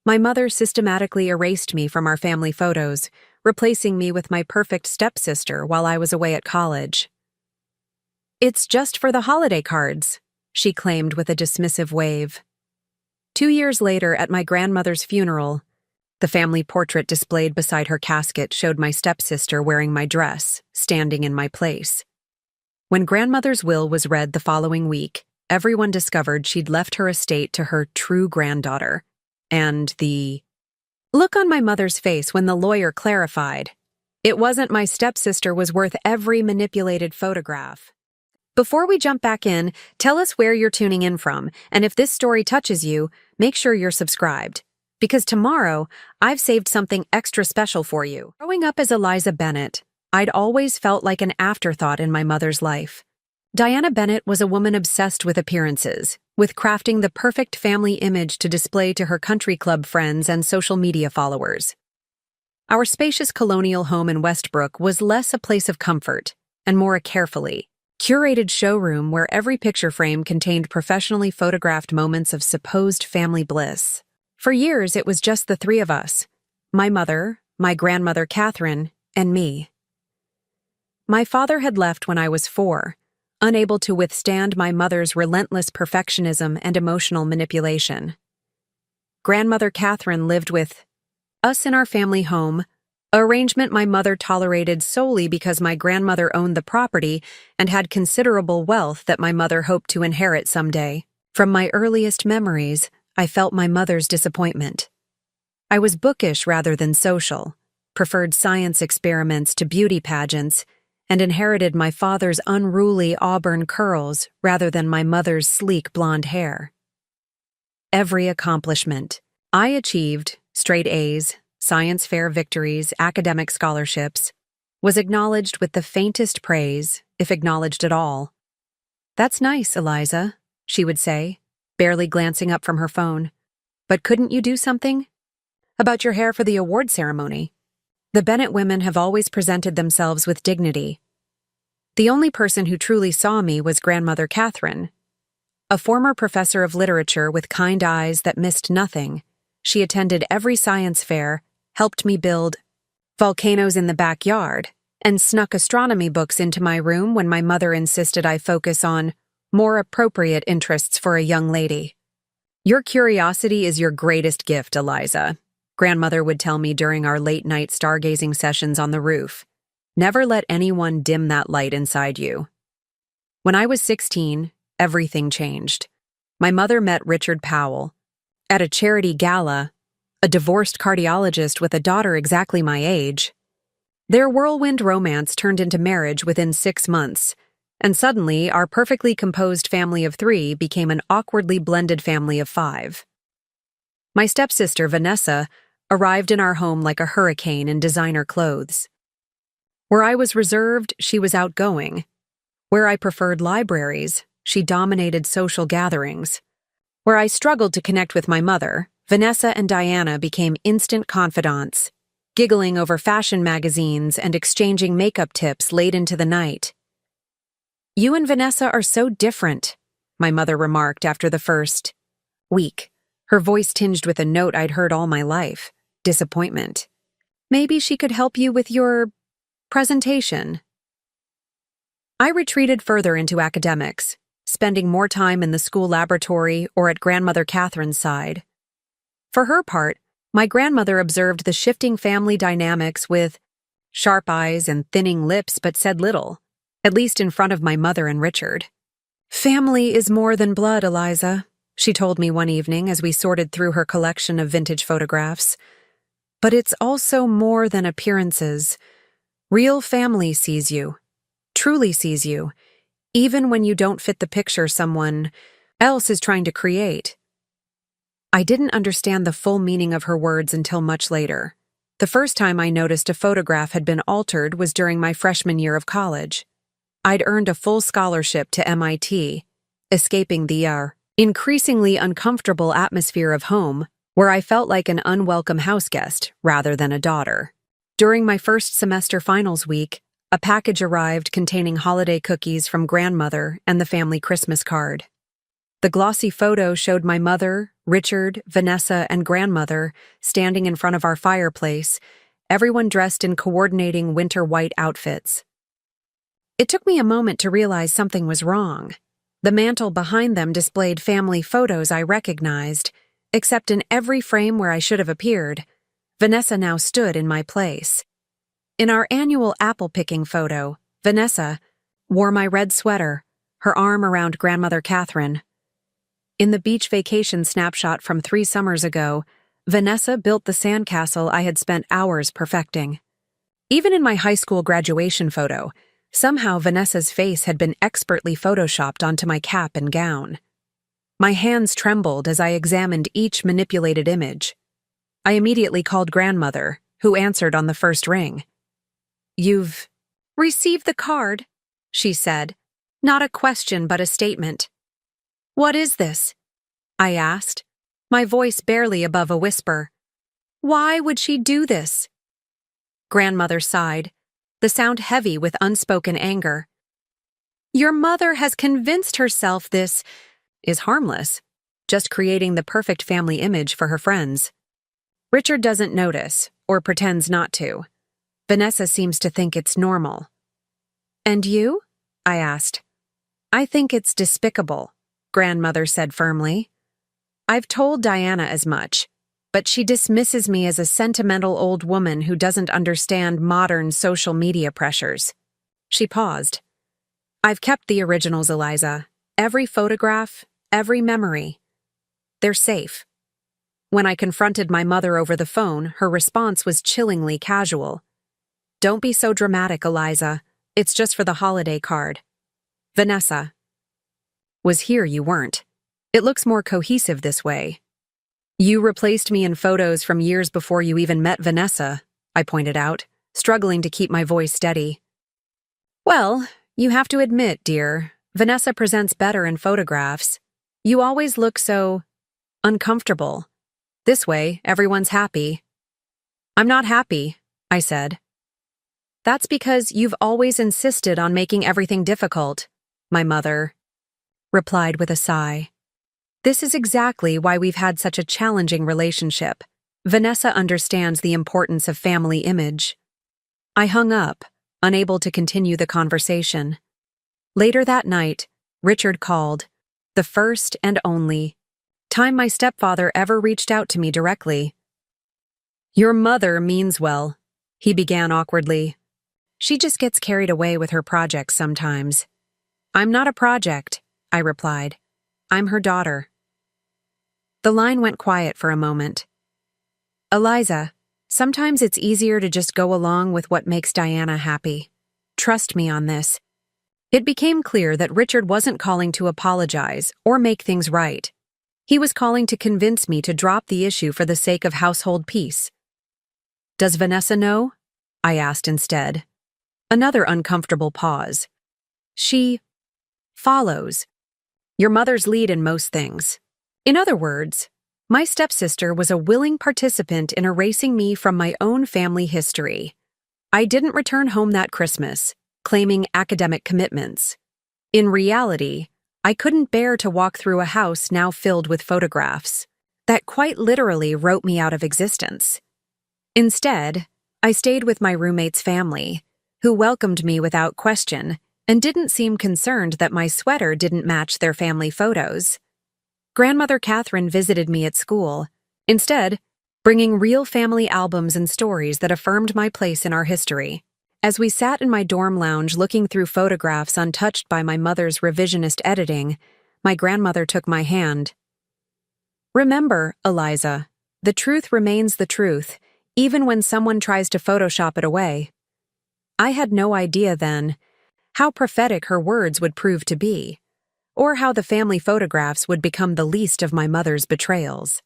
My mother systematically erased me from our family photos, replacing me with my perfect stepsister while I was away at college. "It's just for the holiday cards," she claimed with a dismissive wave. 2 years later, at my grandmother's funeral, the family portrait displayed beside her casket showed my stepsister wearing my dress, standing in my place. When grandmother's will was read the following week, everyone discovered she'd left her estate to her true granddaughter. And the look on my mother's face when the lawyer clarified, it wasn't my stepsister was worth every manipulated photograph. Before we jump back in, tell us where you're tuning in from, and if this story touches you, make sure you're subscribed. Because tomorrow, I've saved something extra special for you. Growing up as Eliza Bennett, I'd always felt like an afterthought in my mother's life. Diana Bennett was a woman obsessed with appearances, with crafting the perfect family image to display to her country club friends and social media followers. Our spacious colonial home in Westbrook was less a place of comfort and more a carefully curated showroom where every picture frame contained professionally photographed moments of supposed family bliss. For years, it was just the three of us, my mother, my grandmother Catherine, and me. My father had left when I was 4, unable to withstand my mother's relentless perfectionism and emotional manipulation. Grandmother Catherine lived with us in our family home, an arrangement my mother tolerated solely because my grandmother owned the property and had considerable wealth that my mother hoped to inherit someday. From my earliest memories, I felt my mother's disappointment. I was bookish rather than social, preferred science experiments to beauty pageants, and inherited my father's unruly auburn curls rather than my mother's sleek blonde hair. Every accomplishment I achieved, straight A's, science fair victories, academic scholarships, was acknowledged with the faintest praise, if acknowledged at all. "That's nice, Eliza," she would say, barely glancing up from her phone. "But couldn't you do something about your hair for the award ceremony?" The Bennett women have always presented themselves with dignity. The only person who truly saw me was Grandmother Catherine. A former professor of literature with kind eyes that missed nothing, she attended every science fair, helped me build volcanoes in the backyard, and snuck astronomy books into my room when my mother insisted I focus on more appropriate interests for a young lady. "Your curiosity is your greatest gift, Eliza," Grandmother would tell me during our late-night stargazing sessions on the roof. "Never let anyone dim that light inside you." When I was 16, everything changed. My mother met Richard Powell at a charity gala, a divorced cardiologist with a daughter exactly my age. Their whirlwind romance turned into marriage within 6 months, and suddenly our perfectly composed family of 3 became an awkwardly blended family of 5. My stepsister, Vanessa, arrived in our home like a hurricane in designer clothes. Where I was reserved, she was outgoing. Where I preferred libraries, she dominated social gatherings. Where I struggled to connect with my mother, Vanessa and Diana became instant confidants, giggling over fashion magazines and exchanging makeup tips late into the night. "You and Vanessa are so different," my mother remarked after the first week, her voice tinged with a note I'd heard all my life, disappointment. "Maybe she could help you with your presentation." I retreated further into academics, spending more time in the school laboratory or at Grandmother Catherine's side. For her part, my grandmother observed the shifting family dynamics with sharp eyes and thinning lips but said little, at least in front of my mother and Richard. "Family is more than blood, Eliza," she told me one evening as we sorted through her collection of vintage photographs. "But it's also more than appearances. Real family sees you, truly sees you, even when you don't fit the picture someone else is trying to create." I didn't understand the full meaning of her words until much later. The first time I noticed a photograph had been altered was during my freshman year of college. I'd earned a full scholarship to MIT, escaping the increasingly uncomfortable atmosphere of home, where I felt like an unwelcome houseguest rather than a daughter. During my first semester finals week, a package arrived containing holiday cookies from grandmother and the family Christmas card. The glossy photo showed my mother, Richard, Vanessa, and grandmother standing in front of our fireplace, everyone dressed in coordinating winter white outfits. It took me a moment to realize something was wrong. The mantel behind them displayed family photos I recognized, except in every frame where I should have appeared, Vanessa now stood in my place. In our annual apple-picking photo, Vanessa wore my red sweater, her arm around grandmother Catherine. In the beach vacation snapshot from 3 summers ago, Vanessa built the sandcastle I had spent hours perfecting. Even in my high school graduation photo, somehow Vanessa's face had been expertly photoshopped onto my cap and gown. My hands trembled as I examined each manipulated image. I immediately called grandmother, who answered on the first ring. "You've received the card," she said. Not a question, but a statement. "What is this?" I asked, my voice barely above a whisper. "Why would she do this?" Grandmother sighed, the sound heavy with unspoken anger. "Your mother has convinced herself this is harmless, just creating the perfect family image for her friends. Richard doesn't notice, or pretends not to. Vanessa seems to think it's normal." "And you?" I asked. "I think it's despicable," grandmother said firmly. "I've told Diana as much, but she dismisses me as a sentimental old woman who doesn't understand modern social media pressures." She paused. "I've kept the originals, Eliza. Every photograph, every memory. They're safe." When I confronted my mother over the phone, her response was chillingly casual. "Don't be so dramatic, Eliza. It's just for the holiday card. Vanessa was here, you weren't. It looks more cohesive this way." "You replaced me in photos from years before you even met Vanessa," I pointed out, struggling to keep my voice steady. "Well, you have to admit, dear, Vanessa presents better in photographs. You always look so uncomfortable. This way, everyone's happy." "I'm not happy," I said. "That's because you've always insisted on making everything difficult," my mother replied with a sigh. "This is exactly why we've had such a challenging relationship. Vanessa understands the importance of family image." I hung up, unable to continue the conversation. Later that night, Richard called, the first and only time my stepfather ever reached out to me directly. "Your mother means well," he began awkwardly. "She just gets carried away with her projects sometimes." "I'm not a project," I replied. "I'm her daughter." The line went quiet for a moment. "Eliza, sometimes it's easier to just go along with what makes Diana happy. Trust me on this." It became clear that Richard wasn't calling to apologize or make things right. He was calling to convince me to drop the issue for the sake of household peace. "Does Vanessa know?" I asked instead. Another uncomfortable pause. "She follows your mother's lead in most things." In other words, my stepsister was a willing participant in erasing me from my own family history. I didn't return home that Christmas, claiming academic commitments. In reality, I couldn't bear to walk through a house now filled with photographs that quite literally wrote me out of existence. Instead, I stayed with my roommate's family, who welcomed me without question and didn't seem concerned that my sweater didn't match their family photos. Grandmother Catherine visited me at school, instead bringing real family albums and stories that affirmed my place in our history. As we sat in my dorm lounge looking through photographs untouched by my mother's revisionist editing, my grandmother took my hand. "Remember, Eliza, the truth remains the truth, even when someone tries to Photoshop it away." I had no idea then how prophetic her words would prove to be, or how the family photographs would become the least of my mother's betrayals.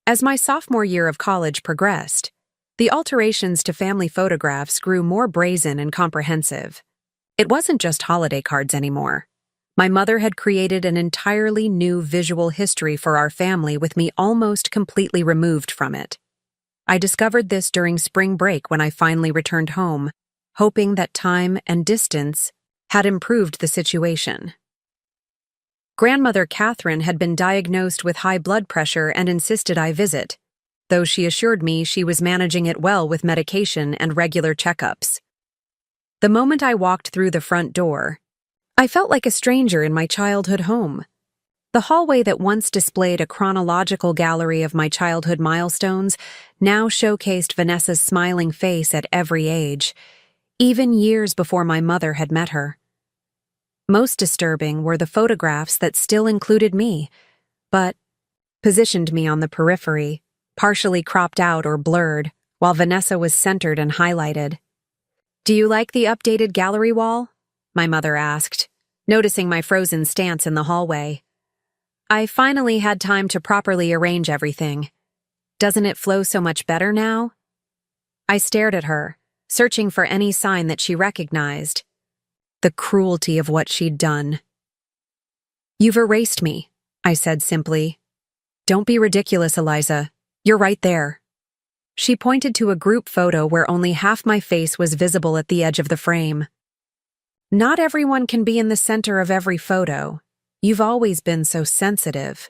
As my sophomore year of college progressed, the alterations to family photographs grew more brazen and comprehensive. It wasn't just holiday cards anymore. My mother had created an entirely new visual history for our family with me almost completely removed from it. I discovered this during spring break when I finally returned home, hoping that time and distance had improved the situation. Grandmother Catherine had been diagnosed with high blood pressure and insisted I visit, though she assured me she was managing it well with medication and regular checkups. The moment I walked through the front door, I felt like a stranger in my childhood home. The hallway that once displayed a chronological gallery of my childhood milestones now showcased Vanessa's smiling face at every age, even years before my mother had met her. Most disturbing were the photographs that still included me, but positioned me on the periphery, partially cropped out or blurred, while Vanessa was centered and highlighted. "Do you like the updated gallery wall?" my mother asked, noticing my frozen stance in the hallway. I finally had time to properly arrange everything. "Doesn't it flow so much better now?" I stared at her, searching for any sign that she recognized. The cruelty of what she'd done. "You've erased me," I said simply. "Don't be ridiculous, Eliza. You're right there." She pointed to a group photo where only half my face was visible at the edge of the frame. "Not everyone can be in the center of every photo. You've always been so sensitive."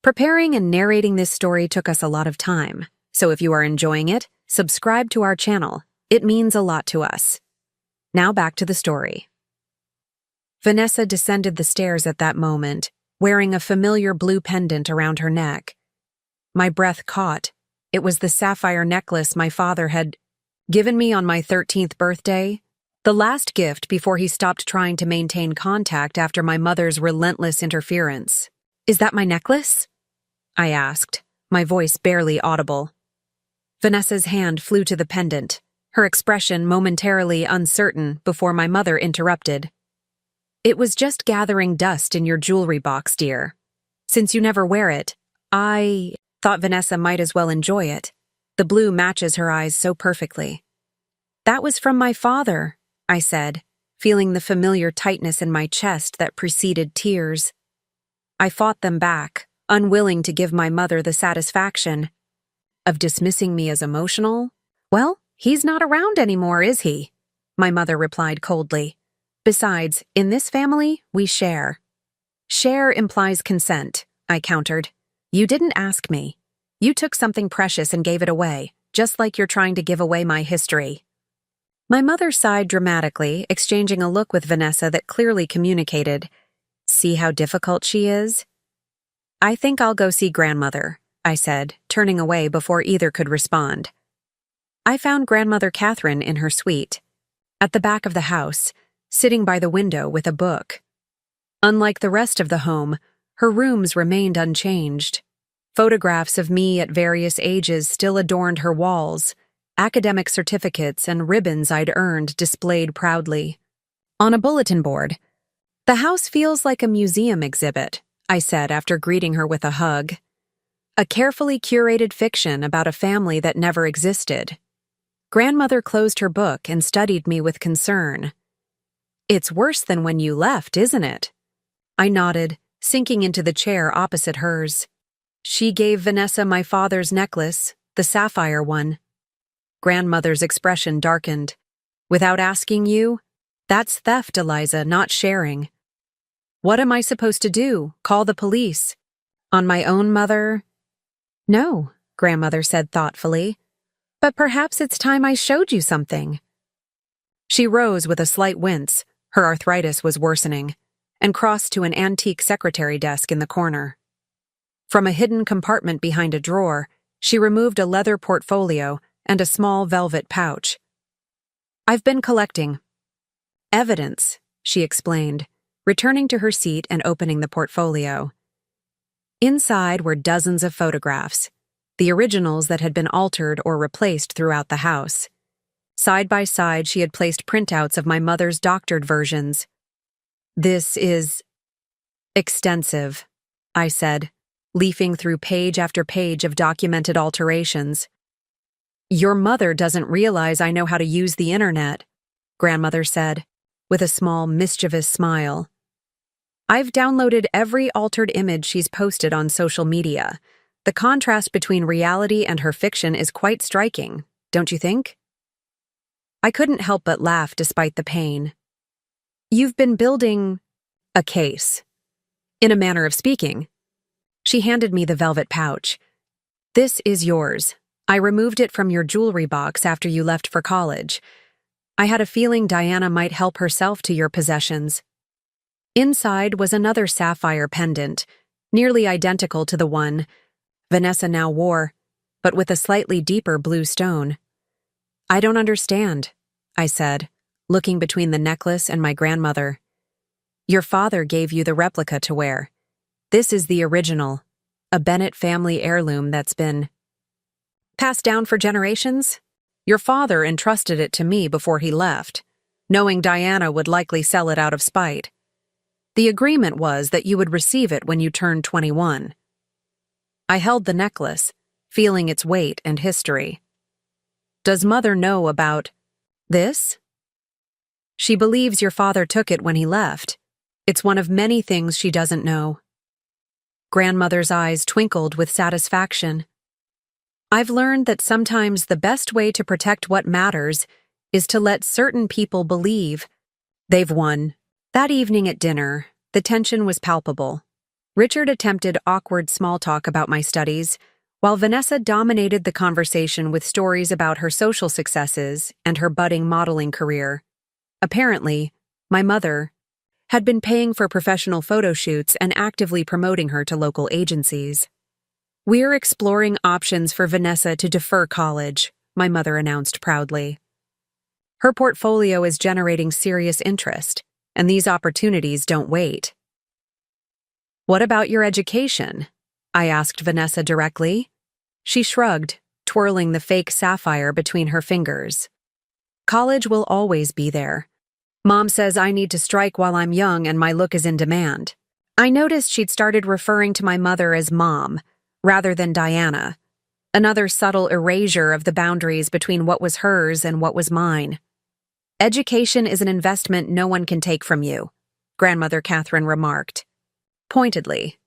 Preparing and narrating this story took us a lot of time, so if you are enjoying it, subscribe to our channel. It means a lot to us. Now back to the story. Vanessa descended the stairs at that moment, wearing a familiar blue pendant around her neck. My breath caught. It was the sapphire necklace my father had given me on my 13th birthday, the last gift before he stopped trying to maintain contact after my mother's relentless interference. "Is that my necklace?" I asked, my voice barely audible. Vanessa's hand flew to the pendant, her expression momentarily uncertain before my mother interrupted. "It was just gathering dust in your jewelry box, dear. Since you never wear it, I thought Vanessa might as well enjoy it. The blue matches her eyes so perfectly." "That was from my father," I said, feeling the familiar tightness in my chest that preceded tears. I fought them back, unwilling to give my mother the satisfaction of dismissing me as emotional. "Well, he's not around anymore, is he?" my mother replied coldly. "Besides, in this family, we share." "Share implies consent," I countered. "You didn't ask me. You took something precious and gave it away, just like you're trying to give away my history." My mother sighed dramatically, exchanging a look with Vanessa that clearly communicated, "See how difficult she is?" "I think I'll go see grandmother," I said, turning away before either could respond. I found Grandmother Catherine in her suite, at the back of the house, sitting by the window with a book. Unlike the rest of the home, her rooms remained unchanged. Photographs of me at various ages still adorned her walls, academic certificates and ribbons I'd earned displayed proudly. On a bulletin board, "The house feels like a museum exhibit," I said after greeting her with a hug. A carefully curated fiction about a family that never existed. Grandmother closed her book and studied me with concern. "It's worse than when you left, isn't it?" I nodded, sinking into the chair opposite hers. "She gave Vanessa my father's necklace, the sapphire one." Grandmother's expression darkened. "Without asking you? That's theft, Eliza, not sharing." "What am I supposed to do? Call the police?" "On my own, Mother?" "No," Grandmother said thoughtfully. "But perhaps it's time I showed you something." She rose with a slight wince, her arthritis was worsening, and crossed to an antique secretary desk in the corner. From a hidden compartment behind a drawer, she removed a leather portfolio and a small velvet pouch. "I've been collecting evidence," she explained, returning to her seat and opening the portfolio. Inside were dozens of photographs, the originals that had been altered or replaced throughout the house. Side by side, she had placed printouts of my mother's doctored versions. "This is extensive," I said, leafing through page after page of documented alterations. "Your mother doesn't realize I know how to use the internet," Grandmother said, with a small, mischievous smile. "I've downloaded every altered image she's posted on social media. The contrast between reality and her fiction is quite striking, don't you think?" I couldn't help but laugh despite the pain. "You've been building a case. in a manner of speaking. She handed me the velvet pouch. This is yours. I removed it from your jewelry box after you left for college. I had a feeling Diana might help herself to your possessions. Inside was another sapphire pendant, nearly identical to the one Vanessa now wore, but with a slightly deeper blue stone. I don't understand, I said, looking between the necklace and my grandmother. Your father gave you the replica to wear. This is the original, a Bennett family heirloom that's been passed down for generations. Your father entrusted it to me before he left, knowing Diana would likely sell it out of spite. The agreement was that you would receive it when you turned 21. I held the necklace, feeling its weight and history. Does Mother know about this? She believes your father took it when he left. It's one of many things she doesn't know. Grandmother's eyes twinkled with satisfaction. I've learned that sometimes the best way to protect what matters is to let certain people believe they've won. That evening at dinner, the tension was palpable. Richard attempted awkward small talk about my studies, while Vanessa dominated the conversation with stories about her social successes and her budding modeling career. Apparently, my mother had been paying for professional photo shoots and actively promoting her to local agencies. We're exploring options for Vanessa to defer college, my mother announced proudly. Her portfolio is generating serious interest, and these opportunities don't wait. What about your education? I asked Vanessa directly. She shrugged, twirling the fake sapphire between her fingers. College will always be there. Mom says I need to strike while I'm young and my look is in demand. I noticed she'd started referring to my mother as Mom, rather than Diana, another subtle erasure of the boundaries between what was hers and what was mine. Education is an investment no one can take from you, Grandmother Catherine remarked. Pointedly,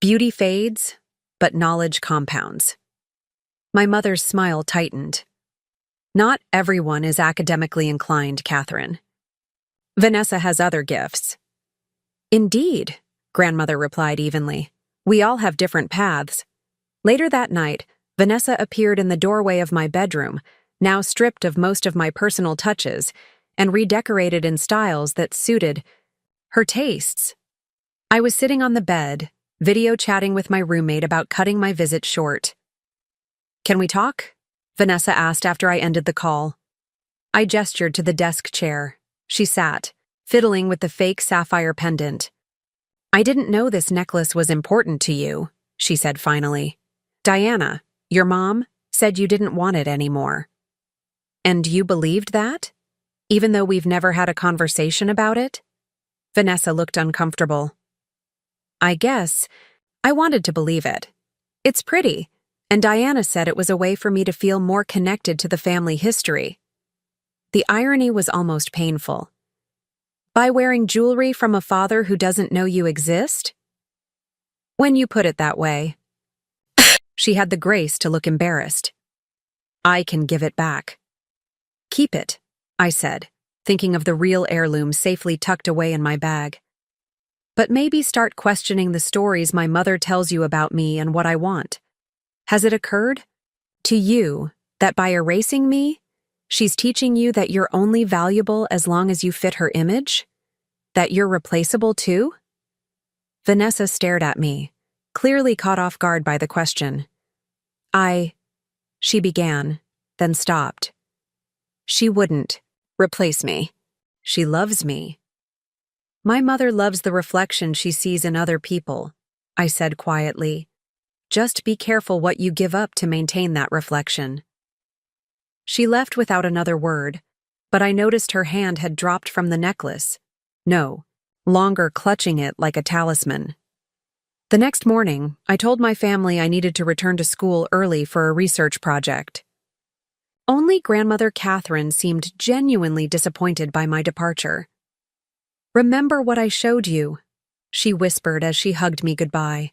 beauty fades, but knowledge compounds. My mother's smile tightened. Not everyone is academically inclined, Catherine. Vanessa has other gifts. Indeed, Grandmother replied evenly. We all have different paths. Later that night, Vanessa appeared in the doorway of my bedroom, now stripped of most of my personal touches, and redecorated in styles that suited her tastes. I was sitting on the bed, video chatting with my roommate about cutting my visit short. Can we talk? Vanessa asked after I ended the call. I gestured to the desk chair. She sat, fiddling with the fake sapphire pendant. I didn't know this necklace was important to you, she said finally. Diana, your mom, said you didn't want it anymore. And you believed that? Even though we've never had a conversation about it? Vanessa looked uncomfortable. I guess I wanted to believe it. It's pretty, and Diana said it was a way for me to feel more connected to the family history. The irony was almost painful. By wearing jewelry from a father who doesn't know you exist? When you put it that way. She had the grace to look embarrassed. I can give it back. Keep it, I said, thinking of the real heirloom safely tucked away in my bag. But maybe start questioning the stories my mother tells you about me and what I want. Has it occurred to you that by erasing me, she's teaching you that you're only valuable as long as you fit her image? That you're replaceable too? Vanessa stared at me, clearly caught off guard by the question. She began, then stopped. She wouldn't replace me. She loves me. My mother loves the reflection she sees in other people, I said quietly. Just be careful what you give up to maintain that reflection. She left without another word, but I noticed her hand had dropped from the necklace. No, longer clutching it like a talisman. The next morning, I told my family I needed to return to school early for a research project. Only Grandmother Catherine seemed genuinely disappointed by my departure. Remember what I showed you, she whispered as she hugged me goodbye.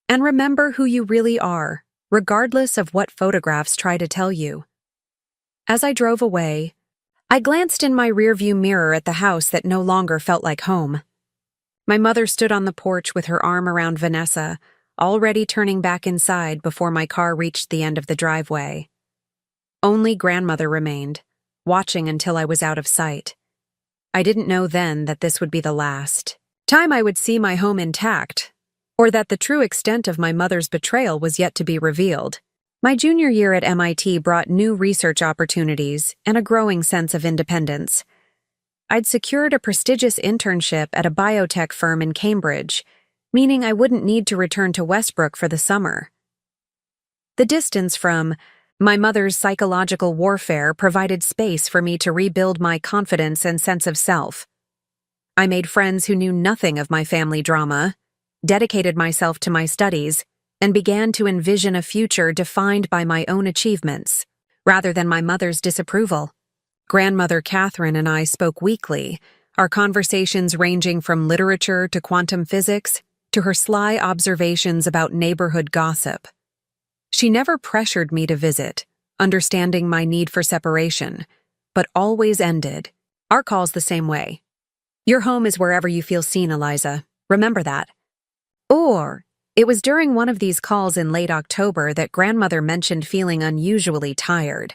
And remember who you really are, regardless of what photographs try to tell you. As I drove away, I glanced in my rearview mirror at the house that no longer felt like home. My mother stood on the porch with her arm around Vanessa, already turning back inside before my car reached the end of the driveway. Only grandmother remained, watching until I was out of sight. I didn't know then that this would be the last time I would see my home intact, or that the true extent of my mother's betrayal was yet to be revealed. My junior year at MIT brought new research opportunities and a growing sense of independence. I'd secured a prestigious internship at a biotech firm in Cambridge, meaning I wouldn't need to return to Westbrook for the summer. The distance from my mother's psychological warfare provided space for me to rebuild my confidence and sense of self. I made friends who knew nothing of my family drama, dedicated myself to my studies, and began to envision a future defined by my own achievements, rather than my mother's disapproval. Grandmother Catherine and I spoke weekly, our conversations ranging from literature to quantum physics to her sly observations about neighborhood gossip. She never pressured me to visit, understanding my need for separation, but always ended our calls the same way. Your home is wherever you feel seen, Eliza. Remember that. Or, it was during one of these calls in late October that grandmother mentioned feeling unusually tired.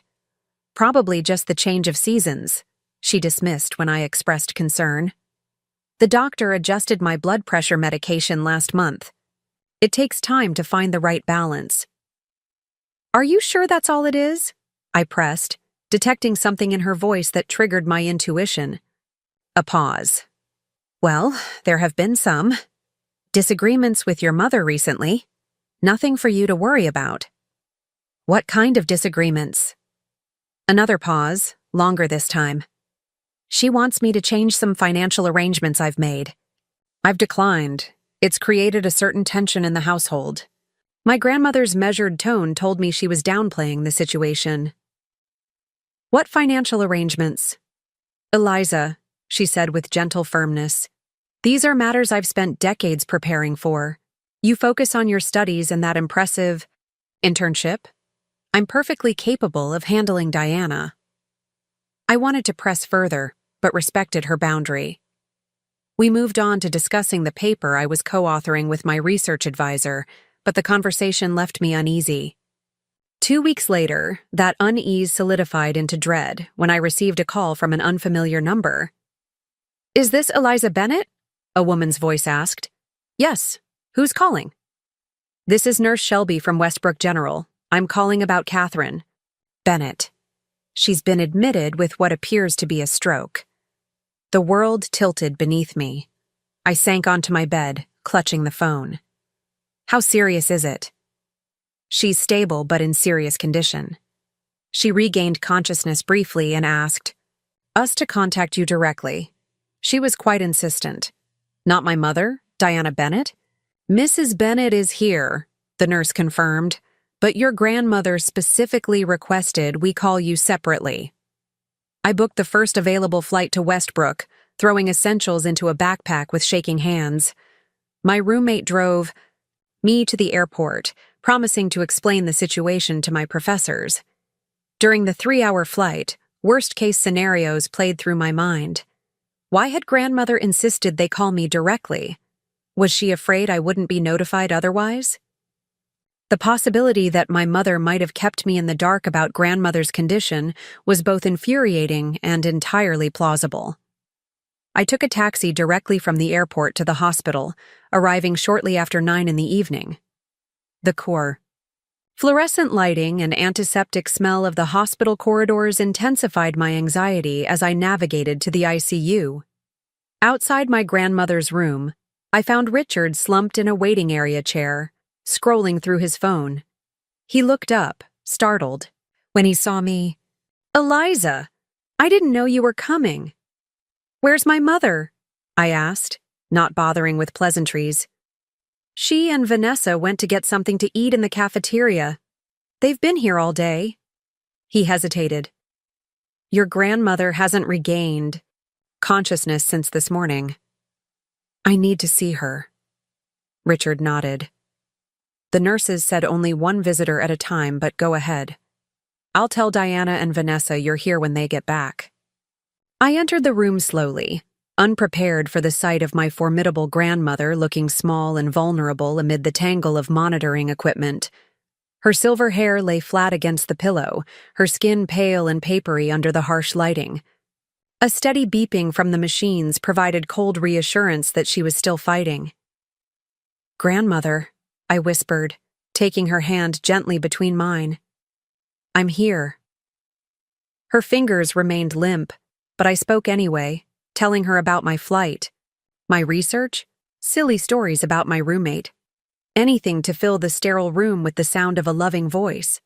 Probably just the change of seasons, she dismissed when I expressed concern. The doctor adjusted my blood pressure medication last month. It takes time to find the right balance. Are you sure that's all it is? I pressed, detecting something in her voice that triggered my intuition. A pause. Well, there have been some disagreements with your mother recently. Nothing for you to worry about. What kind of disagreements? Another pause, longer this time. She wants me to change some financial arrangements I've made. I've declined. It's created a certain tension in the household. My grandmother's measured tone told me she was downplaying the situation. What financial arrangements? Eliza, she said with gentle firmness. These are matters I've spent decades preparing for. You focus on your studies and that impressive internship. I'm perfectly capable of handling Diana. I wanted to press further, but respected her boundary. We moved on to discussing the paper I was co-authoring with my research advisor, but the conversation left me uneasy. 2 weeks later, that unease solidified into dread when I received a call from an unfamiliar number. Is this Eliza Bennett? A woman's voice asked. Yes. Who's calling? This is Nurse Shelby from Westbrook General. I'm calling about Catherine. Bennett. She's been admitted with what appears to be a stroke. The world tilted beneath me. I sank onto my bed, clutching the phone. How serious is it? She's stable but in serious condition. She regained consciousness briefly and asked, us to contact you directly. She was quite insistent. Not my mother, Diana Bennett? Mrs. Bennett is here, the nurse confirmed. But your grandmother specifically requested we call you separately. I booked the first available flight to Westbrook, throwing essentials into a backpack with shaking hands. My roommate drove me to the airport, promising to explain the situation to my professors. During the 3-hour flight, worst-case scenarios played through my mind. Why had grandmother insisted they call me directly? Was she afraid I wouldn't be notified otherwise? The possibility that my mother might have kept me in the dark about grandmother's condition was both infuriating and entirely plausible. I took a taxi directly from the airport to the hospital, arriving shortly after 9 in the evening. The core. Fluorescent lighting and antiseptic smell of the hospital corridors intensified my anxiety as I navigated to the ICU. Outside my grandmother's room, I found Richard slumped in a waiting area chair, scrolling through his phone. He looked up, startled, when he saw me. Eliza, I didn't know you were coming. Where's my mother? I asked, not bothering with pleasantries. She and Vanessa went to get something to eat in the cafeteria. They've been here all day. He hesitated. Your grandmother hasn't regained consciousness since this morning. I need to see her. Richard nodded. The nurses said only one visitor at a time, but go ahead. I'll tell Diana and Vanessa you're here when they get back. I entered the room slowly, unprepared for the sight of my formidable grandmother looking small and vulnerable amid the tangle of monitoring equipment. Her silver hair lay flat against the pillow, her skin pale and papery under the harsh lighting. A steady beeping from the machines provided cold reassurance that she was still fighting. "Grandmother," I whispered, taking her hand gently between mine. "I'm here." Her fingers remained limp, but I spoke anyway, telling her about my flight, my research, silly stories about my roommate. Anything to fill the sterile room with the sound of a loving voice.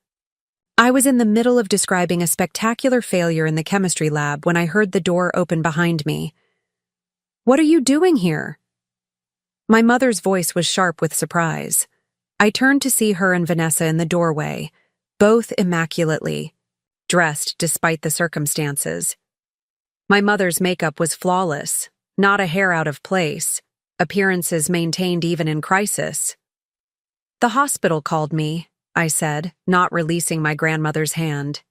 I was in the middle of describing a spectacular failure in the chemistry lab when I heard the door open behind me. "What are you doing here?" My mother's voice was sharp with surprise. I turned to see her and Vanessa in the doorway, both immaculately dressed despite the circumstances. My mother's makeup was flawless, not a hair out of place, appearances maintained even in crisis. "The hospital called me," I said, not releasing my grandmother's hand.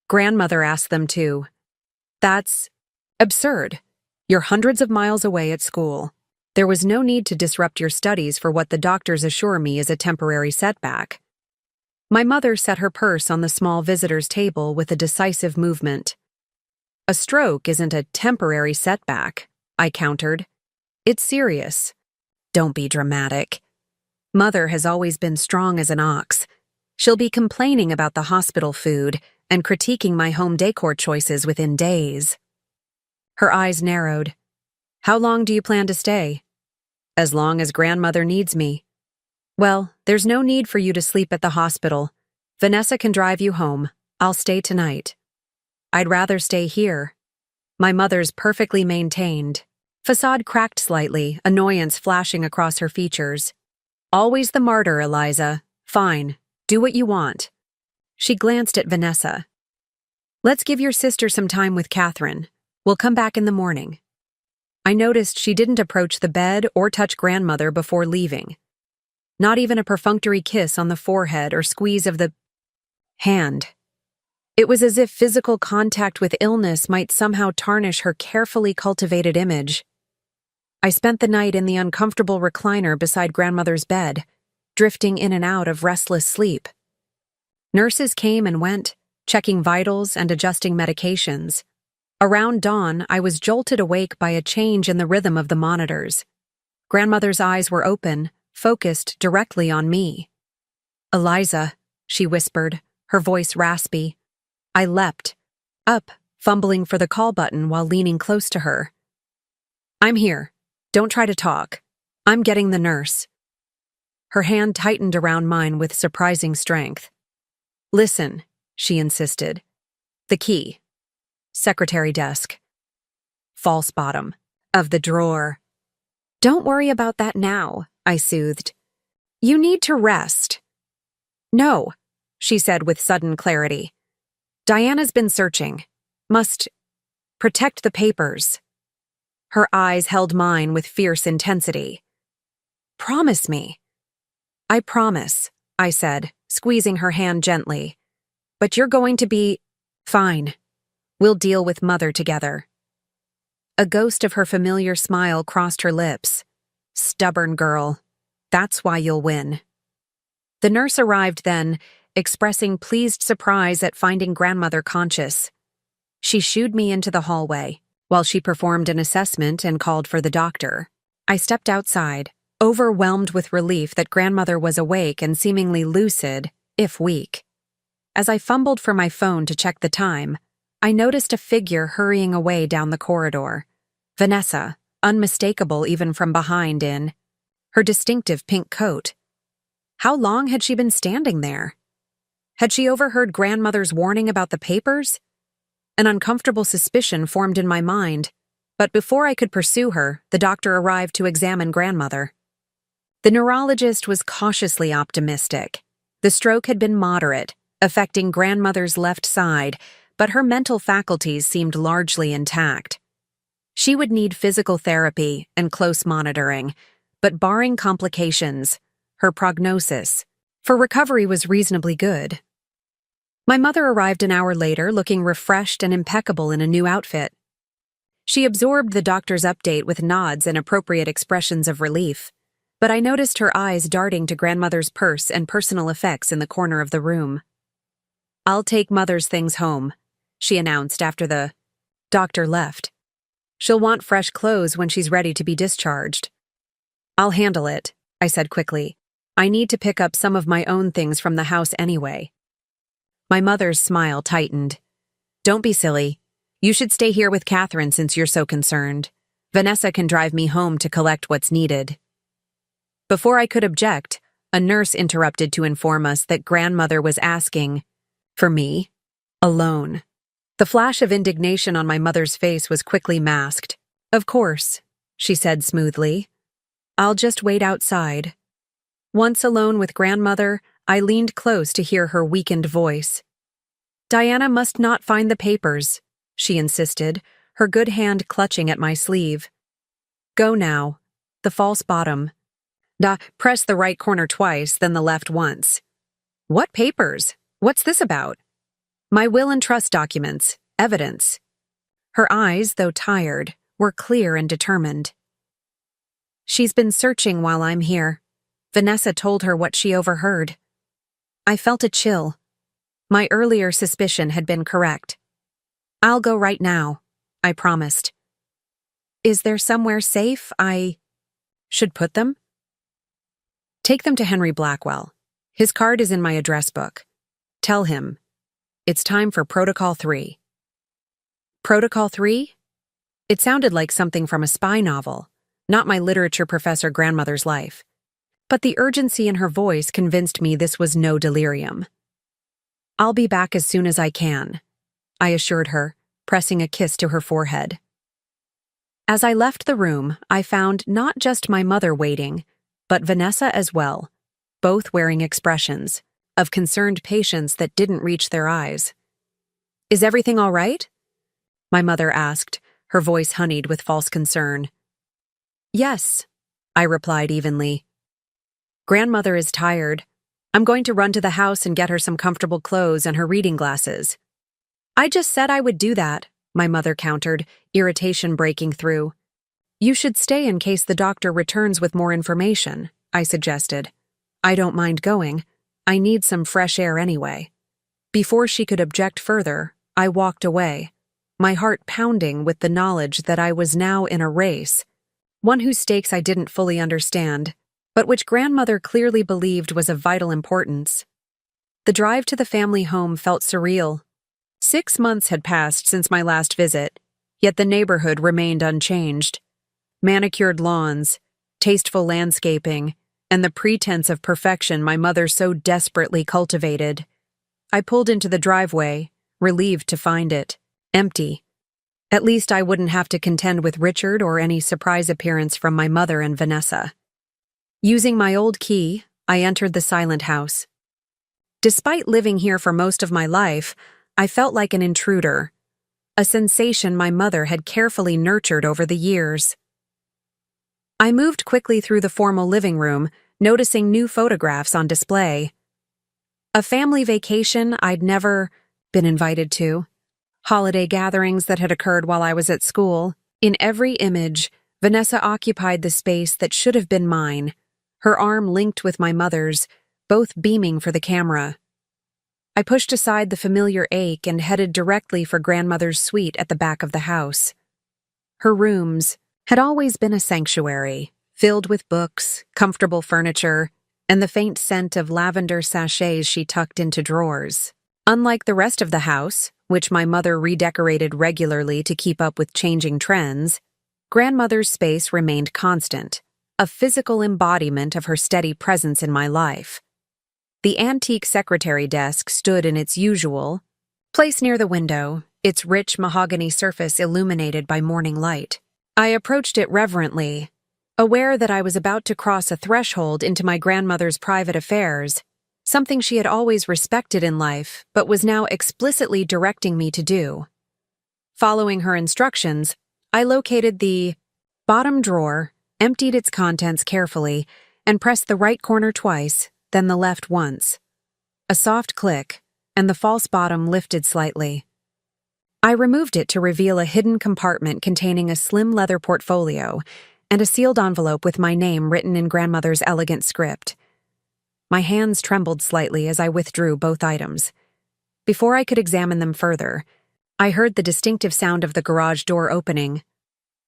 "Grandmother asked them to." "That's absurd. You're hundreds of miles away at school. There was no need to disrupt your studies for what the doctors assure me is a temporary setback." My mother set her purse on the small visitor's table with a decisive movement. "A stroke isn't a temporary setback," I countered. "It's serious." "Don't be dramatic. Mother has always been strong as an ox. She'll be complaining about the hospital food and critiquing my home decor choices within days." Her eyes narrowed. "How long do you plan to stay?" "As long as grandmother needs me." "Well, there's no need for you to sleep at the hospital. Vanessa can drive you home. I'll stay tonight." "I'd rather stay here." My mother's perfectly maintained facade cracked slightly, annoyance flashing across her features. "Always the martyr, Eliza. Fine. Do what you want." She glanced at Vanessa. "Let's give your sister some time with Catherine. We'll come back in the morning." I noticed she didn't approach the bed or touch grandmother before leaving. Not even a perfunctory kiss on the forehead or squeeze of the hand. It was as if physical contact with illness might somehow tarnish her carefully cultivated image. I spent the night in the uncomfortable recliner beside grandmother's bed, drifting in and out of restless sleep. Nurses came and went, checking vitals and adjusting medications. Around dawn, I was jolted awake by a change in the rhythm of the monitors. Grandmother's eyes were open, focused directly on me. "Eliza," she whispered, her voice raspy. I leapt, up, fumbling for the call button while leaning close to her. "I'm here. Don't try to talk. I'm getting the nurse." Her hand tightened around mine with surprising strength. "Listen," she insisted. "The key. Secretary desk. False bottom. Of the drawer." "Don't worry about that now," I soothed. "You need to rest." "No," she said with sudden clarity. "Diana's been searching. Must protect the papers." Her eyes held mine with fierce intensity. "Promise me." "I promise," I said, squeezing her hand gently. "But you're going to be fine. We'll deal with Mother together." A ghost of her familiar smile crossed her lips. "Stubborn girl. That's why you'll win." The nurse arrived then, expressing pleased surprise at finding grandmother conscious. She shooed me into the hallway, while she performed an assessment and called for the doctor. I stepped outside, overwhelmed with relief that grandmother was awake and seemingly lucid, if weak. As I fumbled for my phone to check the time, I noticed a figure hurrying away down the corridor. Vanessa, unmistakable even from behind in her distinctive pink coat. How long had she been standing there? Had she overheard grandmother's warning about the papers? An uncomfortable suspicion formed in my mind, but before I could pursue her, the doctor arrived to examine grandmother. The neurologist was cautiously optimistic. The stroke had been moderate, affecting grandmother's left side, but her mental faculties seemed largely intact. She would need physical therapy and close monitoring, but barring complications, her prognosis for recovery was reasonably good. My mother arrived an hour later looking refreshed and impeccable in a new outfit. She absorbed the doctor's update with nods and appropriate expressions of relief, but I noticed her eyes darting to grandmother's purse and personal effects in the corner of the room. "I'll take Mother's things home," she announced after the doctor left. "She'll want fresh clothes when she's ready to be discharged." "I'll handle it," I said quickly. "I need to pick up some of my own things from the house anyway." My mother's smile tightened. "Don't be silly. You should stay here with Catherine since you're so concerned. Vanessa can drive me home to collect what's needed." Before I could object, a nurse interrupted to inform us that grandmother was asking for me alone. The flash of indignation on my mother's face was quickly masked. "Of course," she said smoothly. "I'll just wait outside." Once alone with grandmother, I leaned close to hear her weakened voice. "Diana must not find the papers," she insisted, her good hand clutching at my sleeve. "Go now. The false bottom. Press the right corner twice, then the left once." "What papers? What's this about?" "My will and trust documents. Evidence." Her eyes, though tired, were clear and determined. "She's been searching while I'm here. Vanessa told her what she overheard." I felt a chill. My earlier suspicion had been correct. "I'll go right now," I promised. "Is there somewhere safe I should put them?" "Take them to Henry Blackwell. His card is in my address book. Tell him it's time for Protocol 3. Protocol 3? It sounded like something from a spy novel, not my literature professor grandmother's life. But the urgency in her voice convinced me this was no delirium. "I'll be back as soon as I can," I assured her, pressing a kiss to her forehead. As I left the room, I found not just my mother waiting, but Vanessa as well, both wearing expressions of concerned patience that didn't reach their eyes. "Is everything all right?" my mother asked, her voice honeyed with false concern. "Yes," I replied evenly. "Grandmother is tired. I'm going to run to the house and get her some comfortable clothes and her reading glasses." "I just said I would do that," my mother countered, irritation breaking through. "You should stay in case the doctor returns with more information," I suggested. "I don't mind going. I need some fresh air anyway." Before she could object further, I walked away, my heart pounding with the knowledge that I was now in a race, one whose stakes I didn't fully understand, but which grandmother clearly believed was of vital importance. The drive to the family home felt surreal. 6 months had passed since my last visit, yet the neighborhood remained unchanged. Manicured lawns, tasteful landscaping, and the pretense of perfection my mother so desperately cultivated. I pulled into the driveway, relieved to find it empty. At least I wouldn't have to contend with Richard or any surprise appearance from my mother and Vanessa. Using my old key, I entered the silent house. Despite living here for most of my life, I felt like an intruder, a sensation my mother had carefully nurtured over the years. I moved quickly through the formal living room, noticing new photographs on display. A family vacation I'd never been invited to. Holiday gatherings that had occurred while I was at school. In every image, Vanessa occupied the space that should have been mine, her arm linked with my mother's, both beaming for the camera. I pushed aside the familiar ache and headed directly for grandmother's suite at the back of the house. Her rooms had always been a sanctuary, filled with books, comfortable furniture, and the faint scent of lavender sachets she tucked into drawers. Unlike the rest of the house, which my mother redecorated regularly to keep up with changing trends, grandmother's space remained constant, a physical embodiment of her steady presence in my life. The antique secretary desk stood in its usual place near the window, its rich mahogany surface illuminated by morning light. I approached it reverently, aware that I was about to cross a threshold into my grandmother's private affairs, something she had always respected in life but was now explicitly directing me to do. Following her instructions, I located the bottom drawer, emptied its contents carefully, and pressed the right corner twice, then the left once. A soft click, and the false bottom lifted slightly. I removed it to reveal a hidden compartment containing a slim leather portfolio and a sealed envelope with my name written in grandmother's elegant script. My hands trembled slightly as I withdrew both items. Before I could examine them further, I heard the distinctive sound of the garage door opening.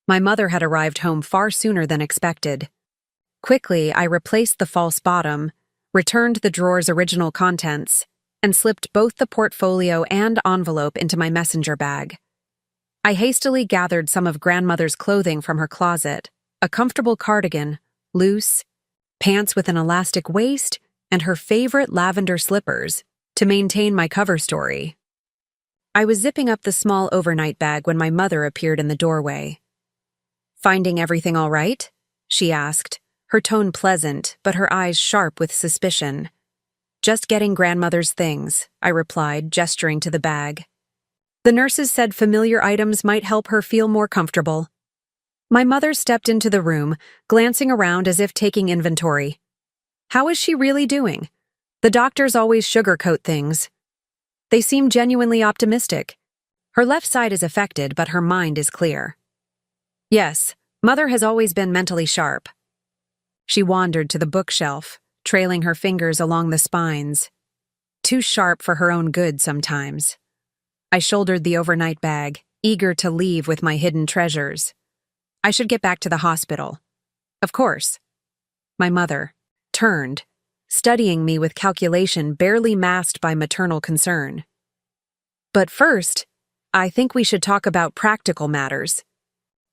My mother had arrived home far sooner than expected. Quickly, I replaced the false bottom, returned the drawer's original contents, and slipped both the portfolio and envelope into my messenger bag. I hastily gathered some of grandmother's clothing from her closet, a comfortable cardigan, loose, pants with an elastic waist, and her favorite lavender slippers, to maintain my cover story. I was zipping up the small overnight bag when my mother appeared in the doorway. "Finding everything all right?" she asked, her tone pleasant, but her eyes sharp with suspicion. "Just getting grandmother's things," I replied, gesturing to the bag. "The nurses said familiar items might help her feel more comfortable." My mother stepped into the room, glancing around as if taking inventory. "How is she really doing? The doctors always sugarcoat things." They seem genuinely optimistic. "Her left side is affected, but her mind is clear." "Yes, Mother has always been mentally sharp." She wandered to the bookshelf, trailing her fingers along the spines. Too sharp for her own good sometimes. I shouldered the overnight bag, eager to leave with my hidden treasures. I should get back to the hospital. Of course. My mother turned, studying me with calculation barely masked by maternal concern. "But first, I think we should talk about practical matters.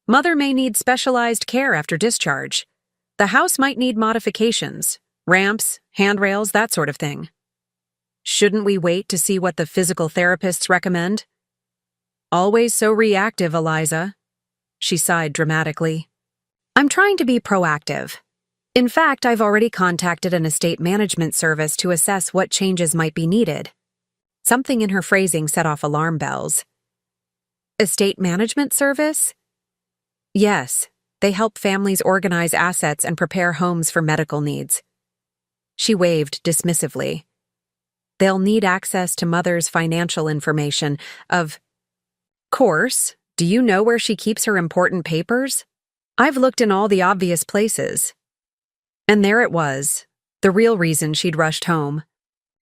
Mother may need specialized care after discharge. The house might need modifications, ramps, handrails, that sort of thing. Shouldn't we wait to see what the physical therapists recommend?" "Always so reactive, Eliza." She sighed dramatically. "I'm trying to be proactive. In fact, I've already contacted an estate management service to assess what changes might be needed." Something in her phrasing set off alarm bells. "Estate management service?" "Yes, they help families organize assets and prepare homes for medical needs." She waved dismissively. "They'll need access to Mother's financial information. Of course, do you know where she keeps her important papers? I've looked in all the obvious places." And there it was, the real reason she'd rushed home.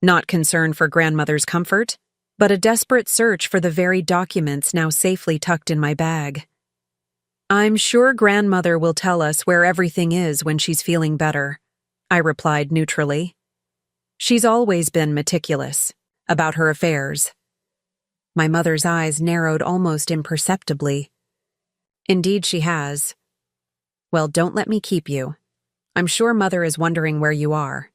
Not concern for grandmother's comfort, but a desperate search for the very documents now safely tucked in my bag. "I'm sure grandmother will tell us where everything is when she's feeling better," I replied neutrally. She's always been meticulous about her affairs. My mother's eyes narrowed almost imperceptibly. "Indeed she has. Well, don't let me keep you. I'm sure Mother is wondering where you are."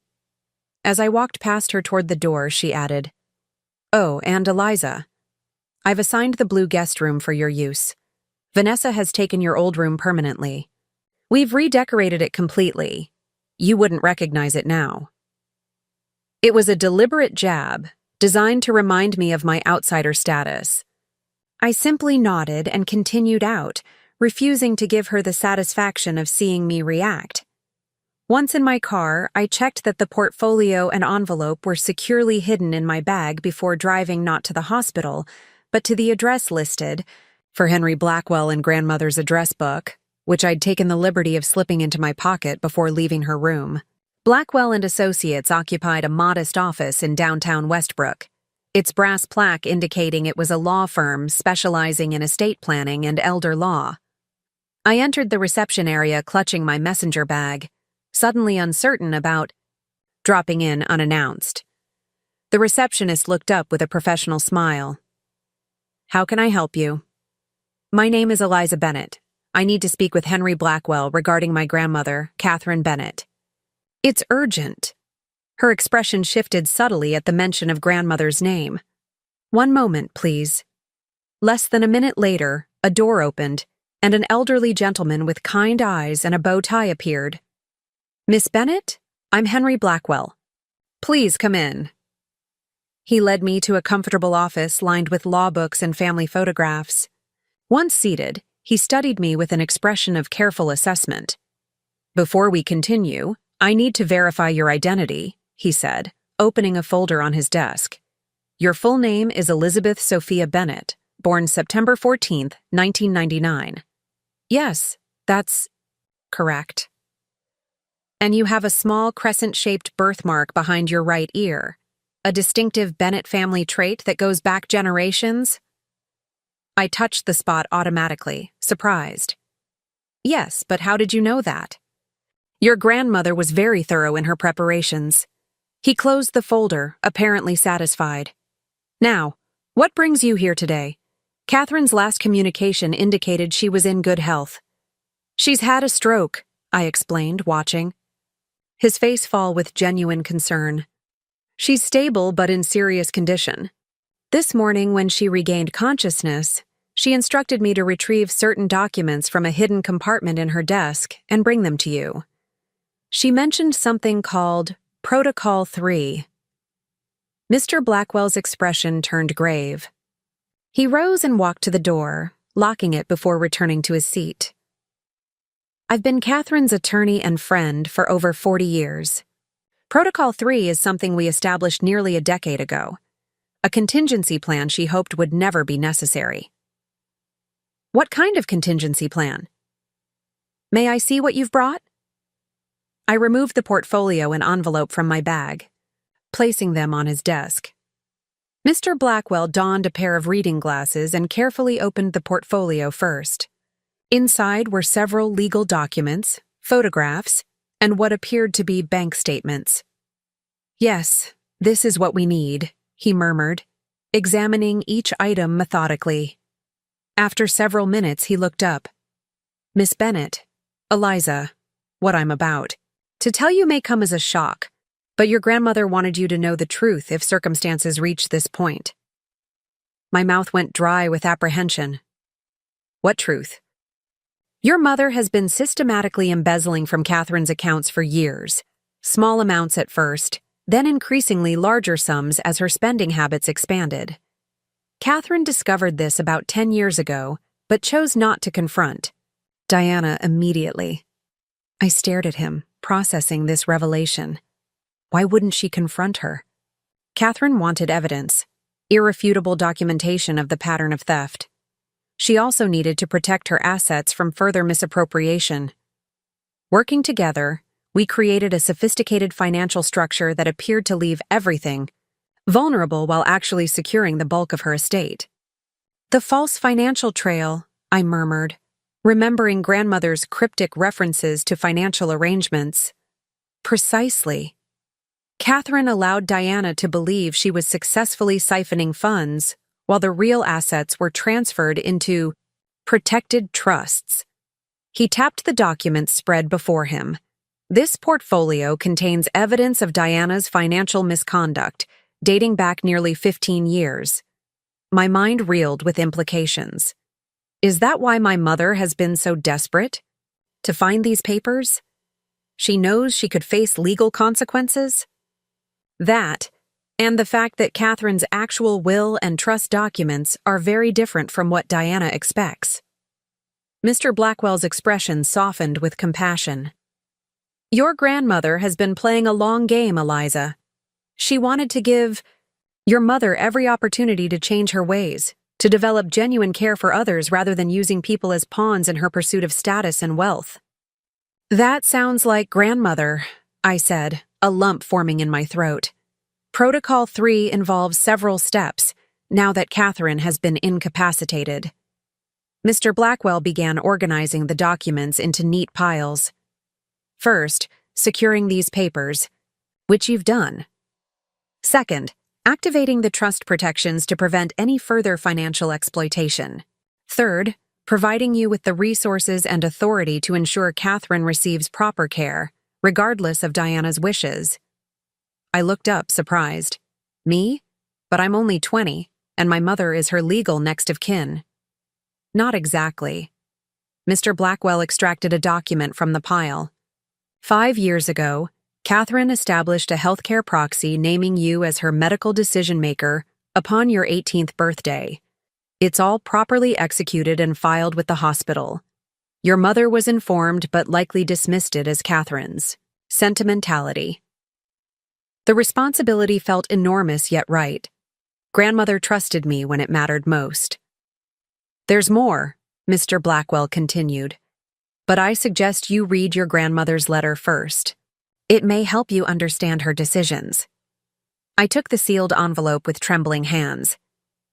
As I walked past her toward the door, she added, "Oh, and Eliza, I've assigned the blue guest room for your use. Vanessa has taken your old room permanently. We've redecorated it completely. You wouldn't recognize it now." It was a deliberate jab, designed to remind me of my outsider status. I simply nodded and continued out, refusing to give her the satisfaction of seeing me react. Once in my car, I checked that the portfolio and envelope were securely hidden in my bag before driving not to the hospital, but to the address listed, for Henry Blackwell in grandmother's address book, which I'd taken the liberty of slipping into my pocket before leaving her room. Blackwell and Associates occupied a modest office in downtown Westbrook, its brass plaque indicating it was a law firm specializing in estate planning and elder law. I entered the reception area clutching my messenger bag, suddenly uncertain about dropping in unannounced. The receptionist looked up with a professional smile. "How can I help you?" "My name is Eliza Bennett. I need to speak with Henry Blackwell regarding my grandmother, Catherine Bennett." "It's urgent." Her expression shifted subtly at the mention of grandmother's name. "One moment, please." Less than a minute later, a door opened, and an elderly gentleman with kind eyes and a bow tie appeared. "Miss Bennett, I'm Henry Blackwell. Please come in." He led me to a comfortable office lined with law books and family photographs. Once seated, he studied me with an expression of careful assessment. "Before we continue, I need to verify your identity," he said, opening a folder on his desk. "Your full name is Elizabeth Sophia Bennett, born September 14th, 1999. Yes, that's correct. And you have a small crescent-shaped birthmark behind your right ear, a distinctive Bennett family trait that goes back generations? I touched the spot automatically, surprised. Yes, but how did you know that? Your grandmother was very thorough in her preparations. He closed the folder, apparently satisfied. Now, what brings you here today? Catherine's last communication indicated she was in good health. She's had a stroke, I explained, watching. His face fall with genuine concern. She's stable but in serious condition. This morning, when she regained consciousness, she instructed me to retrieve certain documents from a hidden compartment in her desk and bring them to you. She mentioned something called Protocol 3. Mr. Blackwell's expression turned grave. He rose and walked to the door, locking it before returning to his seat. I've been Catherine's attorney and friend for over 40 years. Protocol 3 is something we established nearly a decade ago, a contingency plan she hoped would never be necessary. What kind of contingency plan? May I see what you've brought? I removed the portfolio and envelope from my bag, placing them on his desk. Mr. Blackwell donned a pair of reading glasses and carefully opened the portfolio first. Inside were several legal documents, photographs, and what appeared to be bank statements. Yes, this is what we need, he murmured, examining each item methodically. After several minutes, he looked up. Miss Bennett, Eliza, what I'm about. To tell you may come as a shock, but your grandmother wanted you to know the truth if circumstances reached this point. My mouth went dry with apprehension. What truth? Your mother has been systematically embezzling from Catherine's accounts for years, small amounts at first, then increasingly larger sums as her spending habits expanded. Catherine discovered this about 10 years ago, but chose not to confront Diana immediately. I stared at him, processing this revelation. Why wouldn't she confront her? Catherine wanted evidence, irrefutable documentation of the pattern of theft. She also needed to protect her assets from further misappropriation. Working together, we created a sophisticated financial structure that appeared to leave everything vulnerable while actually securing the bulk of her estate. The false financial trail, I murmured, remembering grandmother's cryptic references to financial arrangements. Precisely. Catherine allowed Diana to believe she was successfully siphoning funds while the real assets were transferred into protected trusts. He tapped the documents spread before him. This portfolio contains evidence of Diana's financial misconduct, dating back nearly 15 years. My mind reeled with implications. Is that why my mother has been so desperate? To find these papers? She knows she could face legal consequences? That, and the fact that Catherine's actual will and trust documents are very different from what Diana expects. Mr. Blackwell's expression softened with compassion. Your grandmother has been playing a long game, Eliza. She wanted to give your mother every opportunity to change her ways, to develop genuine care for others rather than using people as pawns in her pursuit of status and wealth. That sounds like grandmother, I said, a lump forming in my throat. Protocol 3 involves several steps, now that Catherine has been incapacitated. Mr. Blackwell began organizing the documents into neat piles. First, securing these papers, which you've done. Second, activating the trust protections to prevent any further financial exploitation. Third, providing you with the resources and authority to ensure Catherine receives proper care, regardless of Diana's wishes. I looked up, surprised. Me? But I'm only 20, and my mother is her legal next of kin. Not exactly. Mr. Blackwell extracted a document from the pile. 5 years ago, Catherine established a healthcare proxy naming you as her medical decision-maker upon your 18th birthday. It's all properly executed and filed with the hospital. Your mother was informed but likely dismissed it as Catherine's sentimentality. The responsibility felt enormous yet right. Grandmother trusted me when it mattered most. There's more, Mr. Blackwell continued, but I suggest you read your grandmother's letter first. It may help you understand her decisions. I took the sealed envelope with trembling hands.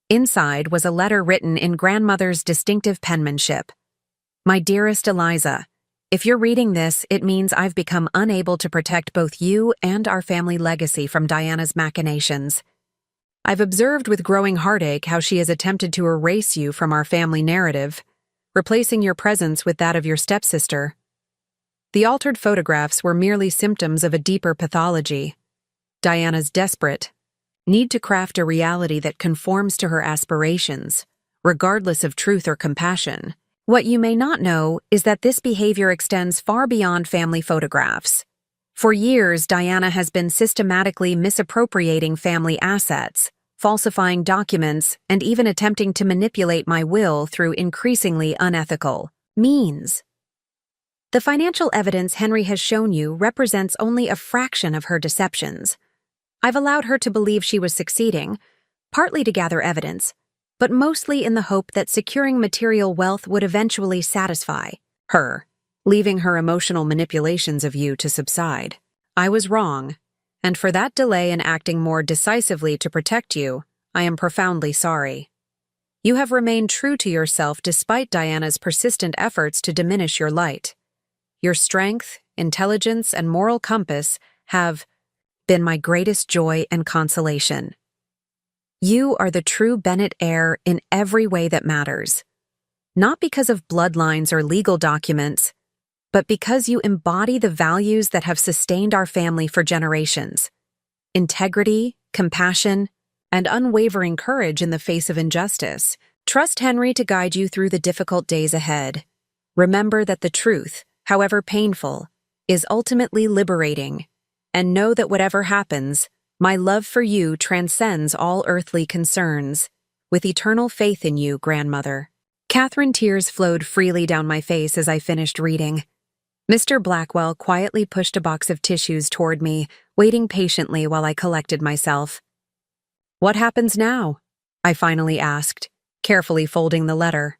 Inside was a letter written in grandmother's distinctive penmanship. My dearest Eliza, if you're reading this, it means I've become unable to protect both you and our family legacy from Diana's machinations. I've observed with growing heartache how she has attempted to erase you from our family narrative, replacing your presence with that of your stepsister. The altered photographs were merely symptoms of a deeper pathology. Diana's desperate need to craft a reality that conforms to her aspirations, regardless of truth or compassion. What you may not know is that this behavior extends far beyond family photographs. For years, Diana has been systematically misappropriating family assets, falsifying documents, and even attempting to manipulate my will through increasingly unethical means. The financial evidence Henry has shown you represents only a fraction of her deceptions. I've allowed her to believe she was succeeding, partly to gather evidence, but mostly in the hope that securing material wealth would eventually satisfy her, leaving her emotional manipulations of you to subside. I was wrong, and for that delay in acting more decisively to protect you, I am profoundly sorry. You have remained true to yourself despite Diana's persistent efforts to diminish your light. Your strength, intelligence, and moral compass have been my greatest joy and consolation. You are the true Bennett heir in every way that matters, not because of bloodlines or legal documents, but because you embody the values that have sustained our family for generations: integrity, compassion, and unwavering courage in the face of injustice. Trust Henry to guide you through the difficult days ahead. Remember that the truth, however painful, is ultimately liberating, and know that whatever happens, my love for you transcends all earthly concerns. With eternal faith in you, grandmother. Catherine, tears flowed freely down my face as I finished reading. Mr. Blackwell quietly pushed a box of tissues toward me, waiting patiently while I collected myself. What happens now? I finally asked, carefully folding the letter.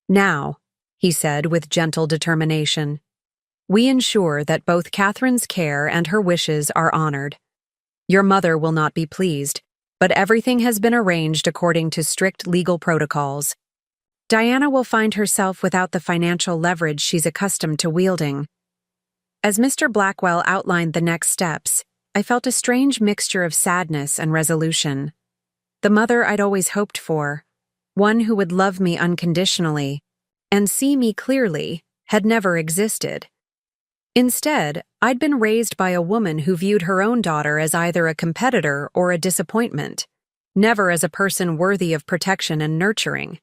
Now, he said with gentle determination, we ensure that both Catherine's care and her wishes are honored. Your mother will not be pleased, but everything has been arranged according to strict legal protocols. Diana will find herself without the financial leverage she's accustomed to wielding. As Mr. Blackwell outlined the next steps, I felt a strange mixture of sadness and resolution. The mother I'd always hoped for, one who would love me unconditionally and see me clearly, had never existed. Instead, I'd been raised by a woman who viewed her own daughter as either a competitor or a disappointment, never as a person worthy of protection and nurturing.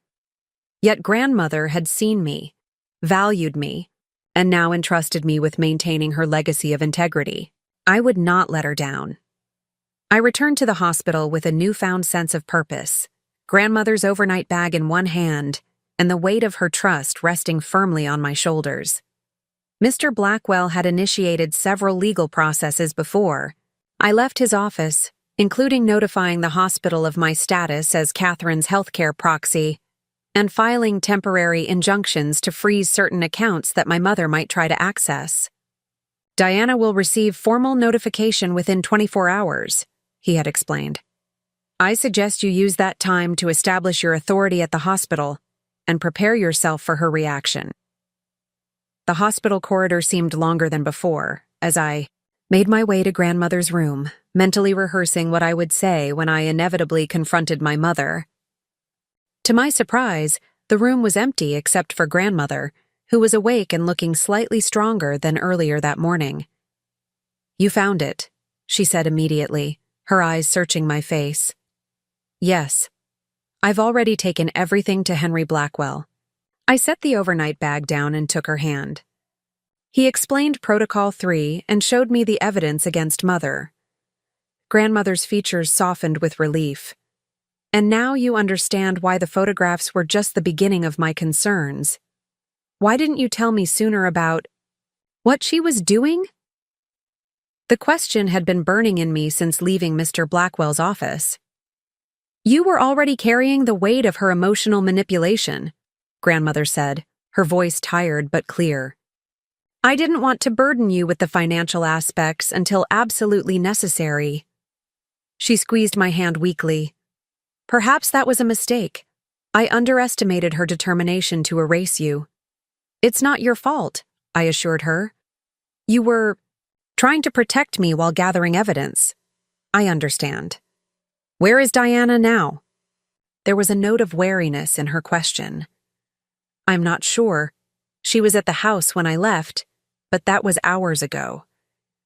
Yet grandmother had seen me, valued me, and now entrusted me with maintaining her legacy of integrity. I would not let her down. I returned to the hospital with a newfound sense of purpose, grandmother's overnight bag in one hand, and the weight of her trust resting firmly on my shoulders. Mr. Blackwell had initiated several legal processes before. I left his office, including notifying the hospital of my status as Catherine's healthcare proxy, and filing temporary injunctions to freeze certain accounts that my mother might try to access. Diana will receive formal notification within 24 hours, he had explained. I suggest you use that time to establish your authority at the hospital and prepare yourself for her reaction. The hospital corridor seemed longer than before, as I made my way to grandmother's room, mentally rehearsing what I would say when I inevitably confronted my mother. To my surprise, the room was empty except for grandmother, who was awake and looking slightly stronger than earlier that morning. You found it, she said immediately, her eyes searching my face. Yes. I've already taken everything to Henry Blackwell. I set the overnight bag down and took her hand. He explained Protocol 3 and showed me the evidence against Mother. Grandmother's features softened with relief. And now you understand why the photographs were just the beginning of my concerns. Why didn't you tell me sooner about what she was doing? The question had been burning in me since leaving Mr. Blackwell's office. You were already carrying the weight of her emotional manipulation, grandmother said, her voice tired but clear. I didn't want to burden you with the financial aspects until absolutely necessary. She squeezed my hand weakly. Perhaps that was a mistake. I underestimated her determination to erase you. It's not your fault, I assured her. You were trying to protect me while gathering evidence. I understand. Where is Diana now? There was a note of wariness in her question. I'm not sure. She was at the house when I left, but that was hours ago.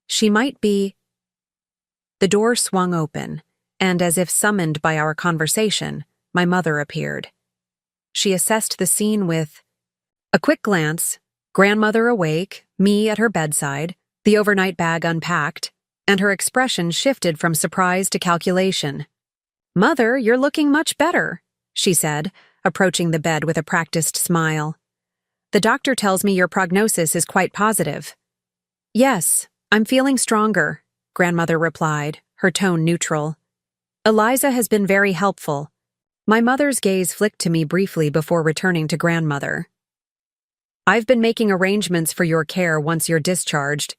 She might be... The door swung open, and as if summoned by our conversation, my mother appeared. She assessed the scene with a quick glance, grandmother awake, me at her bedside, the overnight bag unpacked, and her expression shifted from surprise to calculation. Mother, you're looking much better, she said, approaching the bed with a practiced smile. The doctor tells me your prognosis is quite positive. Yes, I'm feeling stronger, grandmother replied, her tone neutral. Eliza has been very helpful. My mother's gaze flicked to me briefly before returning to grandmother. I've been making arrangements for your care once you're discharged.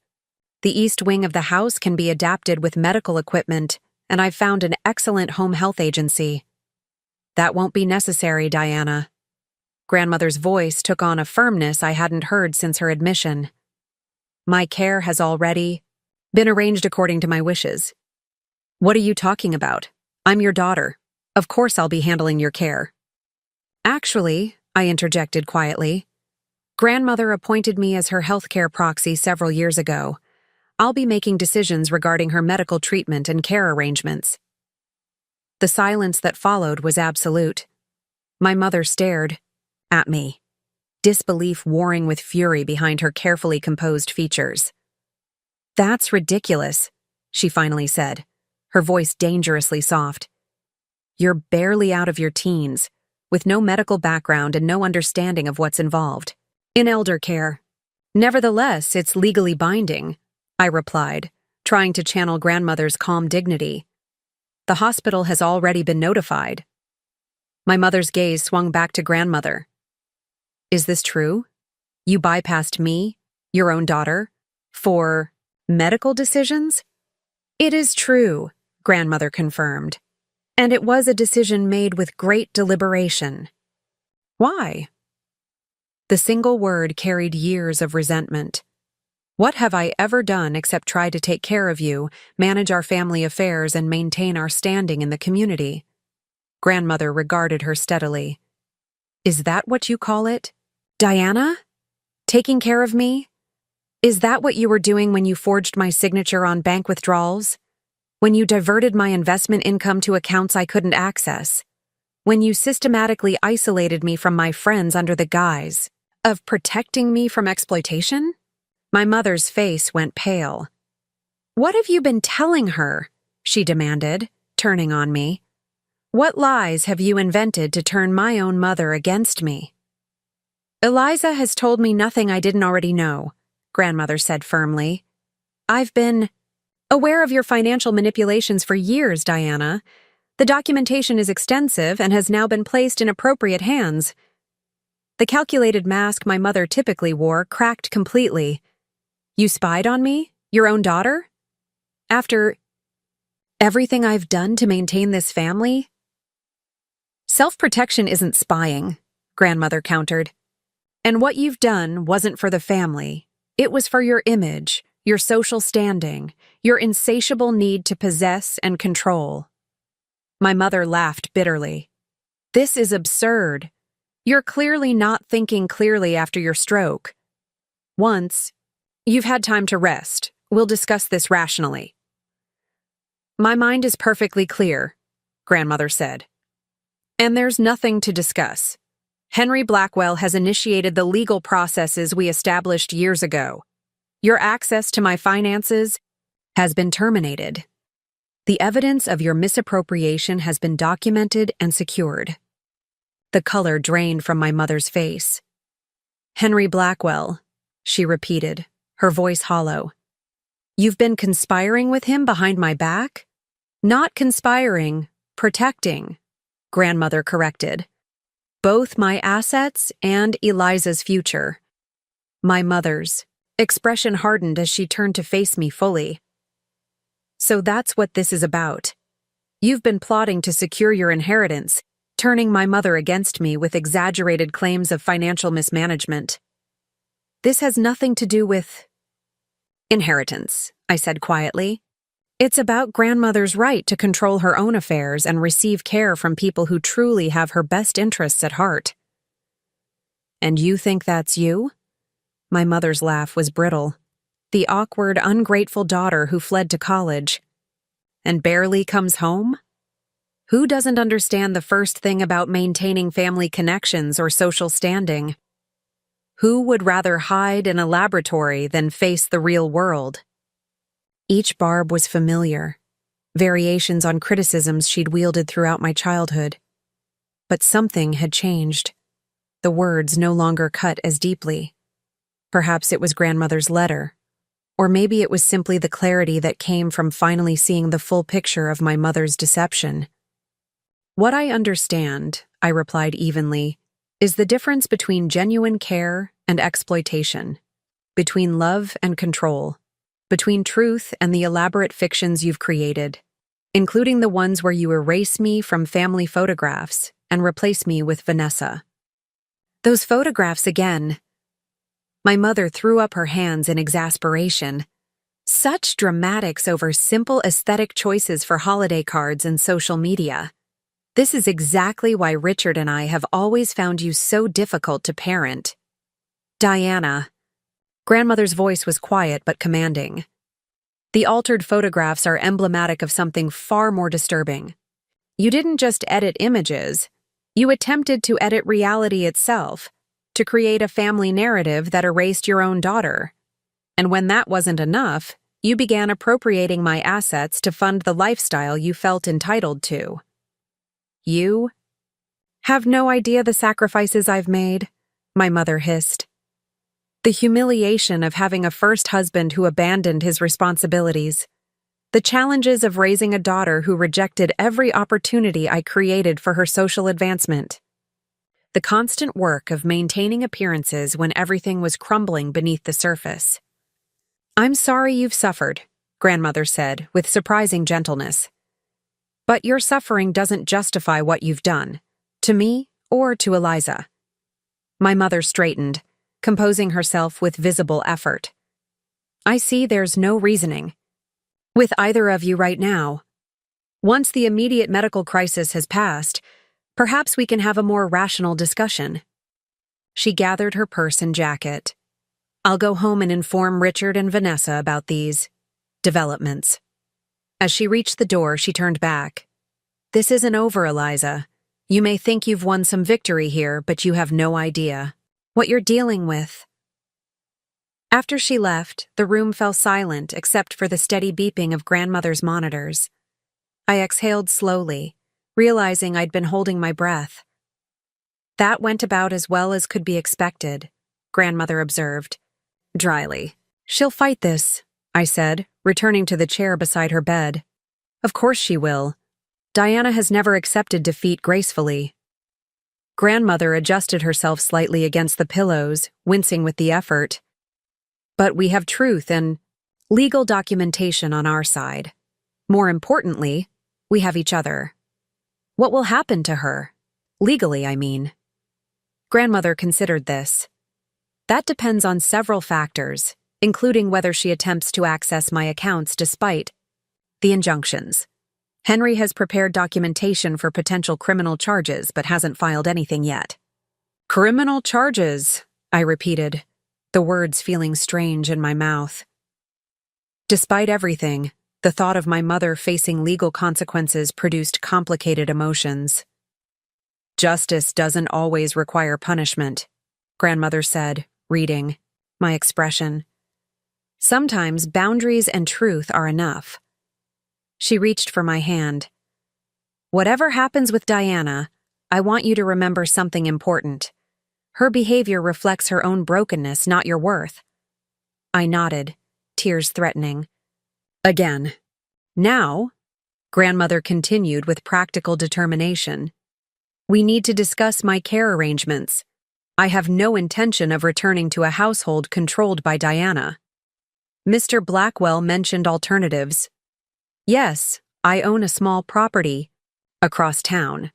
The east wing of the house can be adapted with medical equipment, and I've found an excellent home health agency. That won't be necessary, Diana. Grandmother's voice took on a firmness I hadn't heard since her admission. My care has already been arranged according to my wishes. What are you talking about? I'm your daughter. Of course I'll be handling your care. Actually, I interjected quietly, grandmother appointed me as her healthcare proxy several years ago. I'll be making decisions regarding her medical treatment and care arrangements. The silence that followed was absolute. My mother stared at me, disbelief warring with fury behind her carefully composed features. That's ridiculous, she finally said, her voice dangerously soft. You're barely out of your teens, with no medical background and no understanding of what's involved in elder care. Nevertheless, it's legally binding, I replied, trying to channel grandmother's calm dignity. The hospital has already been notified. My mother's gaze swung back to grandmother. Is this true? You bypassed me, your own daughter, for medical decisions? It is true, grandmother confirmed. And it was a decision made with great deliberation. Why? The single word carried years of resentment. What have I ever done except try to take care of you, manage our family affairs, and maintain our standing in the community? Grandmother regarded her steadily. Is that what you call it? Diana? Taking care of me? Is that what you were doing when you forged my signature on bank withdrawals? When you diverted my investment income to accounts I couldn't access? When you systematically isolated me from my friends under the guise of protecting me from exploitation? My mother's face went pale. What have you been telling her? She demanded, turning on me. What lies have you invented to turn my own mother against me? Eliza has told me nothing I didn't already know, grandmother said firmly. I've been aware of your financial manipulations for years, Diana. The documentation is extensive and has now been placed in appropriate hands. The calculated mask my mother typically wore cracked completely. You spied on me? Your own daughter? After everything I've done to maintain this family? Self-protection isn't spying, grandmother countered. And what you've done wasn't for the family. It was for your image, your social standing, your insatiable need to possess and control. My mother laughed bitterly. This is absurd. You're clearly not thinking clearly after your stroke. Once, you've had time to rest. We'll discuss this rationally. My mind is perfectly clear, grandmother said. And there's nothing to discuss. Henry Blackwell has initiated the legal processes we established years ago. Your access to my finances has been terminated. The evidence of your misappropriation has been documented and secured. The color drained from my mother's face. Henry Blackwell, she repeated, her voice hollow. You've been conspiring with him behind my back? Not conspiring, protecting, grandmother corrected. Both my assets and Eliza's future. My mother's. Expression hardened as she turned to face me fully. So that's what this is about. You've been plotting to secure your inheritance, turning my mother against me with exaggerated claims of financial mismanagement. This has nothing to do with inheritance, I said quietly. It's about grandmother's right to control her own affairs and receive care from people who truly have her best interests at heart. And you think that's you? My mother's laugh was brittle. The awkward, ungrateful daughter who fled to college and barely comes home? Who doesn't understand the first thing about maintaining family connections or social standing? Who would rather hide in a laboratory than face the real world? Each barb was familiar, variations on criticisms she'd wielded throughout my childhood. But something had changed. The words no longer cut as deeply. Perhaps it was grandmother's letter, or maybe it was simply the clarity that came from finally seeing the full picture of my mother's deception. What I understand, I replied evenly, is the difference between genuine care and exploitation, between love and control, between truth and the elaborate fictions you've created, including the ones where you erase me from family photographs and replace me with Vanessa. Those photographs again. My mother threw up her hands in exasperation. Such dramatics over simple aesthetic choices for holiday cards and social media. This is exactly why Richard and I have always found you so difficult to parent. Diana. Grandmother's voice was quiet but commanding. The altered photographs are emblematic of something far more disturbing. You didn't just edit images, you attempted to edit reality itself, to create a family narrative that erased your own daughter. And when that wasn't enough, you began appropriating my assets to fund the lifestyle you felt entitled to. You have no idea the sacrifices I've made, my mother hissed. The humiliation of having a first husband who abandoned his responsibilities. The challenges of raising a daughter who rejected every opportunity I created for her social advancement. The constant work of maintaining appearances when everything was crumbling beneath the surface. I'm sorry you've suffered, grandmother said with surprising gentleness. But your suffering doesn't justify what you've done, to me or to Eliza. My mother straightened, composing herself with visible effort. I see there's no reasoning with either of you right now. Once the immediate medical crisis has passed, perhaps we can have a more rational discussion. She gathered her purse and jacket. I'll go home and inform Richard and Vanessa about these developments. As she reached the door, she turned back. This isn't over, Eliza. You may think you've won some victory here, but you have no idea what you're dealing with. After she left, the room fell silent except for the steady beeping of grandmother's monitors. I exhaled slowly, realizing I'd been holding my breath. That went about as well as could be expected, grandmother observed, dryly. She'll fight this, I said, returning to the chair beside her bed. Of course she will. Diana has never accepted defeat gracefully. Grandmother adjusted herself slightly against the pillows, wincing with the effort. But we have truth and legal documentation on our side. More importantly, we have each other. What will happen to her? Legally, I mean. Grandmother considered this. That depends on several factors, including whether she attempts to access my accounts despite the injunctions. Henry has prepared documentation for potential criminal charges but hasn't filed anything yet. Criminal charges, I repeated, the words feeling strange in my mouth. Despite everything, the thought of my mother facing legal consequences produced complicated emotions. Justice doesn't always require punishment, grandmother said, reading my expression. Sometimes boundaries and truth are enough. She reached for my hand. Whatever happens with Diana, I want you to remember something important. Her behavior reflects her own brokenness, not your worth. I nodded, tears threatening. Again. Now, grandmother continued with practical determination, We need to discuss my care arrangements. I have no intention of returning to a household controlled by Diana. Mr. Blackwell mentioned alternatives. Yes, I own a small property across town.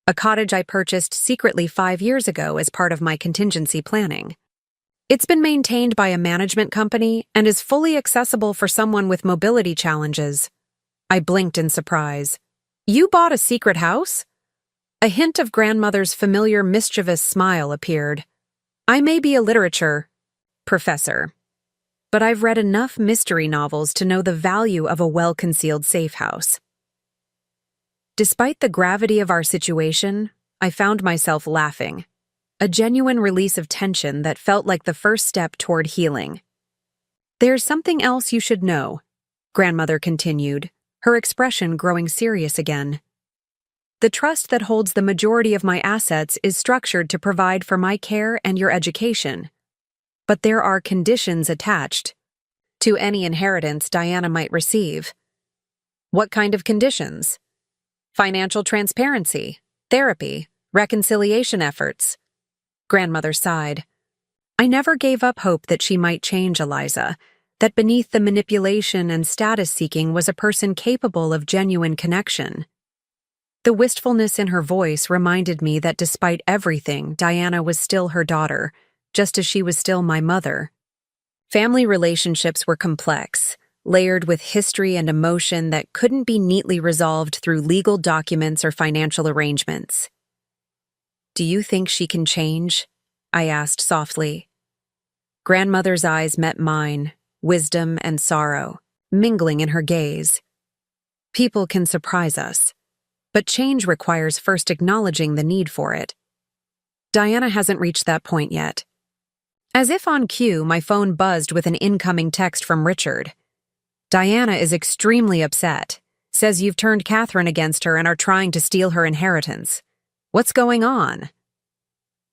A cottage I purchased secretly 5 years ago as part of my contingency planning. It's been maintained by a management company and is fully accessible for someone with mobility challenges. I blinked in surprise. You bought a secret house? A hint of grandmother's familiar mischievous smile appeared. I may be a literature professor, but I've read enough mystery novels to know the value of a well-concealed safe house. Despite the gravity of our situation, I found myself laughing, a genuine release of tension that felt like the first step toward healing. There's something else you should know, grandmother continued, her expression growing serious again. The trust that holds the majority of my assets is structured to provide for my care and your education. But there are conditions attached to any inheritance Diana might receive. What kind of conditions? Financial transparency, therapy, reconciliation efforts. Grandmother sighed. I never gave up hope that she might change Eliza, that beneath the manipulation and status-seeking was a person capable of genuine connection. The wistfulness in her voice reminded me that despite everything, Diana was still her daughter, just as she was still my mother. Family relationships were complex, layered with history and emotion that couldn't be neatly resolved through legal documents or financial arrangements. Do you think she can change? I asked softly. Grandmother's eyes met mine, wisdom and sorrow, mingling in her gaze. People can surprise us, but change requires first acknowledging the need for it. Diana hasn't reached that point yet. As if on cue, my phone buzzed with an incoming text from Richard. Diana is extremely upset, says you've turned Catherine against her and are trying to steal her inheritance. What's going on?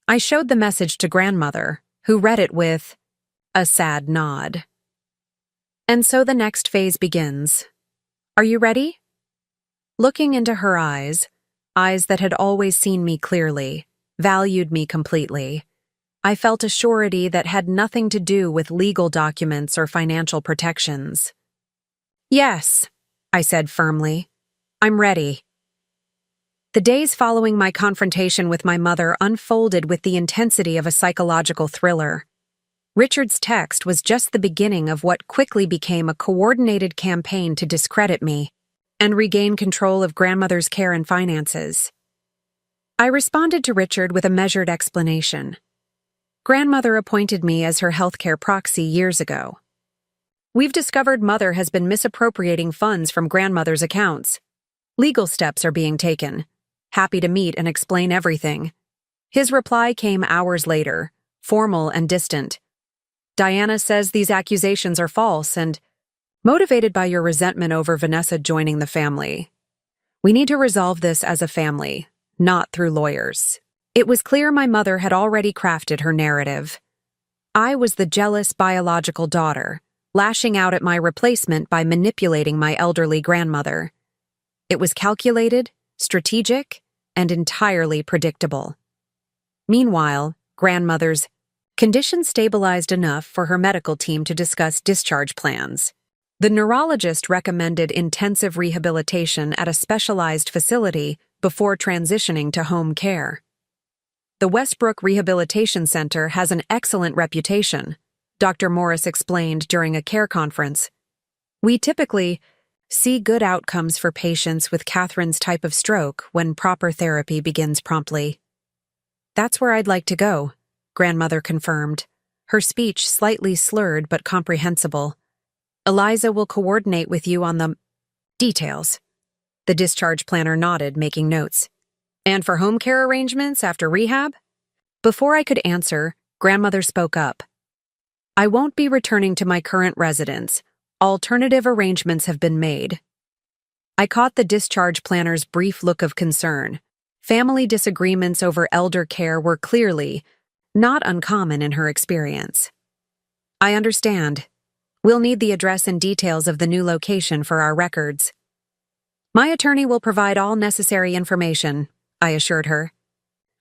I showed the message to grandmother, who read it with a sad nod. And so the next phase begins. Are you ready? Looking into her eyes that had always seen me clearly, valued me completely, I felt a surety that had nothing to do with legal documents or financial protections. Yes, I said firmly. I'm ready. The days following my confrontation with my mother unfolded with the intensity of a psychological thriller. Richard's text was just the beginning of what quickly became a coordinated campaign to discredit me and regain control of grandmother's care and finances. I responded to Richard with a measured explanation. Grandmother appointed me as her healthcare proxy years ago. We've discovered Mother has been misappropriating funds from grandmother's accounts. Legal steps are being taken. Happy to meet and explain everything. His reply came hours later, formal and distant. Diana says these accusations are false and motivated by your resentment over Vanessa joining the family. We need to resolve this as a family, not through lawyers. It was clear my mother had already crafted her narrative. I was the jealous biological daughter, lashing out at my replacement by manipulating my elderly grandmother. It was calculated, strategic, and entirely predictable. Meanwhile, grandmother's condition stabilized enough for her medical team to discuss discharge plans. The neurologist recommended intensive rehabilitation at a specialized facility before transitioning to home care. The Westbrook Rehabilitation Center has an excellent reputation, Dr. Morris explained during a care conference. We typically see good outcomes for patients with Catherine's type of stroke when proper therapy begins promptly. That's where I'd like to go, grandmother confirmed, her speech slightly slurred but comprehensible. Eliza will coordinate with you on the details. The discharge planner nodded, making notes. And for home care arrangements after rehab? Before I could answer, grandmother spoke up. I won't be returning to my current residence. Alternative arrangements have been made. I caught the discharge planner's brief look of concern. Family disagreements over elder care were clearly not uncommon in her experience. I understand. We'll need the address and details of the new location for our records. My attorney will provide all necessary information, I assured her.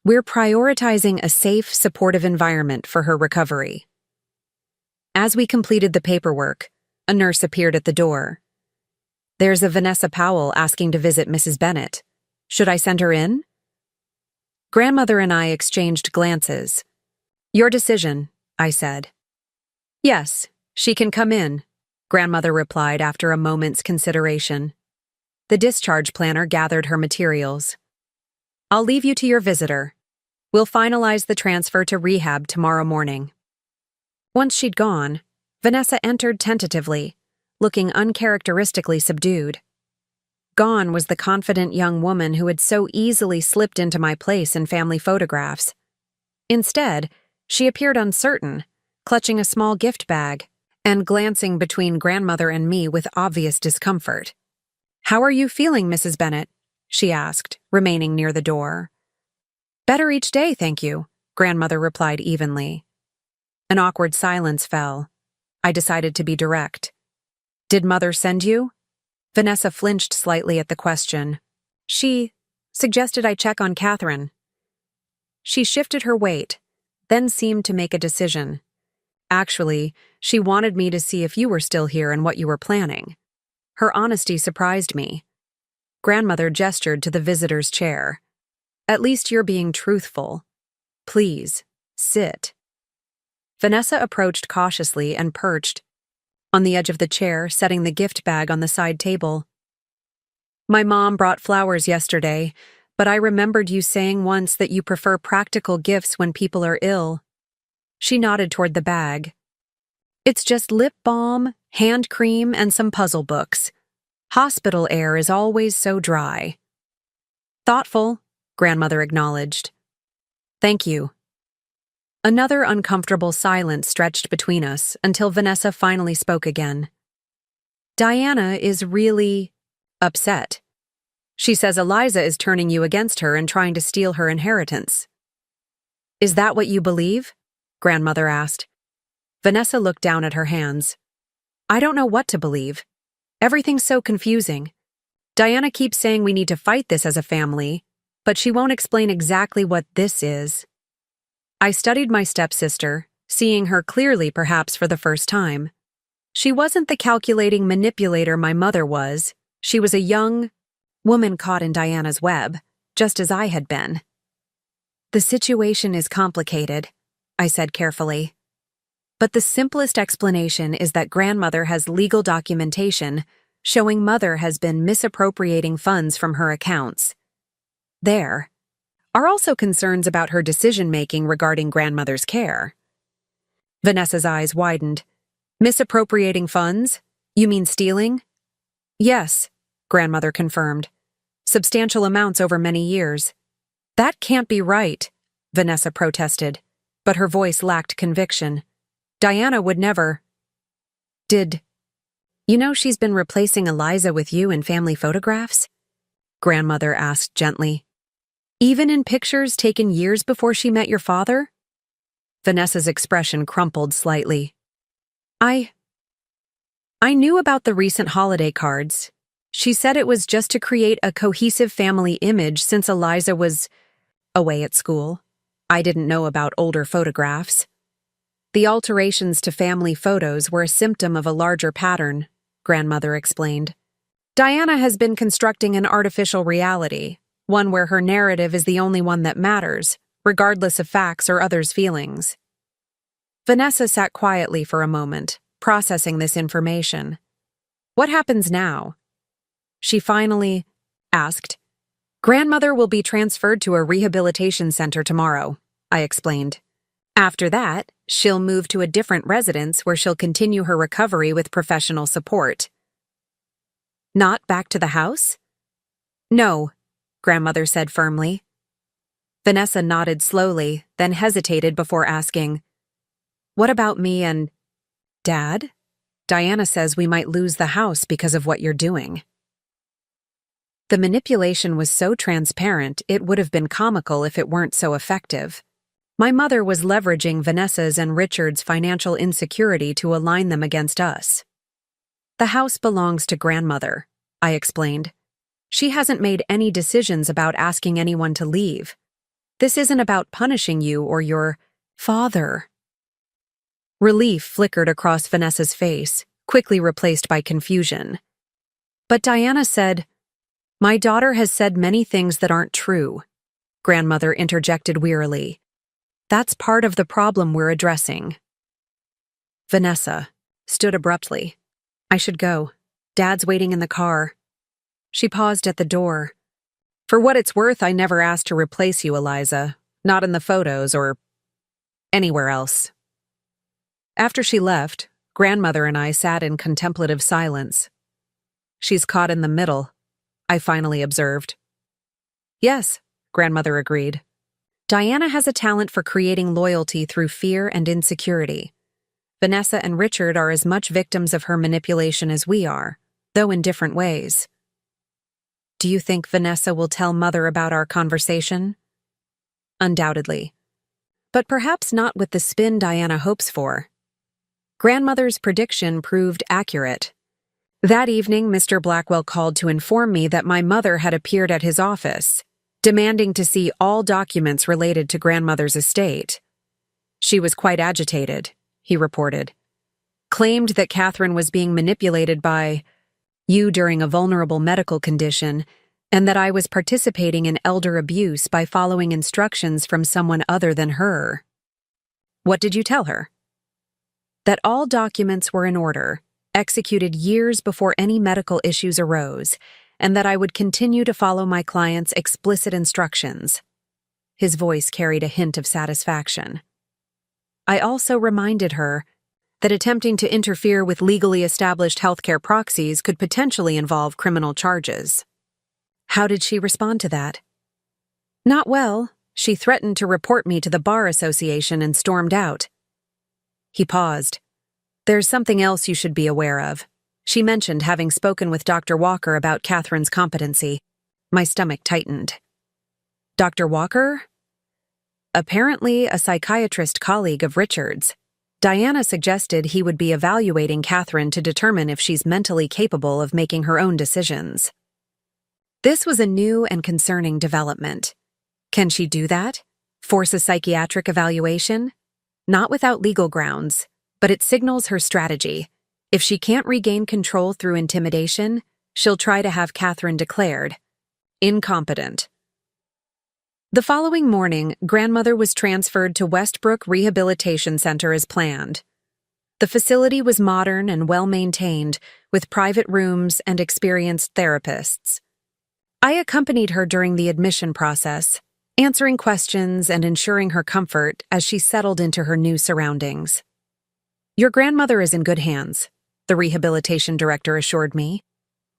We're prioritizing a safe, supportive environment for her recovery. As we completed the paperwork, a nurse appeared at the door. There's a Vanessa Powell asking to visit Mrs. Bennett. Should I send her in? Grandmother and I exchanged glances. Your decision, I said. Yes, she can come in, Grandmother replied after a moment's consideration. The discharge planner gathered her materials. I'll leave you to your visitor. We'll finalize the transfer to rehab tomorrow morning. Once she'd gone, Vanessa entered tentatively, looking uncharacteristically subdued. Gone was the confident young woman who had so easily slipped into my place in family photographs. Instead, she appeared uncertain, clutching a small gift bag and glancing between Grandmother and me with obvious discomfort. How are you feeling, Mrs. Bennett? She asked, remaining near the door. Better each day, thank you, Grandmother replied evenly. An awkward silence fell. I decided to be direct. Did Mother send you? Vanessa flinched slightly at the question. She suggested I check on Catherine. She shifted her weight, then seemed to make a decision. Actually, she wanted me to see if you were still here and what you were planning. Her honesty surprised me. Grandmother gestured to the visitor's chair. At least you're being truthful. Please, sit. Vanessa approached cautiously and perched on the edge of the chair, setting the gift bag on the side table. My mom brought flowers yesterday, but I remembered you saying once that you prefer practical gifts when people are ill. She nodded toward the bag. It's just lip balm, hand cream, and some puzzle books. Hospital air is always so dry. Thoughtful, Grandmother acknowledged. Thank you. Another uncomfortable silence stretched between us until Vanessa finally spoke again. Diana is really upset. She says Eliza is turning you against her and trying to steal her inheritance. Is that what you believe? Grandmother asked. Vanessa looked down at her hands. I don't know what to believe. Everything's so confusing. Diana keeps saying we need to fight this as a family, but she won't explain exactly what this is. I studied my stepsister, seeing her clearly perhaps for the first time. She wasn't the calculating manipulator my mother was. She was a young woman caught in Diana's web, just as I had been. The situation is complicated, I said carefully. But the simplest explanation is that Grandmother has legal documentation showing Mother has been misappropriating funds from her accounts. There are also concerns about her decision-making regarding Grandmother's care. Vanessa's eyes widened. Misappropriating funds? You mean stealing? Yes, Grandmother confirmed. Substantial amounts over many years. That can't be right, Vanessa protested, but her voice lacked conviction. Diana would never. Did you know she's been replacing Eliza with you in family photographs? Grandmother asked gently. Even in pictures taken years before she met your father? Vanessa's expression crumpled slightly. I knew about the recent holiday cards. She said it was just to create a cohesive family image since Eliza was away at school. I didn't know about older photographs. The alterations to family photos were a symptom of a larger pattern, Grandmother explained. Diana has been constructing an artificial reality, one where her narrative is the only one that matters, regardless of facts or others' feelings. Vanessa sat quietly for a moment, processing this information. What happens now? She finally asked. Grandmother will be transferred to a rehabilitation center tomorrow, I explained. After that, she'll move to a different residence where she'll continue her recovery with professional support. Not back to the house? No, Grandmother said firmly. Vanessa nodded slowly, then hesitated before asking, What about me and Dad? Diana says we might lose the house because of what you're doing. The manipulation was so transparent it would have been comical if it weren't so effective. My mother was leveraging Vanessa's and Richard's financial insecurity to align them against us. The house belongs to Grandmother, I explained. She hasn't made any decisions about asking anyone to leave. This isn't about punishing you or your father. Relief flickered across Vanessa's face, quickly replaced by confusion. But Diana said, "My daughter has said many things that aren't true," Grandmother interjected wearily. "That's part of the problem we're addressing." Vanessa stood abruptly. "I should go. Dad's waiting in the car." She paused at the door. "For what it's worth, I never asked to replace you, Eliza. Not in the photos or anywhere else." After she left, Grandmother and I sat in contemplative silence. "She's caught in the middle," I finally observed. "Yes," Grandmother agreed. "Diana has a talent for creating loyalty through fear and insecurity. Vanessa and Richard are as much victims of her manipulation as we are, though in different ways." "Do you think Vanessa will tell Mother about our conversation?" "Undoubtedly. But perhaps not with the spin Diana hopes for." Grandmother's prediction proved accurate. That evening, Mr. Blackwell called to inform me that my mother had appeared at his office, demanding to see all documents related to Grandmother's estate. She was quite agitated, he reported. Claimed that Catherine was being manipulated by you during a vulnerable medical condition, and that I was participating in elder abuse by following instructions from someone other than her. "What did you tell her?" "That all documents were in order, executed years before any medical issues arose, and that I would continue to follow my client's explicit instructions." His voice carried a hint of satisfaction. "I also reminded her that attempting to interfere with legally established healthcare proxies could potentially involve criminal charges." "How did she respond to that?" "Not well. She threatened to report me to the Bar Association and stormed out." He paused. "There's something else you should be aware of. She mentioned having spoken with Dr. Walker about Catherine's competency." My stomach tightened. "Dr. Walker?" "Apparently a psychiatrist colleague of Richard's. Diana suggested he would be evaluating Catherine to determine if she's mentally capable of making her own decisions." This was a new and concerning development. Can she do that? Force a psychiatric evaluation? Not without legal grounds, but it signals her strategy. If she can't regain control through intimidation, she'll try to have Catherine declared incompetent. The following morning, Grandmother was transferred to Westbrook Rehabilitation Center as planned. The facility was modern and well-maintained, with private rooms and experienced therapists. I accompanied her during the admission process, answering questions and ensuring her comfort as she settled into her new surroundings. "Your grandmother is in good hands," the rehabilitation director assured me.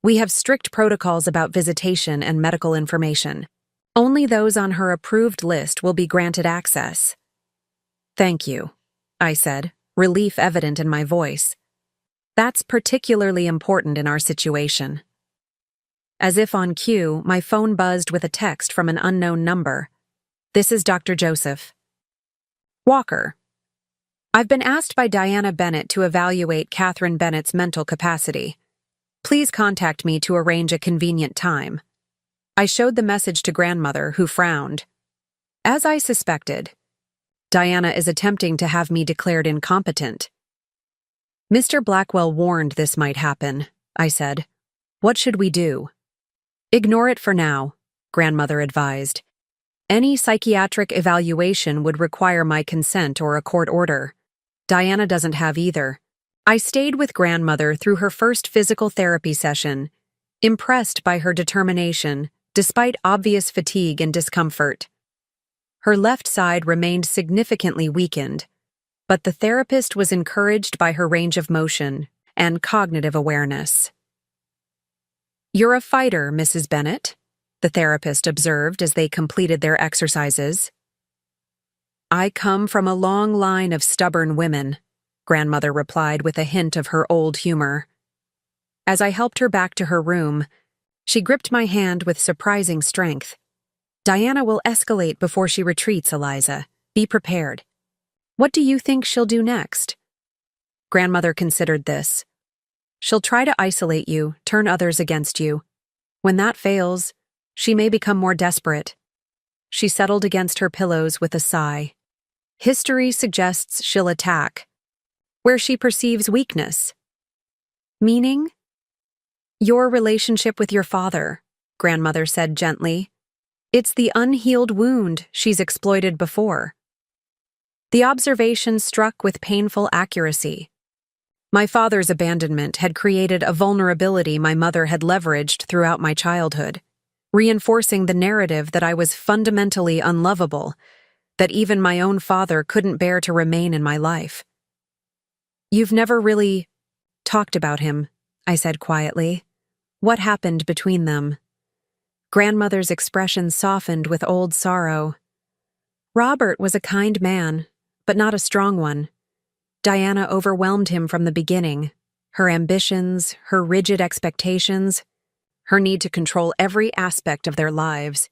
"We have strict protocols about visitation and medical information. Only those on her approved list will be granted access." "Thank you," I said, relief evident in my voice. "That's particularly important in our situation." As if on cue, my phone buzzed with a text from an unknown number. "This is Dr. Joseph." "Walker. I've been asked by Diana Bennett to evaluate Catherine Bennett's mental capacity. Please contact me to arrange a convenient time." I showed the message to Grandmother, who frowned. As I suspected, Diana is attempting to have me declared incompetent. "Mr. Blackwell warned this might happen," I said. "What should we do?" "Ignore it for now," Grandmother advised. "Any psychiatric evaluation would require my consent or a court order. Diana doesn't have either." I stayed with Grandmother through her first physical therapy session, impressed by her determination, despite obvious fatigue and discomfort. Her left side remained significantly weakened, but the therapist was encouraged by her range of motion and cognitive awareness. "You're a fighter, Mrs. Bennett," the therapist observed as they completed their exercises. "I come from a long line of stubborn women," Grandmother replied with a hint of her old humor. As I helped her back to her room, she gripped my hand with surprising strength. "Diana will escalate before she retreats, Eliza. Be prepared. What do you think she'll do next?" Grandmother considered this. "She'll try to isolate you, turn others against you. When that fails, she may become more desperate. She settled against her pillows with a sigh. History suggests she'll attack, where she perceives weakness. Meaning? Your relationship with your father, grandmother said gently. It's the unhealed wound she's exploited before. The observation struck with painful accuracy. My father's abandonment had created a vulnerability my mother had leveraged throughout my childhood, reinforcing the narrative that I was fundamentally unlovable, that even my own father couldn't bear to remain in my life. You've never really talked about him, I said quietly. What happened between them? Grandmother's expression softened with old sorrow. Robert was a kind man, but not a strong one. Diana overwhelmed him from the beginning. Her ambitions, her rigid expectations, her need to control every aspect of their lives.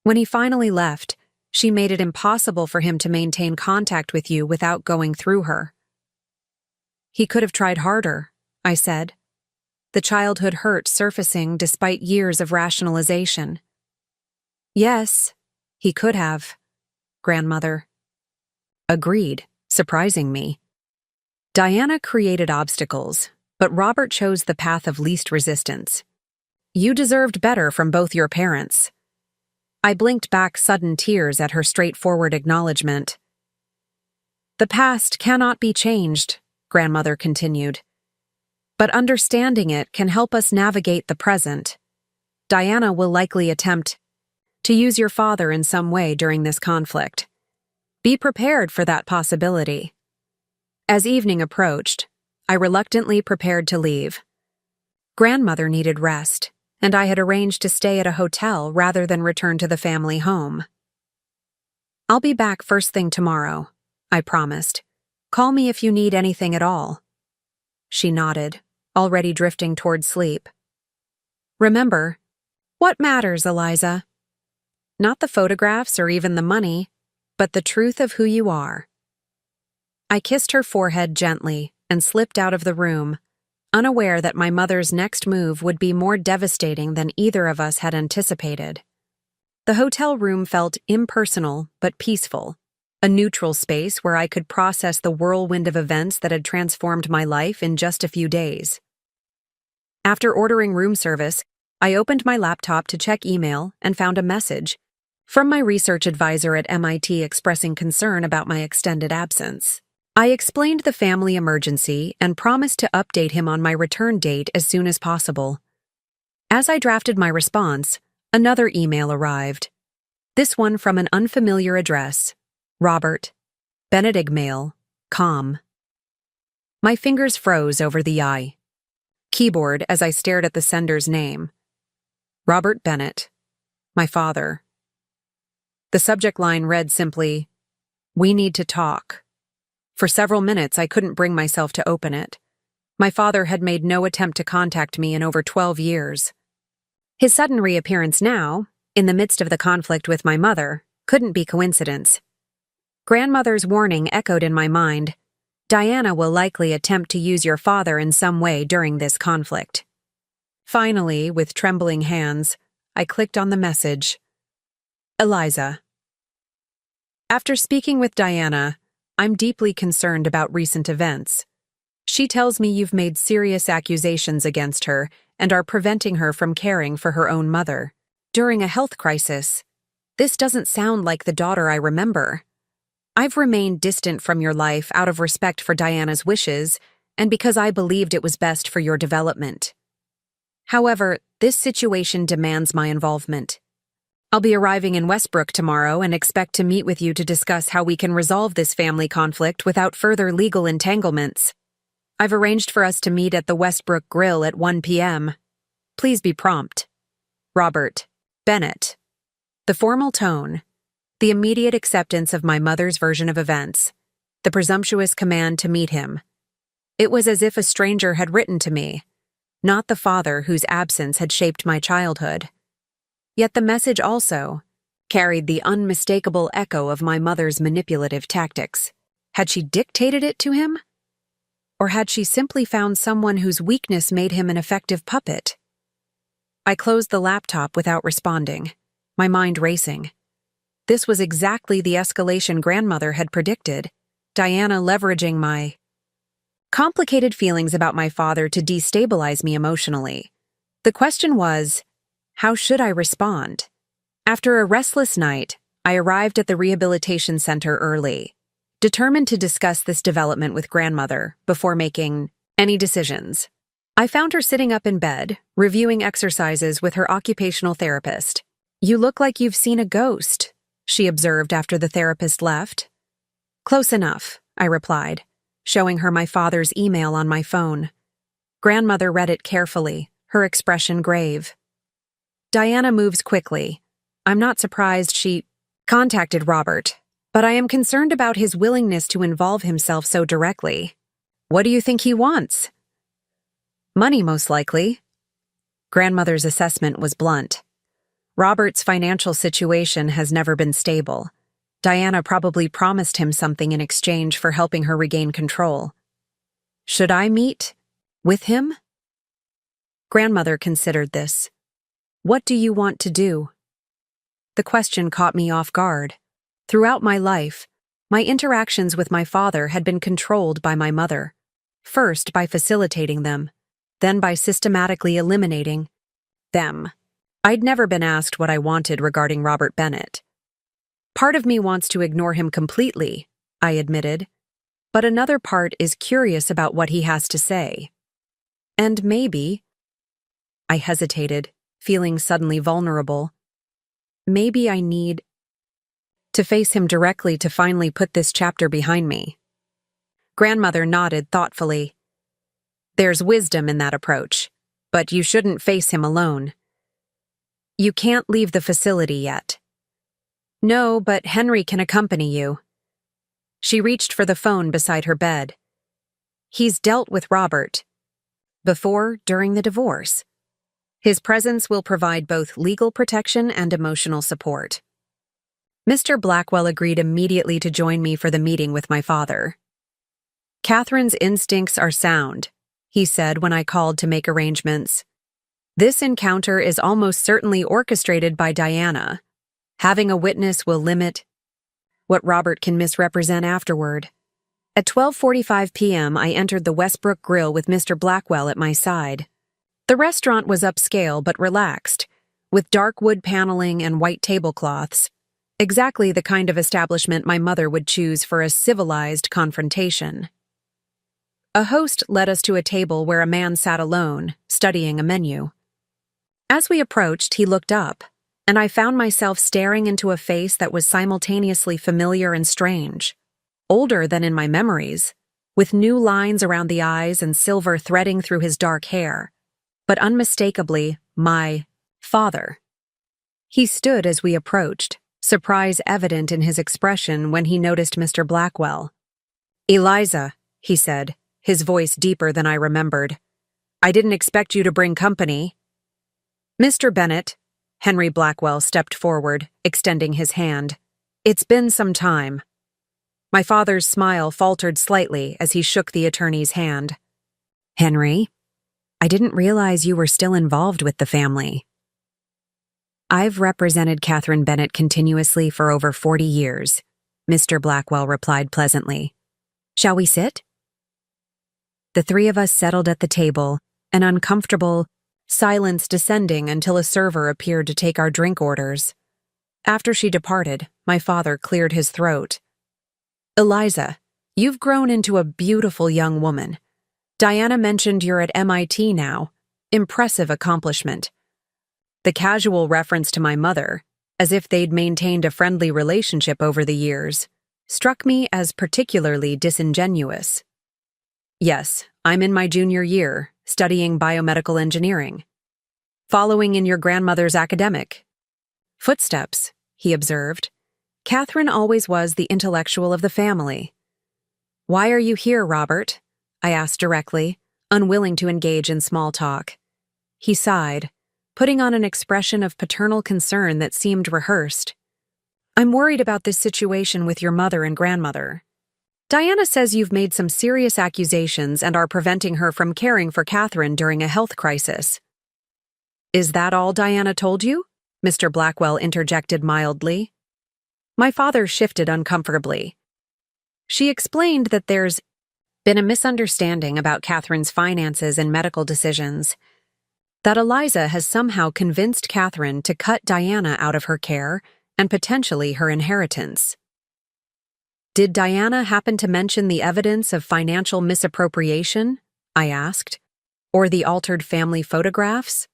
When he finally left, she made it impossible for him to maintain contact with you without going through her. He could have tried harder, I said. The childhood hurt surfacing despite years of rationalization. Yes, he could have, grandmother. Agreed, surprising me. Diana created obstacles, but Robert chose the path of least resistance. You deserved better from both your parents. I blinked back sudden tears at her straightforward acknowledgement. The past cannot be changed, grandmother continued. But understanding it can help us navigate the present. Diana will likely attempt to use your father in some way during this conflict. Be prepared for that possibility. As evening approached, I reluctantly prepared to leave. Grandmother needed rest, and I had arranged to stay at a hotel rather than return to the family home. I'll be back first thing tomorrow, I promised. Call me if you need anything at all. She nodded, already drifting toward sleep. Remember, what matters, Eliza? Not the photographs or even the money, but the truth of who you are. I kissed her forehead gently and slipped out of the room, unaware that my mother's next move would be more devastating than either of us had anticipated. The hotel room felt impersonal but peaceful, a neutral space where I could process the whirlwind of events that had transformed my life in just a few days. After ordering room service, I opened my laptop to check email and found a message from my research advisor at MIT expressing concern about my extended absence. I explained the family emergency and promised to update him on my return date as soon as possible. As I drafted my response, another email arrived. This one from an unfamiliar address. Robert, Benedict Mail, com. My fingers froze over the keyboard as I stared at the sender's name. Robert Bennett, my father. The subject line read simply, "We need to talk." For several minutes, I couldn't bring myself to open it. My father had made no attempt to contact me in over 12 years. His sudden reappearance now, in the midst of the conflict with my mother, couldn't be coincidence. Grandmother's warning echoed in my mind. Diana will likely attempt to use your father in some way during this conflict. Finally, with trembling hands, I clicked on the message. Eliza. After speaking with Diana, I'm deeply concerned about recent events. She tells me you've made serious accusations against her and are preventing her from caring for her own mother. During a health crisis, this doesn't sound like the daughter I remember. I've remained distant from your life out of respect for Diana's wishes and because I believed it was best for your development. However, this situation demands my involvement. I'll be arriving in Westbrook tomorrow and expect to meet with you to discuss how we can resolve this family conflict without further legal entanglements. I've arranged for us to meet at the Westbrook Grill at 1 p.m. Please be prompt. Robert, Bennett. The formal tone, the immediate acceptance of my mother's version of events, the presumptuous command to meet him. It was as if a stranger had written to me, not the father whose absence had shaped my childhood. Yet the message also carried the unmistakable echo of my mother's manipulative tactics. Had she dictated it to him? Or had she simply found someone whose weakness made him an effective puppet? I closed the laptop without responding, my mind racing. This was exactly the escalation grandmother had predicted, Diana leveraging my complicated feelings about my father to destabilize me emotionally. The question was, how should I respond? After a restless night, I arrived at the rehabilitation center early, determined to discuss this development with grandmother before making any decisions. I found her sitting up in bed, reviewing exercises with her occupational therapist. "You look like you've seen a ghost," she observed after the therapist left. "Close enough," I replied, showing her my father's email on my phone. Grandmother read it carefully, her expression grave. "Diana moves quickly. I'm not surprised she contacted Robert, but I am concerned about his willingness to involve himself so directly. What do you think he wants?" "Money, most likely." Grandmother's assessment was blunt. Robert's financial situation has never been stable. Diana probably promised him something in exchange for helping her regain control. "Should I meet with him?" Grandmother considered this. "What do you want to do?" The question caught me off guard. Throughout my life, my interactions with my father had been controlled by my mother, first by facilitating them, then by systematically eliminating them. I'd never been asked what I wanted regarding Robert Bennett. "Part of me wants to ignore him completely," I admitted, "but another part is curious about what he has to say. And maybe—" I hesitated, feeling suddenly vulnerable. "Maybe I need to face him directly to finally put this chapter behind me." Grandmother nodded thoughtfully. "There's wisdom in that approach, but you shouldn't face him alone. You can't leave the facility yet." "No, but Henry can accompany you." She reached for the phone beside her bed. "He's dealt with Robert before, during the divorce. His presence will provide both legal protection and emotional support." Mr. Blackwell agreed immediately to join me for the meeting with my father. "Catherine's instincts are sound," he said when I called to make arrangements. "This encounter is almost certainly orchestrated by Diana. Having a witness will limit what Robert can misrepresent afterward." At 12:45 p.m., I entered the Westbrook Grill with Mr. Blackwell at my side. The restaurant was upscale but relaxed, with dark wood paneling and white tablecloths, exactly the kind of establishment my mother would choose for a civilized confrontation. A host led us to a table where a man sat alone, studying a menu. As we approached, he looked up, and I found myself staring into a face that was simultaneously familiar and strange, older than in my memories, with new lines around the eyes and silver threading through his dark hair, but unmistakably my father. He stood as we approached, surprise evident in his expression when he noticed Mr. Blackwell. "Eliza," he said, his voice deeper than I remembered. "I didn't expect you to bring company." "Mr. Bennett," Henry Blackwell stepped forward, extending his hand. "It's been some time." My father's smile faltered slightly as he shook the attorney's hand. "Henry, I didn't realize you were still involved with the family." "I've represented Catherine Bennett continuously for over 40 years, Mr. Blackwell replied pleasantly. "Shall we sit?" The three of us settled at the table, an uncomfortable silence descending until a server appeared to take our drink orders. After she departed, my father cleared his throat. "Eliza, you've grown into a beautiful young woman. Diana mentioned you're at MIT now. Impressive accomplishment." The casual reference to my mother, as if they'd maintained a friendly relationship over the years, struck me as particularly disingenuous. "Yes, I'm in my junior year, studying biomedical engineering. Following in your grandmother's academic footsteps," he observed. "Catherine always was the intellectual of the family." "Why are you here, Robert?" I asked directly, unwilling to engage in small talk. He sighed, putting on an expression of paternal concern that seemed rehearsed. "I'm worried about this situation with your mother and grandmother. Diana says you've made some serious accusations and are preventing her from caring for Catherine during a health crisis." "Is that all Diana told you?" Mr. Blackwell interjected mildly. My father shifted uncomfortably. She explained that there's been a misunderstanding about Catherine's finances and medical decisions, that Eliza has somehow convinced Catherine to cut Diana out of her care and potentially her inheritance. Did Diana happen to mention the evidence of financial misappropriation? I asked. Or the altered family photographs?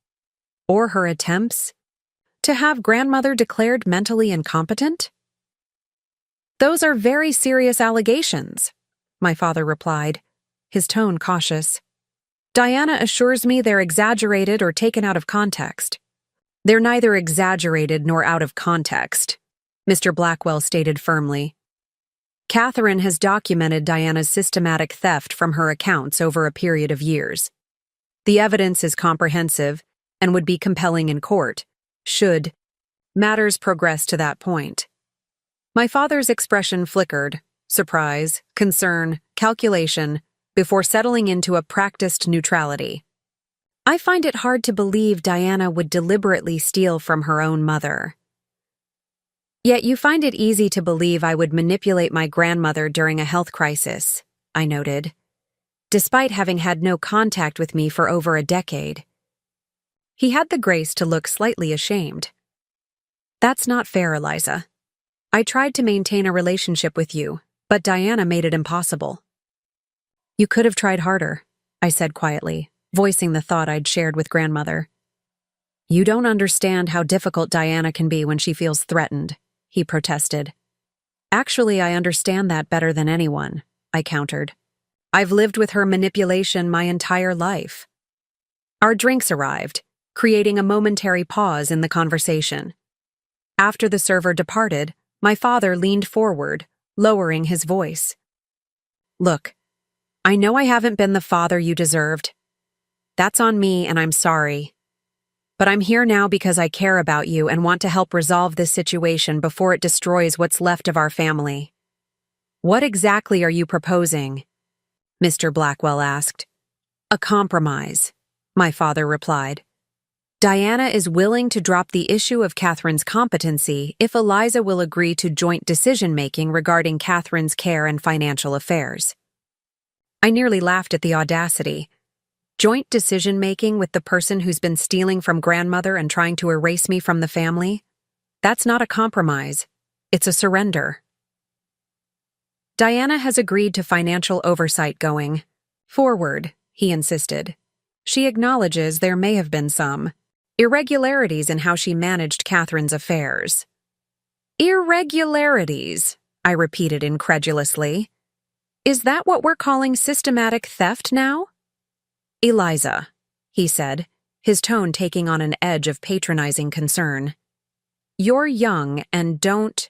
Or her attempts to have grandmother declared mentally incompetent? Those are very serious allegations, my father replied, his tone cautious. Diana assures me they're exaggerated or taken out of context. They're neither exaggerated nor out of context, Mr. Blackwell stated firmly. Catherine has documented Diana's systematic theft from her accounts over a period of years. The evidence is comprehensive and would be compelling in court, should matters progress to that point. My father's expression flickered, surprise, concern, calculation, before settling into a practiced neutrality. I find it hard to believe Diana would deliberately steal from her own mother. Yet you find it easy to believe I would manipulate my grandmother during a health crisis, I noted, despite having had no contact with me for over a decade. He had the grace to look slightly ashamed. That's not fair, Eliza. I tried to maintain a relationship with you, but Diana made it impossible. You could have tried harder, I said quietly, voicing the thought I'd shared with grandmother. You don't understand how difficult Diana can be when she feels threatened, he protested. Actually, I understand that better than anyone, I countered. I've lived with her manipulation my entire life. Our drinks arrived, creating a momentary pause in the conversation. After the server departed, my father leaned forward, lowering his voice. Look, I know I haven't been the father you deserved. That's on me, and I'm sorry. But I'm here now because I care about you and want to help resolve this situation before it destroys what's left of our family. What exactly are you proposing? Mr. Blackwell asked. A compromise, my father replied. Diana is willing to drop the issue of Catherine's competency if Eliza will agree to joint decision-making regarding Catherine's care and financial affairs. I nearly laughed at the audacity. Joint decision-making with the person who's been stealing from grandmother and trying to erase me from the family? That's not a compromise. It's a surrender. Diana has agreed to financial oversight going forward, he insisted. She acknowledges there may have been some irregularities in how she managed Catherine's affairs. Irregularities, I repeated incredulously. Is that what we're calling systematic theft now? Eliza, he said, his tone taking on an edge of patronizing concern. You're young and don't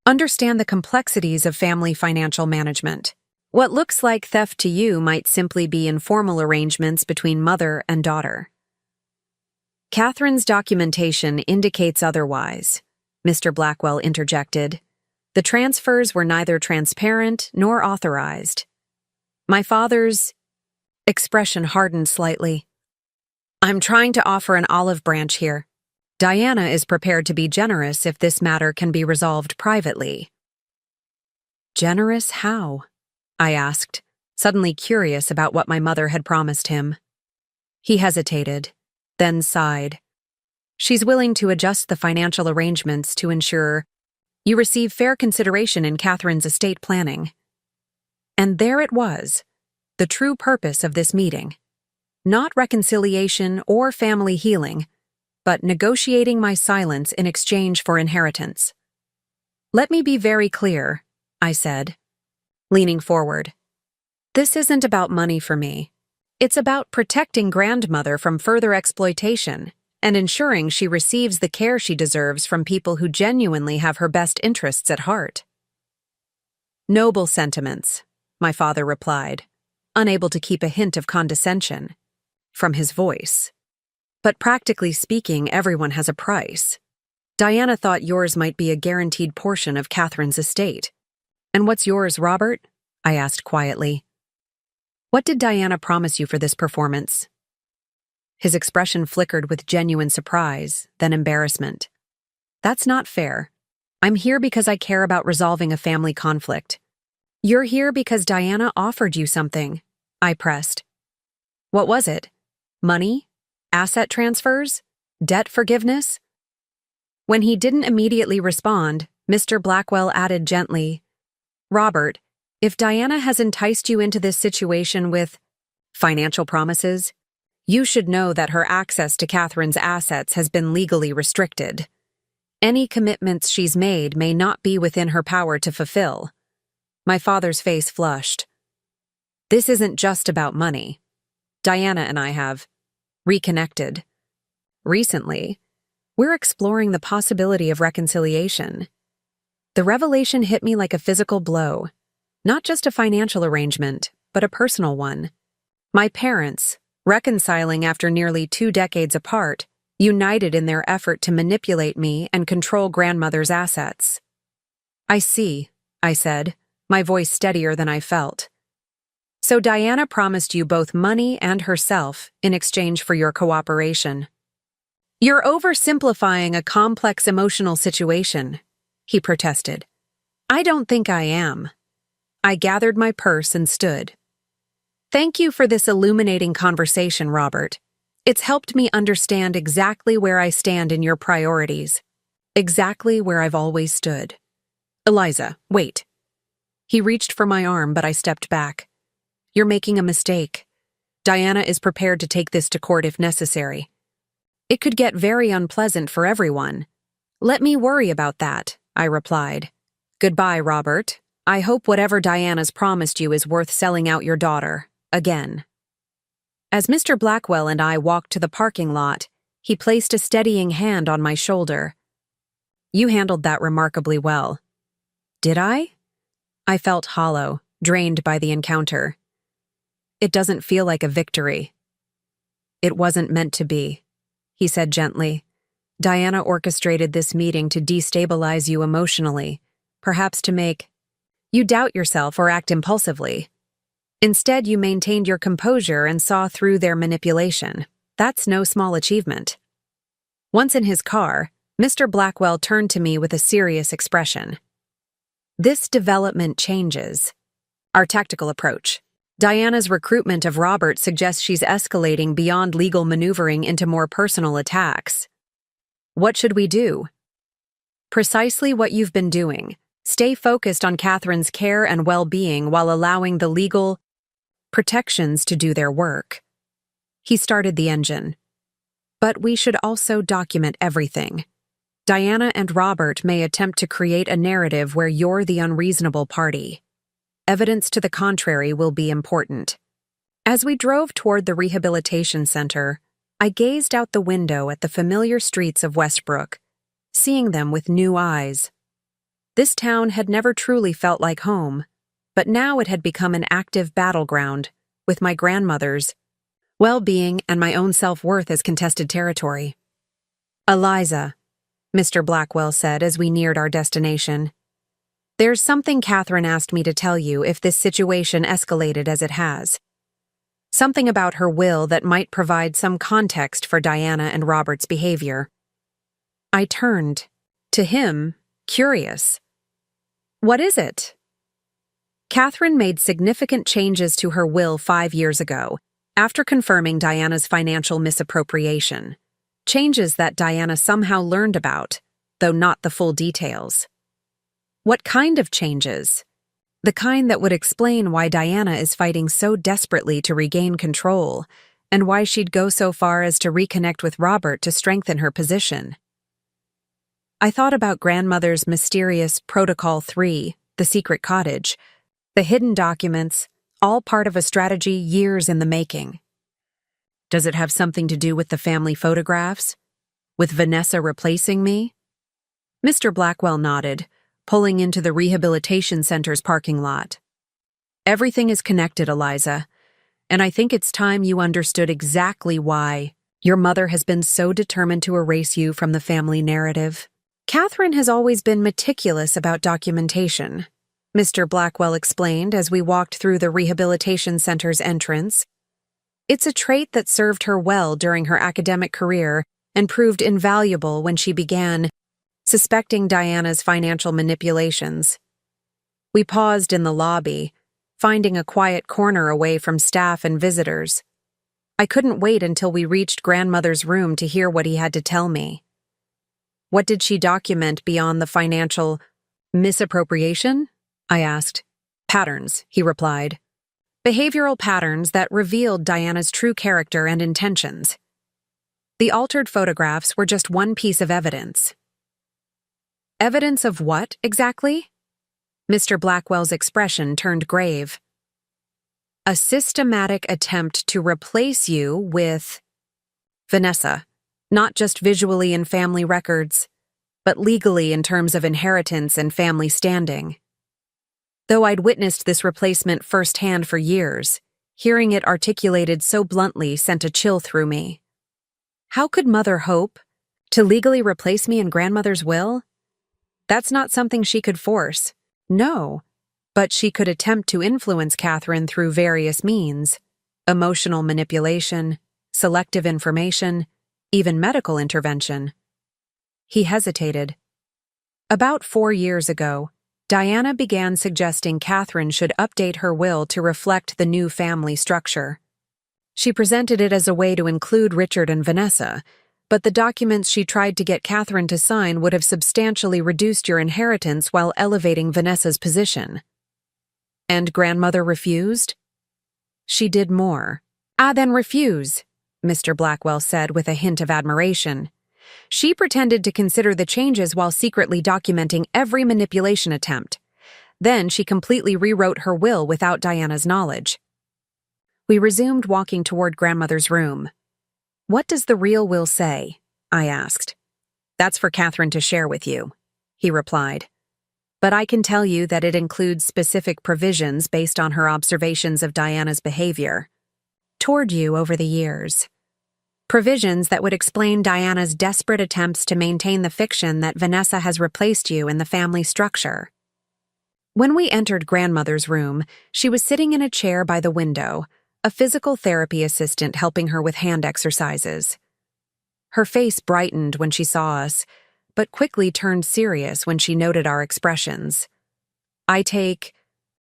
understand the complexities of family financial management. What looks like theft to you might simply be informal arrangements between mother and daughter. Catherine's documentation indicates otherwise, Mr. Blackwell interjected. The transfers were neither transparent nor authorized. My father's expression hardened slightly. I'm trying to offer an olive branch here. Diana is prepared to be generous if this matter can be resolved privately. Generous how? I asked, suddenly curious about what my mother had promised him. He hesitated, then sighed. She's willing to adjust the financial arrangements to ensure you receive fair consideration in Catherine's estate planning. And there it was, the true purpose of this meeting. Not reconciliation or family healing, but negotiating my silence in exchange for inheritance. Let me be very clear, I said, leaning forward. This isn't about money for me. It's about protecting grandmother from further exploitation and ensuring she receives the care she deserves from people who genuinely have her best interests at heart. Noble sentiments, my father replied, unable to keep a hint of condescension from his voice. But practically speaking, everyone has a price. Diana thought yours might be a guaranteed portion of Catherine's estate. And what's yours, Robert? I asked quietly. What did Diana promise you for this performance? His expression flickered with genuine surprise, then embarrassment. That's not fair. I'm here because I care about resolving a family conflict. You're here because Diana offered you something, I pressed. What was it? Money? Asset transfers? Debt forgiveness? When he didn't immediately respond, Mr. Blackwell added gently, Robert, if Diana has enticed you into this situation with financial promises, you should know that her access to Catherine's assets has been legally restricted. Any commitments she's made may not be within her power to fulfill. My father's face flushed. This isn't just about money. Diana and I have reconnected. Recently, we're exploring the possibility of reconciliation. The revelation hit me like a physical blow, not just a financial arrangement, but a personal one. My parents, reconciling after nearly 2 decades apart, united in their effort to manipulate me and control grandmother's assets. I see, I said, my voice steadier than I felt. So Diana promised you both money and herself in exchange for your cooperation. You're oversimplifying a complex emotional situation, he protested. I don't think I am. I gathered my purse and stood. Thank you for this illuminating conversation, Robert. It's helped me understand exactly where I stand in your priorities. Exactly where I've always stood. Eliza, wait. He reached for my arm, but I stepped back. You're making a mistake. Diana is prepared to take this to court if necessary. It could get very unpleasant for everyone. Let me worry about that, I replied. Goodbye, Robert. I hope whatever Diana's promised you is worth selling out your daughter, again. As Mr. Blackwell and I walked to the parking lot, he placed a steadying hand on my shoulder. You handled that remarkably well. Did I? I felt hollow, drained by the encounter. It doesn't feel like a victory. It wasn't meant to be, he said gently. Diana orchestrated this meeting to destabilize you emotionally, perhaps to make you doubt yourself or act impulsively. Instead, you maintained your composure and saw through their manipulation. That's no small achievement. Once in his car, Mr. Blackwell turned to me with a serious expression. This development changes our tactical approach. Diana's recruitment of Robert suggests she's escalating beyond legal maneuvering into more personal attacks. What should we do? Precisely what you've been doing. Stay focused on Catherine's care and well-being while allowing the legal protections to do their work. He started the engine. But we should also document everything. Diana and Robert may attempt to create a narrative where you're the unreasonable party. Evidence to the contrary will be important. As we drove toward the rehabilitation center, I gazed out the window at the familiar streets of Westbrook, seeing them with new eyes. This town had never truly felt like home, but now it had become an active battleground, with my grandmother's well-being and my own self-worth as contested territory. Eliza, Mr. Blackwell said as we neared our destination. There's something Catherine asked me to tell you if this situation escalated as it has. Something about her will that might provide some context for Diana and Robert's behavior. I turned to him, curious. What is it? Catherine made significant changes to her will 5 years ago, after confirming Diana's financial misappropriation. Changes that Diana somehow learned about, though not the full details. What kind of changes? The kind that would explain why Diana is fighting so desperately to regain control, and why she'd go so far as to reconnect with Robert to strengthen her position. I thought about grandmother's mysterious Protocol 3, the secret cottage, the hidden documents, all part of a strategy years in the making. Does it have something to do with the family photographs? With Vanessa replacing me? Mr. Blackwell nodded, pulling into the rehabilitation center's parking lot. Everything is connected, Eliza, and I think it's time you understood exactly why your mother has been so determined to erase you from the family narrative. Catherine has always been meticulous about documentation, Mr. Blackwell explained as we walked through the rehabilitation center's entrance. It's a trait that served her well during her academic career and proved invaluable when she began suspecting Diana's financial manipulations. We paused in the lobby, finding a quiet corner away from staff and visitors. I couldn't wait until we reached grandmother's room to hear what he had to tell me. What did she document beyond the financial misappropriation? I asked. Patterns, he replied. Behavioral patterns that revealed Diana's true character and intentions. The altered photographs were just one piece of evidence. Evidence of what, exactly? Mr. Blackwell's expression turned grave. A systematic attempt to replace you with Vanessa, not just visually in family records, but legally in terms of inheritance and family standing. Though I'd witnessed this replacement firsthand for years, hearing it articulated so bluntly sent a chill through me. How could Mother hope to legally replace me in grandmother's will? That's not something she could force. No, but she could attempt to influence Catherine through various means: emotional manipulation, selective information, even medical intervention. He hesitated. About 4 years ago, Diana began suggesting Catherine should update her will to reflect the new family structure. She presented it as a way to include Richard and Vanessa, but the documents she tried to get Catherine to sign would have substantially reduced your inheritance while elevating Vanessa's position. And grandmother refused? She did more. Then refuse, Mr. Blackwell said with a hint of admiration. She pretended to consider the changes while secretly documenting every manipulation attempt. Then she completely rewrote her will without Diana's knowledge. We resumed walking toward grandmother's room. What does the real will say? I asked. That's for Catherine to share with you, he replied. But I can tell you that it includes specific provisions based on her observations of Diana's behavior toward you over the years. Provisions that would explain Diana's desperate attempts to maintain the fiction that Vanessa has replaced you in the family structure. When we entered grandmother's room, she was sitting in a chair by the window, a physical therapy assistant helping her with hand exercises. Her face brightened when she saw us, but quickly turned serious when she noted our expressions. I take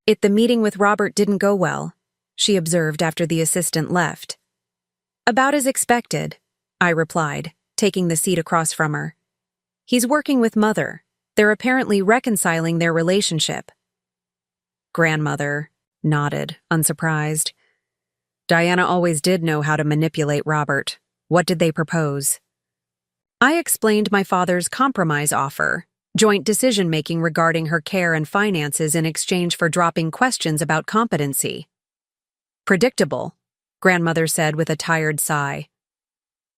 it the meeting with Robert didn't go well, she observed after the assistant left. About as expected, I replied, taking the seat across from her. He's working with Mother. They're apparently reconciling their relationship. Grandmother nodded, unsurprised. Diana always did know how to manipulate Robert. What did they propose? I explained my father's compromise offer, joint decision-making regarding her care and finances in exchange for dropping questions about competency. Predictable, grandmother said with a tired sigh.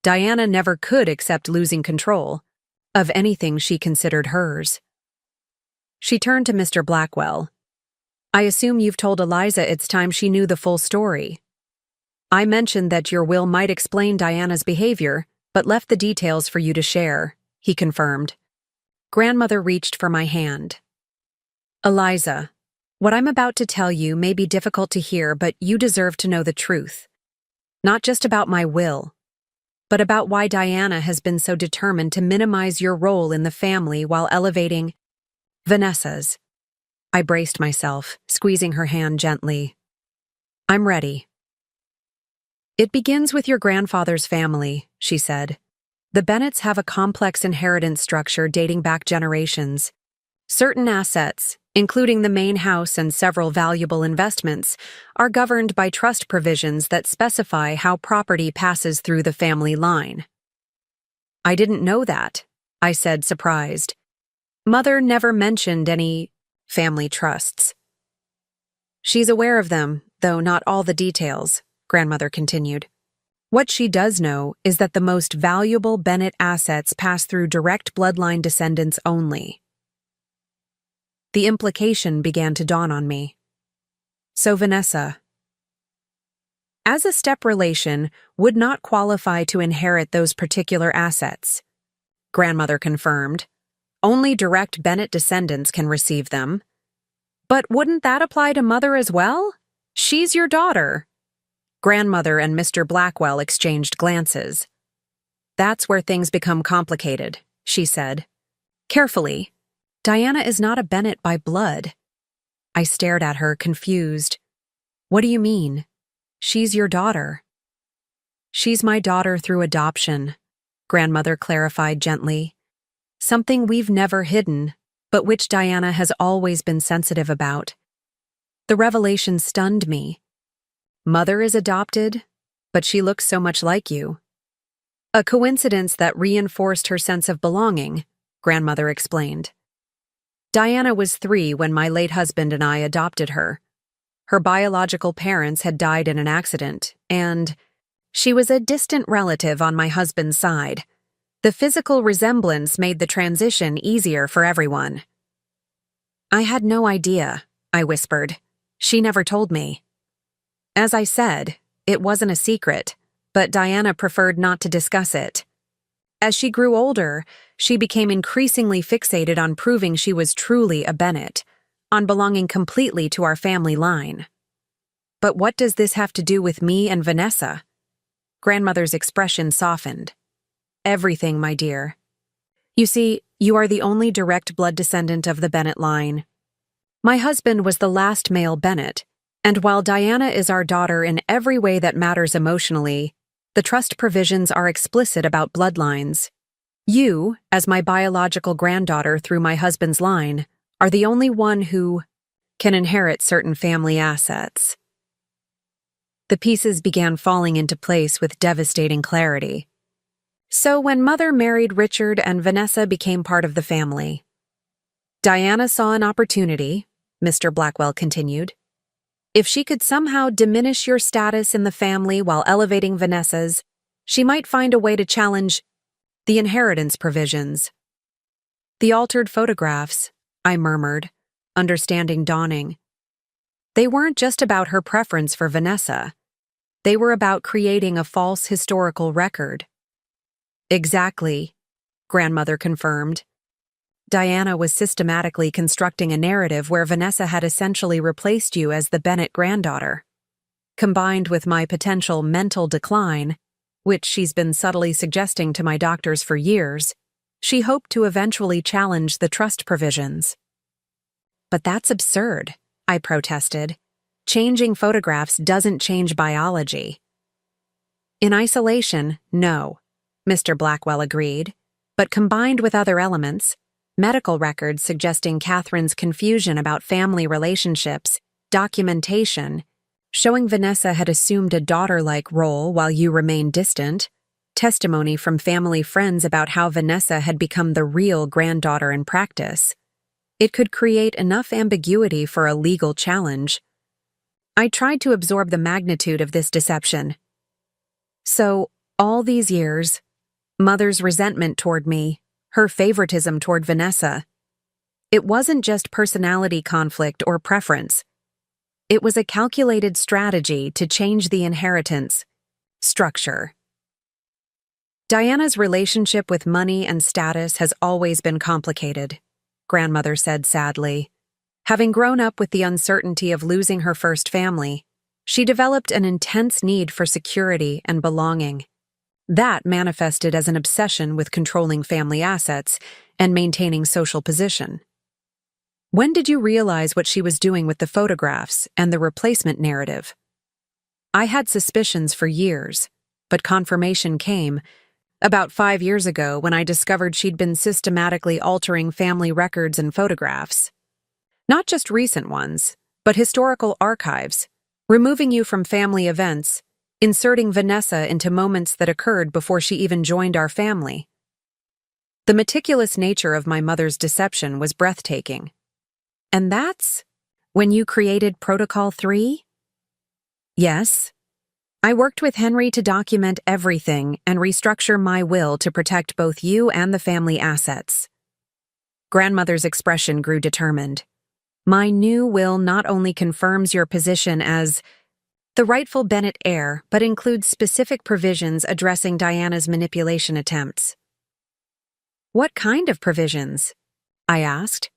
Diana never could accept losing control of anything she considered hers. She turned to Mr. Blackwell. I assume you've told Eliza it's time she knew the full story. I mentioned that your will might explain Diana's behavior, but left the details for you to share, he confirmed. Grandmother reached for my hand. Eliza, what I'm about to tell you may be difficult to hear, but you deserve to know the truth. Not just about my will, but about why Diana has been so determined to minimize your role in the family while elevating Vanessa's. I braced myself, squeezing her hand gently. I'm ready. It begins with your grandfather's family, she said. The Bennetts have a complex inheritance structure dating back generations. Certain assets, including the main house and several valuable investments, are governed by trust provisions that specify how property passes through the family line. I didn't know that, I said, surprised. Mother never mentioned any family trusts. She's aware of them, though not all the details, grandmother continued. What she does know is that the most valuable Bennett assets pass through direct bloodline descendants only. The implication began to dawn on me. So Vanessa, as a step relation, would not qualify to inherit those particular assets. Grandmother confirmed. Only direct Bennett descendants can receive them. But wouldn't that apply to Mother as well? She's your daughter. Grandmother and Mr. Blackwell exchanged glances. That's where things become complicated, she said. Carefully. Diana is not a Bennett by blood. I stared at her, confused. What do you mean? She's your daughter. She's my daughter through adoption, grandmother clarified gently. Something we've never hidden, but which Diana has always been sensitive about. The revelation stunned me. Mother is adopted, but she looks so much like you. A coincidence that reinforced her sense of belonging, grandmother explained. Diana was 3 when my late husband and I adopted her. Her biological parents had died in an accident, and she was a distant relative on my husband's side. The physical resemblance made the transition easier for everyone. I had no idea, I whispered. She never told me. As I said, it wasn't a secret, but Diana preferred not to discuss it. As she grew older, she became increasingly fixated on proving she was truly a Bennett, on belonging completely to our family line. But what does this have to do with me and Vanessa? Grandmother's expression softened. Everything, my dear. You see, you are the only direct blood descendant of the Bennett line. My husband was the last male Bennett, and while Diana is our daughter in every way that matters emotionally, the trust provisions are explicit about bloodlines. You, as my biological granddaughter through my husband's line, are the only one who can inherit certain family assets. The pieces began falling into place with devastating clarity. So when Mother married Richard and Vanessa became part of the family, Diana saw an opportunity, Mr. Blackwell continued. If she could somehow diminish your status in the family while elevating Vanessa's, she might find a way to challenge the inheritance provisions. The altered photographs, I murmured, understanding dawning. They weren't just about her preference for Vanessa. They were about creating a false historical record. Exactly, grandmother confirmed. Diana was systematically constructing a narrative where Vanessa had essentially replaced you as the Bennett granddaughter. Combined with my potential mental decline, which she's been subtly suggesting to my doctors for years, she hoped to eventually challenge the trust provisions. But that's absurd, I protested. Changing photographs doesn't change biology. In isolation, no, Mr. Blackwell agreed, but combined with other elements, medical records suggesting Catherine's confusion about family relationships, documentation, showing Vanessa had assumed a daughter-like role while you remained distant, testimony from family friends about how Vanessa had become the real granddaughter in practice. It could create enough ambiguity for a legal challenge. I tried to absorb the magnitude of this deception. So, all these years, Mother's resentment toward me, her favoritism toward Vanessa, it wasn't just personality conflict or preference. It was a calculated strategy to change the inheritance structure. Diana's relationship with money and status has always been complicated, grandmother said sadly. Having grown up with the uncertainty of losing her first family, she developed an intense need for security and belonging. That manifested as an obsession with controlling family assets and maintaining social position. When did you realize what she was doing with the photographs and the replacement narrative? I had suspicions for years, but confirmation came about 5 years ago when I discovered she'd been systematically altering family records and photographs. Not just recent ones, but historical archives, removing you from family events, inserting Vanessa into moments that occurred before she even joined our family. The meticulous nature of my mother's deception was breathtaking. And that's when you created Protocol 3? Yes. I worked with Henry to document everything and restructure my will to protect both you and the family assets. Grandmother's expression grew determined. My new will not only confirms your position as the rightful Bennett heir, but includes specific provisions addressing Diana's manipulation attempts. What kind of provisions? I asked.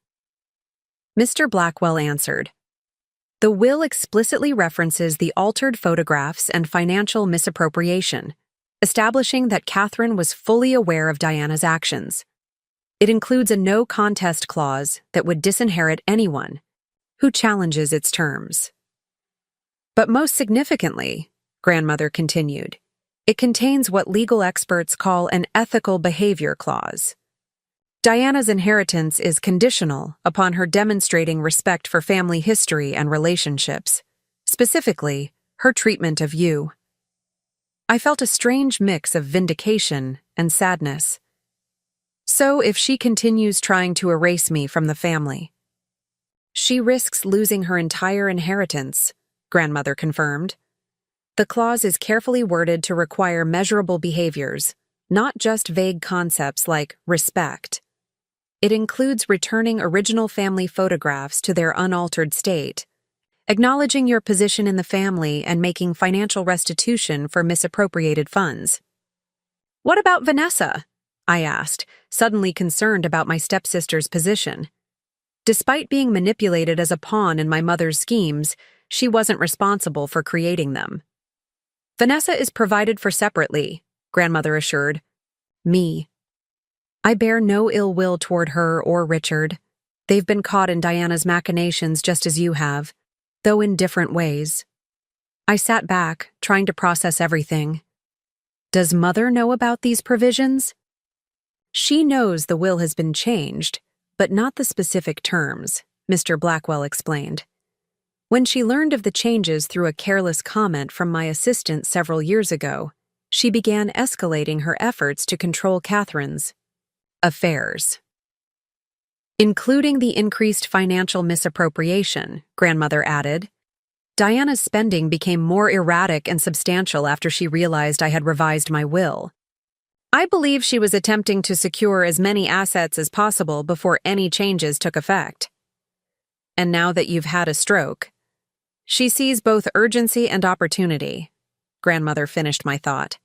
Mr. Blackwell answered. The will explicitly references the altered photographs and financial misappropriation, establishing that Catherine was fully aware of Diana's actions. It includes a no contest clause that would disinherit anyone who challenges its terms. But most significantly, grandmother continued, it contains what legal experts call an ethical behavior clause. Diana's inheritance is conditional upon her demonstrating respect for family history and relationships, specifically, her treatment of you. I felt a strange mix of vindication and sadness. So if she continues trying to erase me from the family, she risks losing her entire inheritance, grandmother confirmed. The clause is carefully worded to require measurable behaviors, not just vague concepts like respect. It includes returning original family photographs to their unaltered state, acknowledging your position in the family and making financial restitution for misappropriated funds. What about Vanessa? I asked, suddenly concerned about my stepsister's position. Despite being manipulated as a pawn in my mother's schemes, she wasn't responsible for creating them. Vanessa is provided for separately, grandmother assured me. I bear no ill will toward her or Richard. They've been caught in Diana's machinations just as you have, though in different ways. I sat back, trying to process everything. Does Mother know about these provisions? She knows the will has been changed, but not the specific terms, Mr. Blackwell explained. When she learned of the changes through a careless comment from my assistant several years ago, she began escalating her efforts to control Catherine's affairs, including the increased financial misappropriation, grandmother added. Diana's spending became more erratic and substantial after she realized I had revised my will. I believe she was attempting to secure as many assets as possible before any changes took effect. And now that you've had a stroke, she sees both urgency and opportunity, grandmother finished my thought.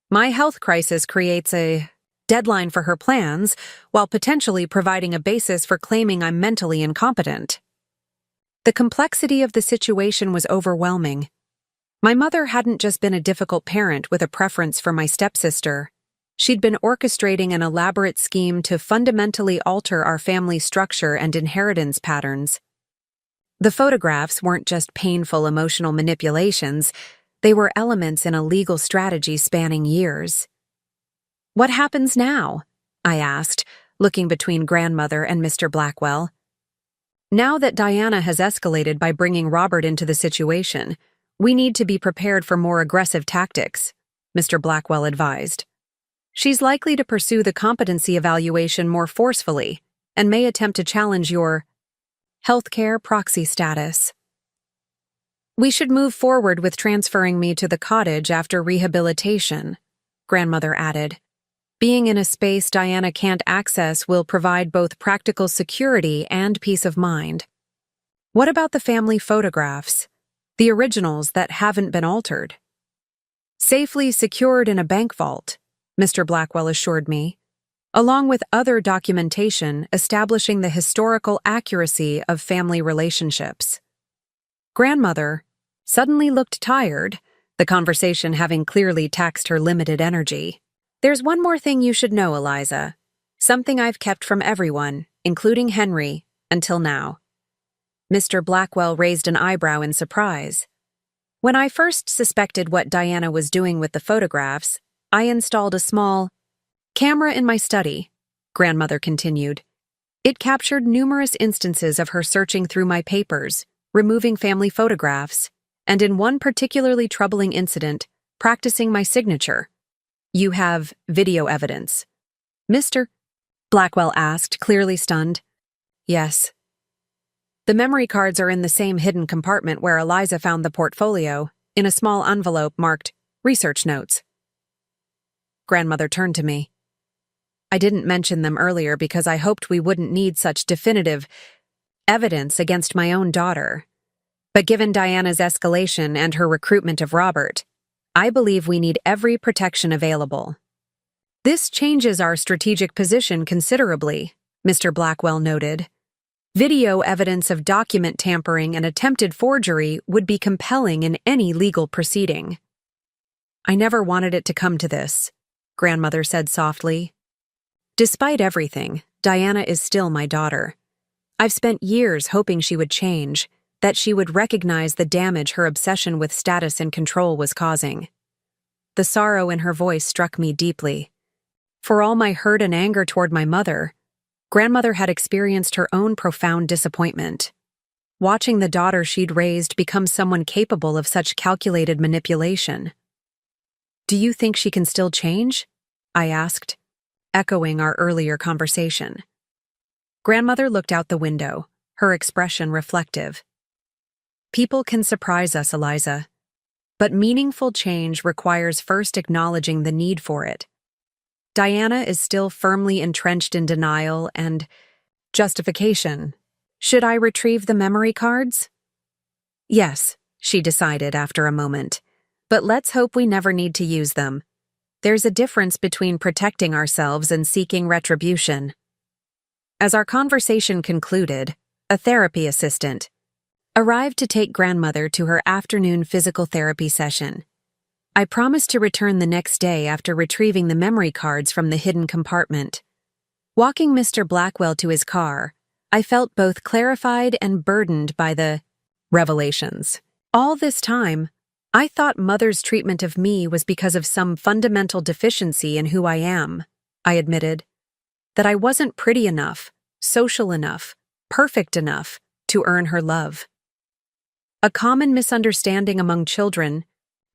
My health crisis creates a deadline for her plans while potentially providing a basis for claiming I'm mentally incompetent. The complexity of the situation was overwhelming. My mother hadn't just been a difficult parent with a preference for my stepsister. She'd been orchestrating an elaborate scheme to fundamentally alter our family structure and inheritance patterns. The photographs weren't just painful emotional manipulations, they were elements in a legal strategy spanning years. What happens now? I asked, looking between grandmother and Mr. Blackwell. Now that Diana has escalated by bringing Robert into the situation, we need to be prepared for more aggressive tactics, Mr. Blackwell advised. She's likely to pursue the competency evaluation more forcefully and may attempt to challenge your healthcare proxy status. We should move forward with transferring me to the cottage after rehabilitation, grandmother added. Being in a space Diana can't access will provide both practical security and peace of mind. What about the family photographs, the originals that haven't been altered? Safely secured in a bank vault, Mr. Blackwell assured me, along with other documentation establishing the historical accuracy of family relationships. Grandmother suddenly looked tired, the conversation having clearly taxed her limited energy. There's one more thing you should know, Eliza. Something I've kept from everyone, including Henry, until now. Mr. Blackwell raised an eyebrow in surprise. When I first suspected what Diana was doing with the photographs, I installed a small camera in my study, grandmother continued. It captured numerous instances of her searching through my papers, removing family photographs, and in one particularly troubling incident, practicing my signature. You have video evidence. Mr. Blackwell asked, clearly stunned. Yes. The memory cards are in the same hidden compartment where Eliza found the portfolio, in a small envelope marked research notes. Grandmother turned to me. I didn't mention them earlier because I hoped we wouldn't need such definitive evidence against my own daughter. But given Diana's escalation and her recruitment of Robert, I believe we need every protection available. This changes our strategic position considerably, Mr. Blackwell noted. Video evidence of document tampering and attempted forgery would be compelling in any legal proceeding. I never wanted it to come to this, grandmother said softly. Despite everything, Diana is still my daughter. I've spent years hoping she would change, that she would recognize the damage her obsession with status and control was causing. The sorrow in her voice struck me deeply. For all my hurt and anger toward my mother, grandmother had experienced her own profound disappointment. Watching the daughter she'd raised become someone capable of such calculated manipulation. "Do you think she can still change?" I asked, echoing our earlier conversation. Grandmother looked out the window, her expression reflective. "People can surprise us, Eliza, but meaningful change requires first acknowledging the need for it. Diana is still firmly entrenched in denial and justification. Should I retrieve the memory cards?" "Yes," she decided after a moment, "but let's hope we never need to use them. There's a difference between protecting ourselves and seeking retribution." As our conversation concluded, a therapy assistant arrived to take grandmother to her afternoon physical therapy session. I promised to return the next day after retrieving the memory cards from the hidden compartment. Walking Mr. Blackwell to his car, I felt both clarified and burdened by the revelations. All this time, I thought Mother's treatment of me was because of some fundamental deficiency in who I am, I admitted. That I wasn't pretty enough, social enough, perfect enough to earn her love. A common misunderstanding among children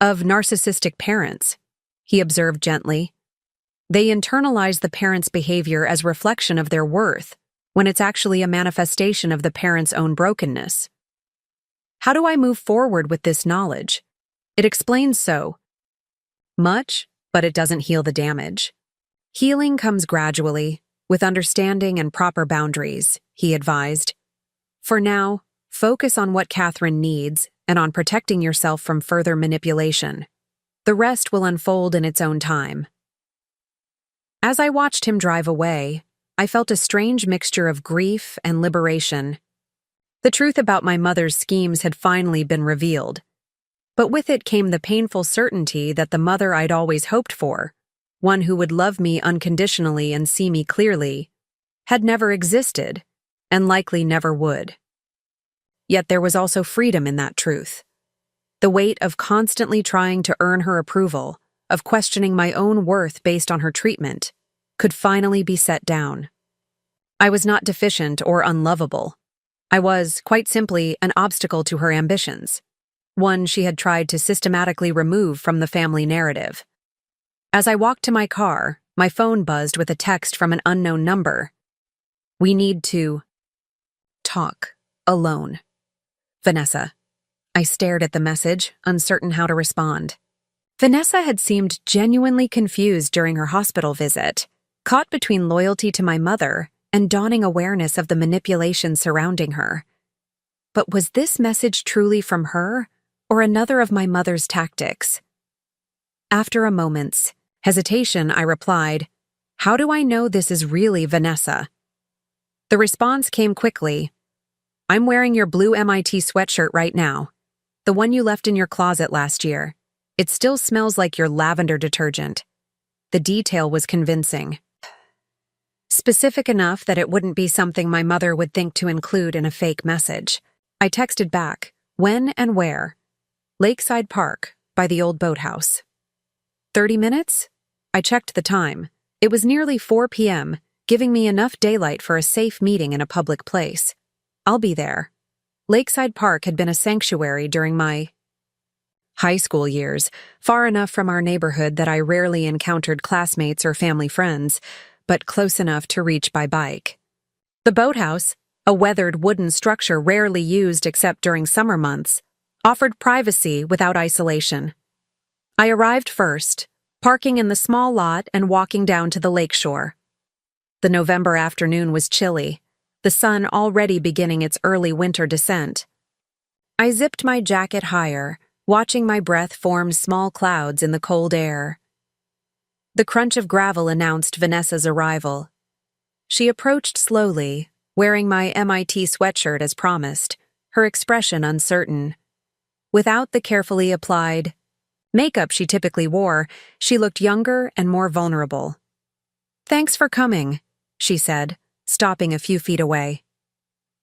of narcissistic parents, he observed gently. They internalize the parent's behavior as reflection of their worth, when it's actually a manifestation of the parent's own brokenness. How do I move forward with this knowledge? It explains so much, but it doesn't heal the damage. Healing comes gradually, with understanding and proper boundaries, he advised. For now, focus on what Catherine needs and on protecting yourself from further manipulation. The rest will unfold in its own time. As I watched him drive away, I felt a strange mixture of grief and liberation. The truth about my mother's schemes had finally been revealed, but with it came the painful certainty that the mother I'd always hoped for, one who would love me unconditionally and see me clearly, had never existed, and likely never would. Yet there was also freedom in that truth. The weight of constantly trying to earn her approval, of questioning my own worth based on her treatment, could finally be set down. I was not deficient or unlovable. I was, quite simply, an obstacle to her ambitions, one she had tried to systematically remove from the family narrative. As I walked to my car, my phone buzzed with a text from an unknown number. "We need to talk alone. Vanessa." I stared at the message, uncertain how to respond. Vanessa had seemed genuinely confused during her hospital visit, caught between loyalty to my mother and dawning awareness of the manipulation surrounding her. But was this message truly from her, or another of my mother's tactics? After a moment's hesitation, I replied, "How do I know this is really Vanessa?" The response came quickly. "I'm wearing your blue MIT sweatshirt right now, the one you left in your closet last year. It still smells like your lavender detergent." The detail was convincing. Specific enough that it wouldn't be something my mother would think to include in a fake message. I texted back, "When and where?" "Lakeside Park, by the old boathouse." 30 minutes? I checked the time. It was nearly 4 p.m., giving me enough daylight for a safe meeting in a public place. "I'll be there." Lakeside Park had been a sanctuary during my high school years, far enough from our neighborhood that I rarely encountered classmates or family friends, but close enough to reach by bike. The boathouse, a weathered wooden structure rarely used except during summer months, offered privacy without isolation. I arrived first, parking in the small lot and walking down to the lakeshore. The November afternoon was chilly, the sun already beginning its early winter descent. I zipped my jacket higher, watching my breath form small clouds in the cold air. The crunch of gravel announced Vanessa's arrival. She approached slowly, wearing my MIT sweatshirt as promised, her expression uncertain. Without the carefully applied makeup she typically wore, she looked younger and more vulnerable. Thanks for coming, she said, stopping a few feet away.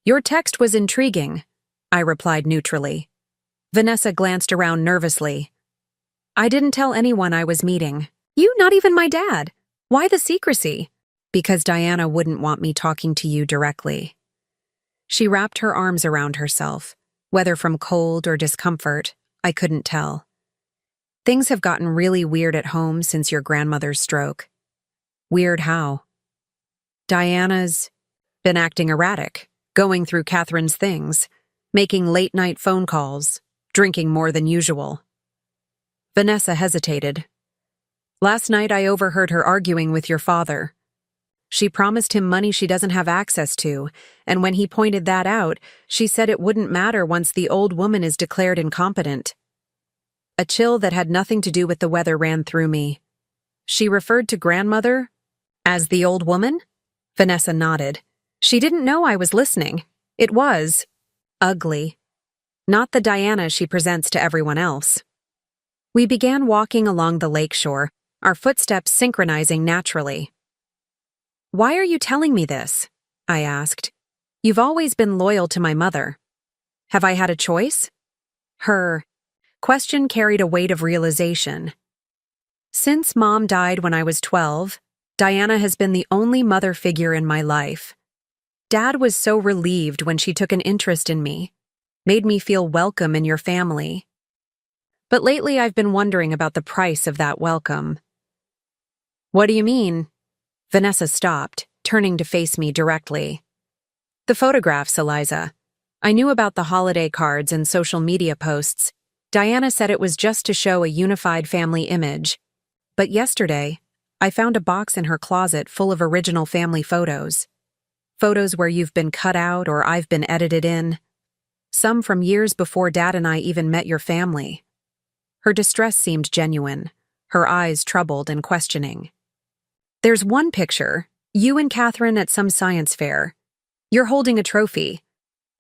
Your text was intriguing, I replied neutrally. Vanessa glanced around nervously. I didn't tell anyone I was meeting. You, not even my dad. Why the secrecy? Because Diana wouldn't want me talking to you directly. She wrapped her arms around herself. Whether from cold or discomfort, I couldn't tell. Things have gotten really weird at home since your grandmother's stroke. Weird how? Diana's been acting erratic, going through Catherine's things, making late-night phone calls, drinking more than usual. Vanessa hesitated. Last night I overheard her arguing with your father. She promised him money she doesn't have access to, and when he pointed that out, she said it wouldn't matter once the old woman is declared incompetent. A chill that had nothing to do with the weather ran through me. She referred to grandmother as the old woman? Vanessa nodded. She didn't know I was listening. It was ugly. Not the Diana she presents to everyone else. We began walking along the lakeshore, our footsteps synchronizing naturally. Why are you telling me this? I asked. You've always been loyal to my mother. Have I had a choice? Her question carried a weight of realization. Since Mom died when I was 12, Diana has been the only mother figure in my life. Dad was so relieved when she took an interest in me, made me feel welcome in your family. But lately I've been wondering about the price of that welcome. What do you mean? Vanessa stopped, turning to face me directly. The photographs, Eliza. I knew about the holiday cards and social media posts. Diana said it was just to show a unified family image. But yesterday, I found a box in her closet full of original family photos. Photos where you've been cut out or I've been edited in. Some from years before Dad and I even met your family. Her distress seemed genuine, her eyes troubled and questioning. There's one picture, you and Catherine at some science fair. You're holding a trophy,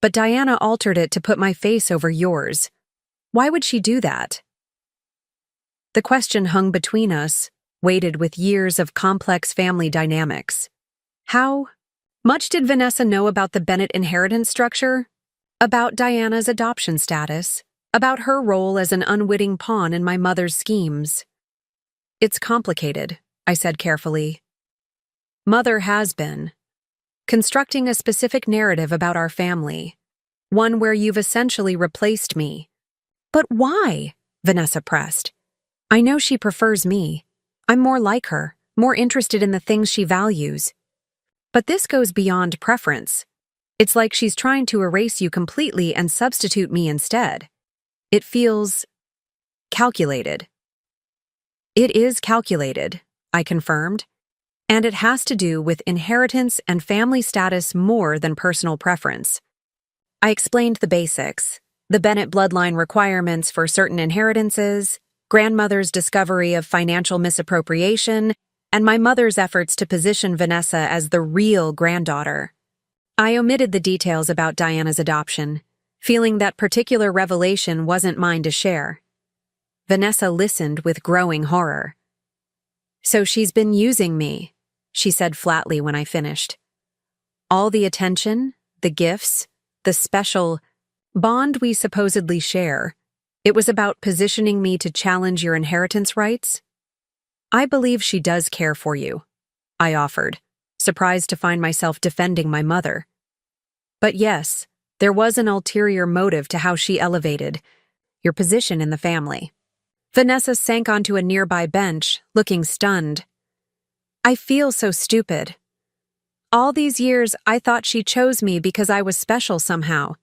but Diana altered it to put my face over yours. Why would she do that? The question hung between us, weighted with years of complex family dynamics. How much did Vanessa know about the Bennett inheritance structure? About Diana's adoption status? About her role as an unwitting pawn in my mother's schemes? It's complicated, I said carefully. Mother has been constructing a specific narrative about our family, one where you've essentially replaced me. But why? Vanessa pressed. I know she prefers me. I'm more like her, more interested in the things she values. But this goes beyond preference. It's like she's trying to erase you completely and substitute me instead. It feels calculated. It is calculated, I confirmed, and it has to do with inheritance and family status more than personal preference. I explained the basics, the Bennett bloodline requirements for certain inheritances, grandmother's discovery of financial misappropriation, and my mother's efforts to position Vanessa as the real granddaughter. I omitted the details about Diana's adoption, feeling that particular revelation wasn't mine to share. Vanessa listened with growing horror. So she's been using me, she said flatly when I finished. All the attention, the gifts, the special bond we supposedly share, it was about positioning me to challenge your inheritance rights? I believe she does care for you, I offered, surprised to find myself defending my mother. But yes, there was an ulterior motive to how she elevated your position in the family. Vanessa sank onto a nearby bench, looking stunned. I feel so stupid. All these years, I thought she chose me because I was special somehow.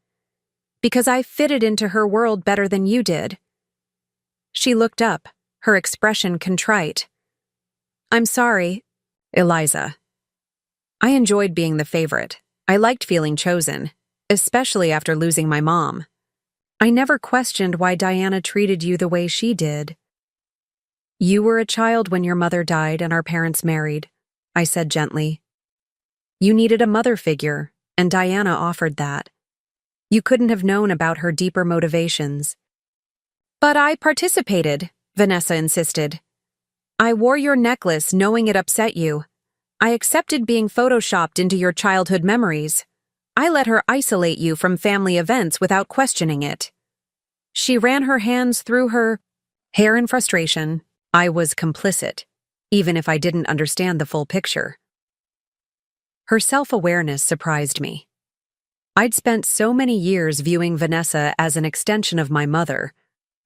Because I fitted into her world better than you did. She looked up, her expression contrite. I'm sorry, Eliza. I enjoyed being the favorite. I liked feeling chosen, especially after losing my mom. I never questioned why Diana treated you the way she did. You were a child when your mother died and our parents married, I said gently. You needed a mother figure, and Diana offered that. You couldn't have known about her deeper motivations. But I participated, Vanessa insisted. I wore your necklace knowing it upset you. I accepted being photoshopped into your childhood memories. I let her isolate you from family events without questioning it. She ran her hands through her hair in frustration. I was complicit, even if I didn't understand the full picture. Her self-awareness surprised me. I'd spent so many years viewing Vanessa as an extension of my mother,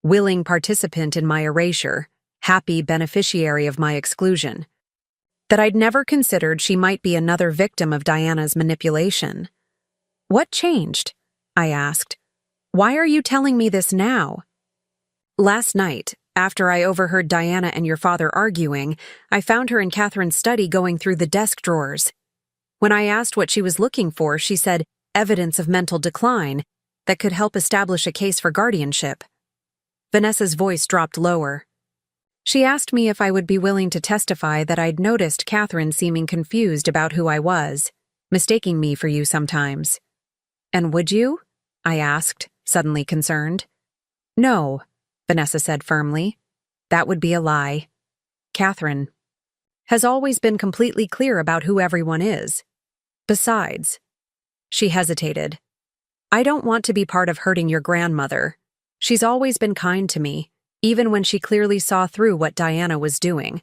willing participant in my erasure, happy beneficiary of my exclusion, that I'd never considered she might be another victim of Diana's manipulation. What changed? I asked. Why are you telling me this now? Last night, after I overheard Diana and your father arguing, I found her in Catherine's study going through the desk drawers. When I asked what she was looking for, she said evidence of mental decline that could help establish a case for guardianship. Vanessa's voice dropped lower. She asked me if I would be willing to testify that I'd noticed Catherine seeming confused about who I was, mistaking me for you sometimes. And would you? I asked, suddenly concerned. No, Vanessa said firmly. That would be a lie. Catherine has always been completely clear about who everyone is. Besides, she hesitated. I don't want to be part of hurting your grandmother. She's always been kind to me, even when she clearly saw through what Diana was doing.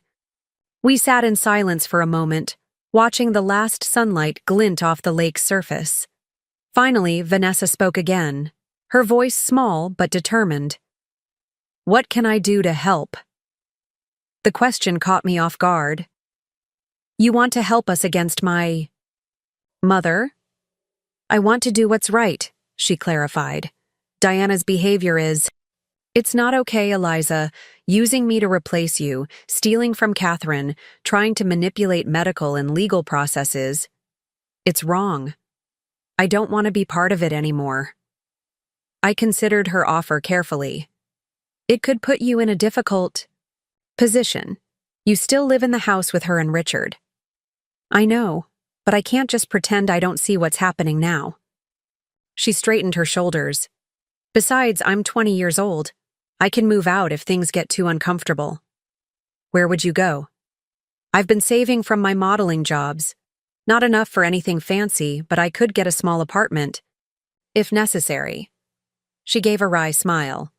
We sat in silence for a moment, watching the last sunlight glint off the lake's surface. Finally, Vanessa spoke again, her voice small but determined. What can I do to help? The question caught me off guard. You want to help us against my mother? I want to do what's right, she clarified. Diana's behavior is, it's not okay, Eliza, using me to replace you, stealing from Catherine, trying to manipulate medical and legal processes. It's wrong. I don't want to be part of it anymore. I considered her offer carefully. It could put you in a difficult position. You still live in the house with her and Richard. I know, but I can't just pretend I don't see what's happening now. She straightened her shoulders. Besides, I'm 20 years old. I can move out if things get too uncomfortable. Where would you go? I've been saving from my modeling jobs. Not enough for anything fancy, but I could get a small apartment, if necessary. She gave a wry smile.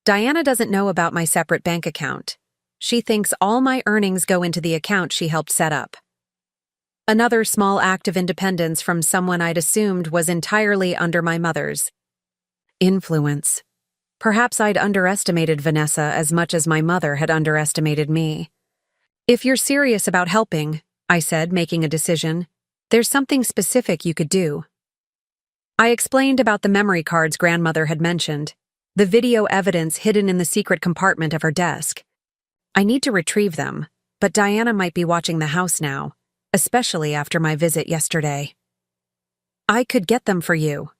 Diana doesn't know about my separate bank account. She thinks all my earnings go into the account she helped set up. Another small act of independence from someone I'd assumed was entirely under my mother's influence. Perhaps I'd underestimated Vanessa as much as my mother had underestimated me. If you're serious about helping, I said, making a decision, there's something specific you could do. I explained about the memory cards grandmother had mentioned, the video evidence hidden in the secret compartment of her desk. I need to retrieve them, but Diana might be watching the house now, especially after my visit yesterday. I could get them for you,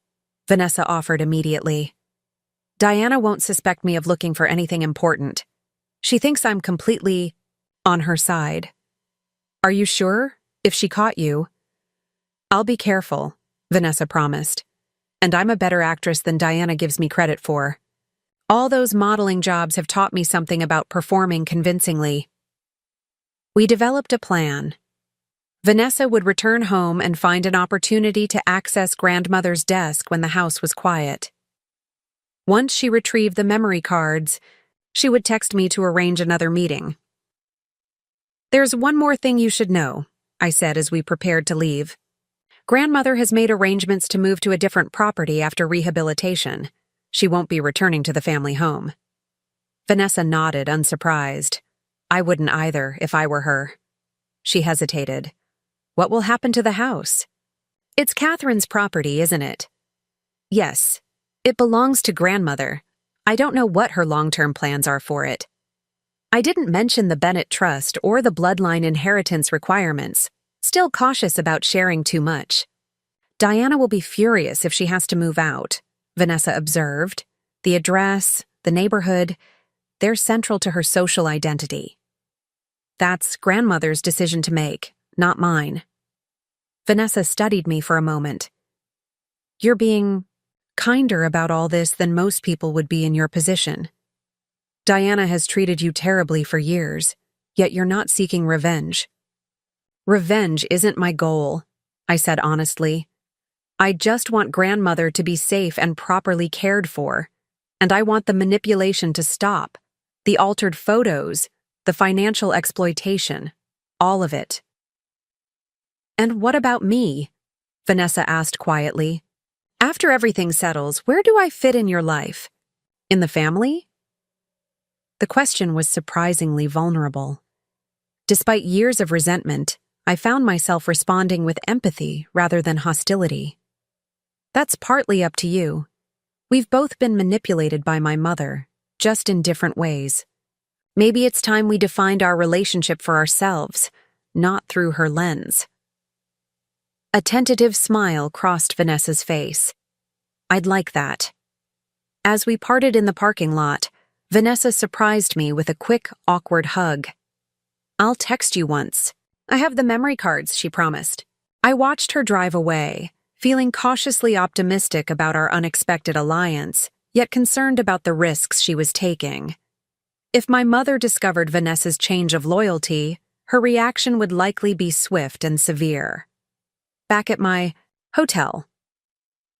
Vanessa offered immediately. Diana won't suspect me of looking for anything important. She thinks I'm completely on her side. Are you sure? If she caught you? I'll be careful, Vanessa promised. And I'm a better actress than Diana gives me credit for. All those modeling jobs have taught me something about performing convincingly. We developed a plan. Vanessa would return home and find an opportunity to access grandmother's desk when the house was quiet. Once she retrieved the memory cards, she would text me to arrange another meeting. There's one more thing you should know, I said as we prepared to leave. Grandmother has made arrangements to move to a different property after rehabilitation. She won't be returning to the family home. Vanessa nodded, unsurprised. I wouldn't either, if I were her. She hesitated. What will happen to the house? It's Catherine's property, isn't it? Yes. It belongs to grandmother. I don't know what her long-term plans are for it. I didn't mention the Bennett Trust or the bloodline inheritance requirements, still cautious about sharing too much. Diana will be furious if she has to move out, Vanessa observed. The address, the neighborhood, they're central to her social identity. That's grandmother's decision to make, not mine. Vanessa studied me for a moment. You're being kinder about all this than most people would be in your position. Diana has treated you terribly for years, yet you're not seeking revenge. Revenge isn't my goal, I said honestly. I just want grandmother to be safe and properly cared for, and I want the manipulation to stop, the altered photos, the financial exploitation, all of it. And what about me? Vanessa asked quietly. After everything settles, where do I fit in your life? In the family? The question was surprisingly vulnerable. Despite years of resentment, I found myself responding with empathy rather than hostility. That's partly up to you. We've both been manipulated by my mother, just in different ways. Maybe it's time we defined our relationship for ourselves, not through her lens. A tentative smile crossed Vanessa's face. I'd like that. As we parted in the parking lot, Vanessa surprised me with a quick, awkward hug. I'll text you once. I have the memory cards, she promised. I watched her drive away, feeling cautiously optimistic about our unexpected alliance, yet concerned about the risks she was taking. If my mother discovered Vanessa's change of loyalty, her reaction would likely be swift and severe. Back at my hotel,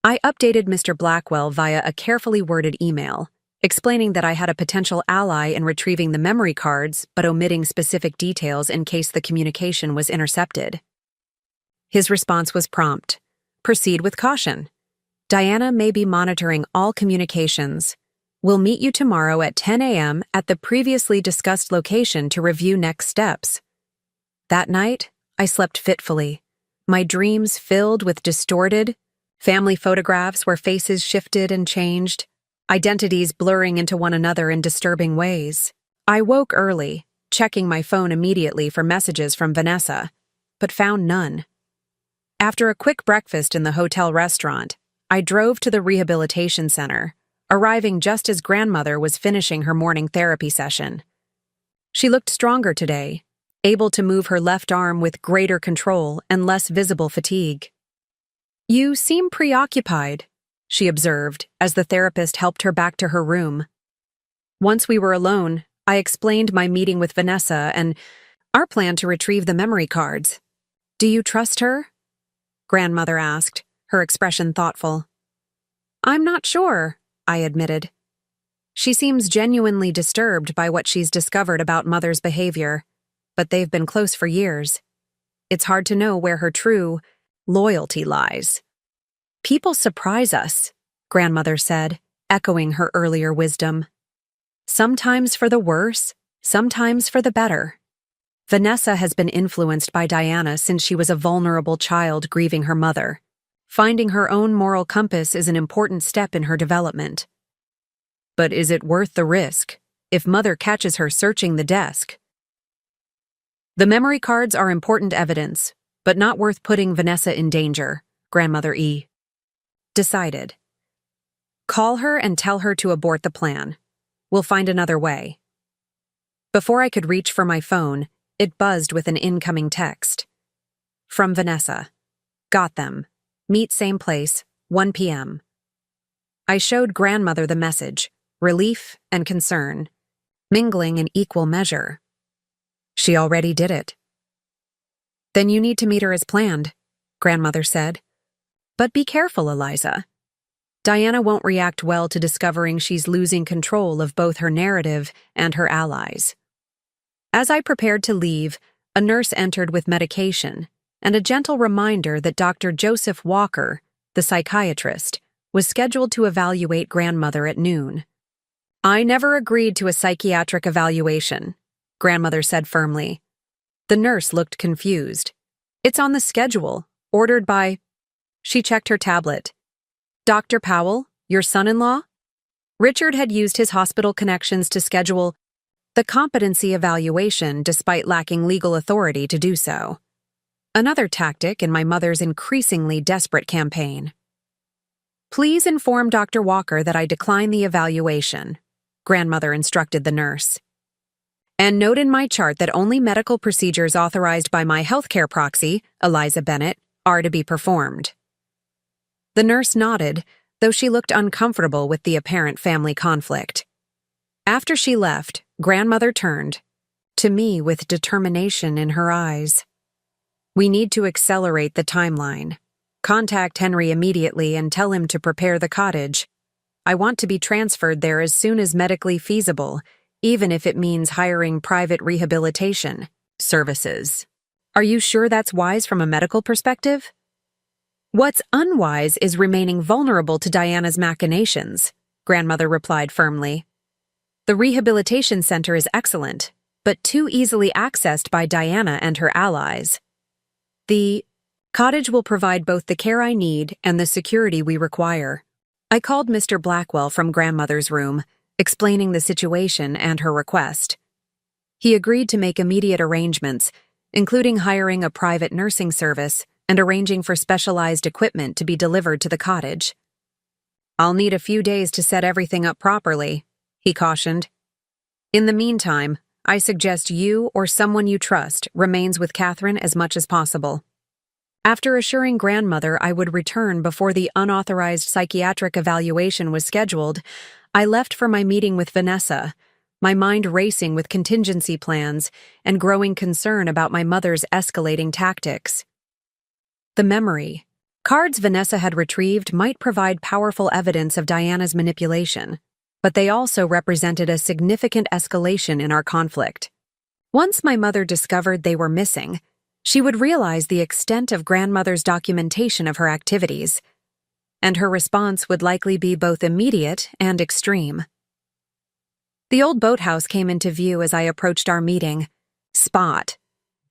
I updated Mr. Blackwell via a carefully worded email, explaining that I had a potential ally in retrieving the memory cards but omitting specific details in case the communication was intercepted. His response was prompt. Proceed with caution. Diana may be monitoring all communications. We'll meet you tomorrow at 10 a.m. at the previously discussed location to review next steps. That night, I slept fitfully, my dreams filled with distorted family photographs where faces shifted and changed, identities blurring into one another in disturbing ways. I woke early, checking my phone immediately for messages from Vanessa, but found none. After a quick breakfast in the hotel restaurant, I drove to the rehabilitation center, arriving just as grandmother was finishing her morning therapy session. She looked stronger today, able to move her left arm with greater control and less visible fatigue. You seem preoccupied, she observed as the therapist helped her back to her room. Once we were alone, I explained my meeting with Vanessa and our plan to retrieve the memory cards. Do you trust her? Grandmother asked, her expression thoughtful. I'm not sure, I admitted. She seems genuinely disturbed by what she's discovered about Mother's behavior, but they've been close for years. It's hard to know where her true loyalty lies. People surprise us, Grandmother said, echoing her earlier wisdom. Sometimes for the worse, sometimes for the better. Vanessa has been influenced by Diana since she was a vulnerable child grieving her mother. Finding her own moral compass is an important step in her development. But is it worth the risk if Mother catches her searching the desk? The memory cards are important evidence, but not worth putting Vanessa in danger, Grandmother E. decided. Call her and tell her to abort the plan. We'll find another way. Before I could reach for my phone, it buzzed with an incoming text. From Vanessa. Got them. Meet same place, 1 p.m. I showed Grandmother the message, relief and concern, mingling in equal measure. She already did it. Then you need to meet her as planned, Grandmother said. But be careful, Eliza. Diana won't react well to discovering she's losing control of both her narrative and her allies. As I prepared to leave, a nurse entered with medication and a gentle reminder that Dr. Joseph Walker, the psychiatrist, was scheduled to evaluate Grandmother at noon. I never agreed to a psychiatric evaluation, Grandmother said firmly. The nurse looked confused. It's on the schedule, ordered by... She checked her tablet. Dr. Powell, your son-in-law? Richard had used his hospital connections to schedule the competency evaluation despite lacking legal authority to do so. Another tactic in my mother's increasingly desperate campaign. Please inform Dr. Walker that I decline the evaluation, Grandmother instructed the nurse. And note in my chart that only medical procedures authorized by my healthcare proxy, Eliza Bennett, are to be performed. The nurse nodded, though she looked uncomfortable with the apparent family conflict. After she left, Grandmother turned, to me with determination in her eyes. We need to accelerate the timeline. Contact Henry immediately and tell him to prepare the cottage. I want to be transferred there as soon as medically feasible, even if it means hiring private rehabilitation services. Are you sure that's wise from a medical perspective? What's unwise is remaining vulnerable to Diana's machinations, Grandmother replied firmly. The rehabilitation center is excellent, but too easily accessed by Diana and her allies. The cottage will provide both the care I need and the security we require. I called Mr. Blackwell from Grandmother's room, explaining the situation and her request. He agreed to make immediate arrangements, including hiring a private nursing service and arranging for specialized equipment to be delivered to the cottage. I'll need a few days to set everything up properly, he cautioned. In the meantime, I suggest you or someone you trust remains with Catherine as much as possible. After assuring Grandmother I would return before the unauthorized psychiatric evaluation was scheduled, I left for my meeting with Vanessa, my mind racing with contingency plans and growing concern about my mother's escalating tactics. The memory cards Vanessa had retrieved might provide powerful evidence of Diana's manipulation, but they also represented a significant escalation in our conflict. Once my mother discovered they were missing, she would realize the extent of Grandmother's documentation of her activities, and her response would likely be both immediate and extreme. The old boathouse came into view as I approached our meeting. Spot.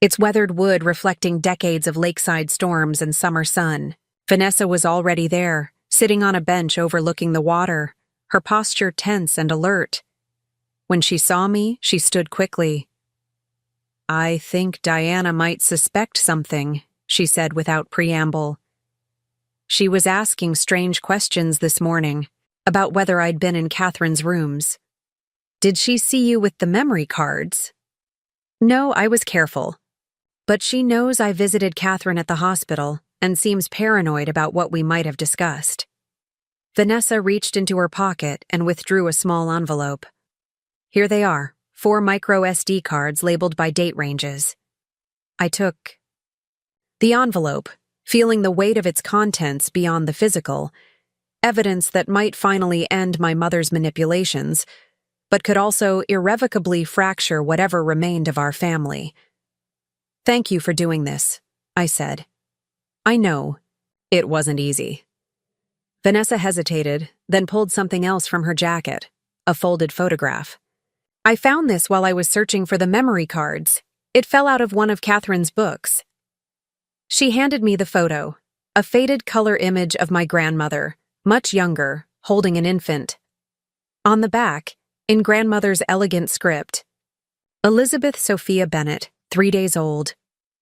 Its weathered wood reflecting decades of lakeside storms and summer sun. Vanessa was already there, sitting on a bench overlooking the water, her posture tense and alert. When she saw me, she stood quickly. I think Diana might suspect something, she said without preamble. She was asking strange questions this morning about whether I'd been in Catherine's rooms. Did she see you with the memory cards? No, I was careful. But she knows I visited Catherine at the hospital and seems paranoid about what we might have discussed. Vanessa reached into her pocket and withdrew a small envelope. Here they are, 4 micro SD cards labeled by date ranges. I took the envelope, feeling the weight of its contents beyond the physical, evidence that might finally end my mother's manipulations, but could also irrevocably fracture whatever remained of our family. Thank you for doing this, I said. I know. It wasn't easy. Vanessa hesitated, then pulled something else from her jacket, a folded photograph. I found this while I was searching for the memory cards. It fell out of one of Catherine's books. She handed me the photo, a faded color image of my grandmother, much younger, holding an infant. On the back, in Grandmother's elegant script, Elizabeth Sophia Bennet, 3 days old,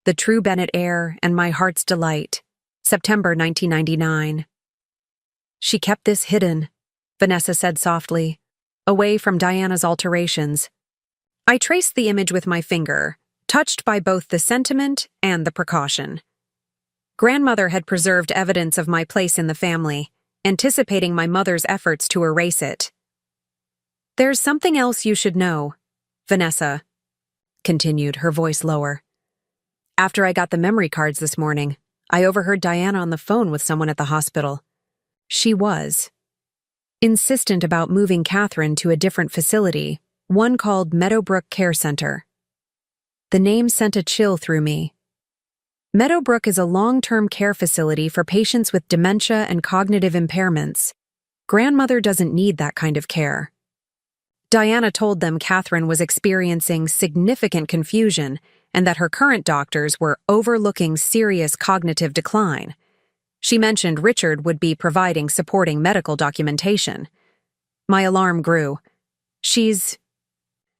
the true Bennet heir and my heart's delight, September 1999. She kept this hidden, Vanessa said softly, away from Diana's alterations. I traced the image with my finger, touched by both the sentiment and the precaution. Grandmother had preserved evidence of my place in the family, anticipating my mother's efforts to erase it. There's something else you should know, Vanessa continued, her voice lower. After I got the memory cards this morning, I overheard Diana on the phone with someone at the hospital. She was insistent about moving Catherine to a different facility, one called Meadowbrook Care Center. The name sent a chill through me. Meadowbrook is a long-term care facility for patients with dementia and cognitive impairments. Grandmother doesn't need that kind of care. Diana told them Catherine was experiencing significant confusion and that her current doctors were overlooking serious cognitive decline. She mentioned Richard would be providing supporting medical documentation. My alarm grew. She's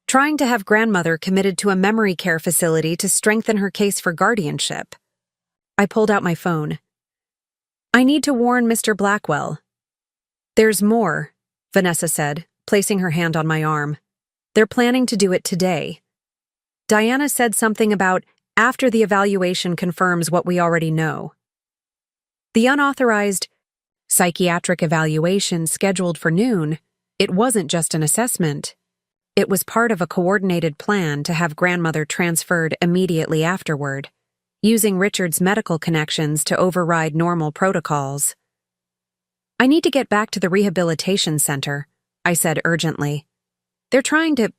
trying to have Grandmother committed to a memory care facility to strengthen her case for guardianship. I pulled out my phone. I need to warn Mr. Blackwell. There's more, Vanessa said, placing her hand on my arm. They're planning to do it today. Diana said something about after the evaluation confirms what we already know. The unauthorized psychiatric evaluation scheduled for noon, it wasn't just an assessment. It was part of a coordinated plan to have Grandmother transferred immediately afterward. using Richard's medical connections to override normal protocols. "I need to get back to the rehabilitation center," I said urgently. "They're trying to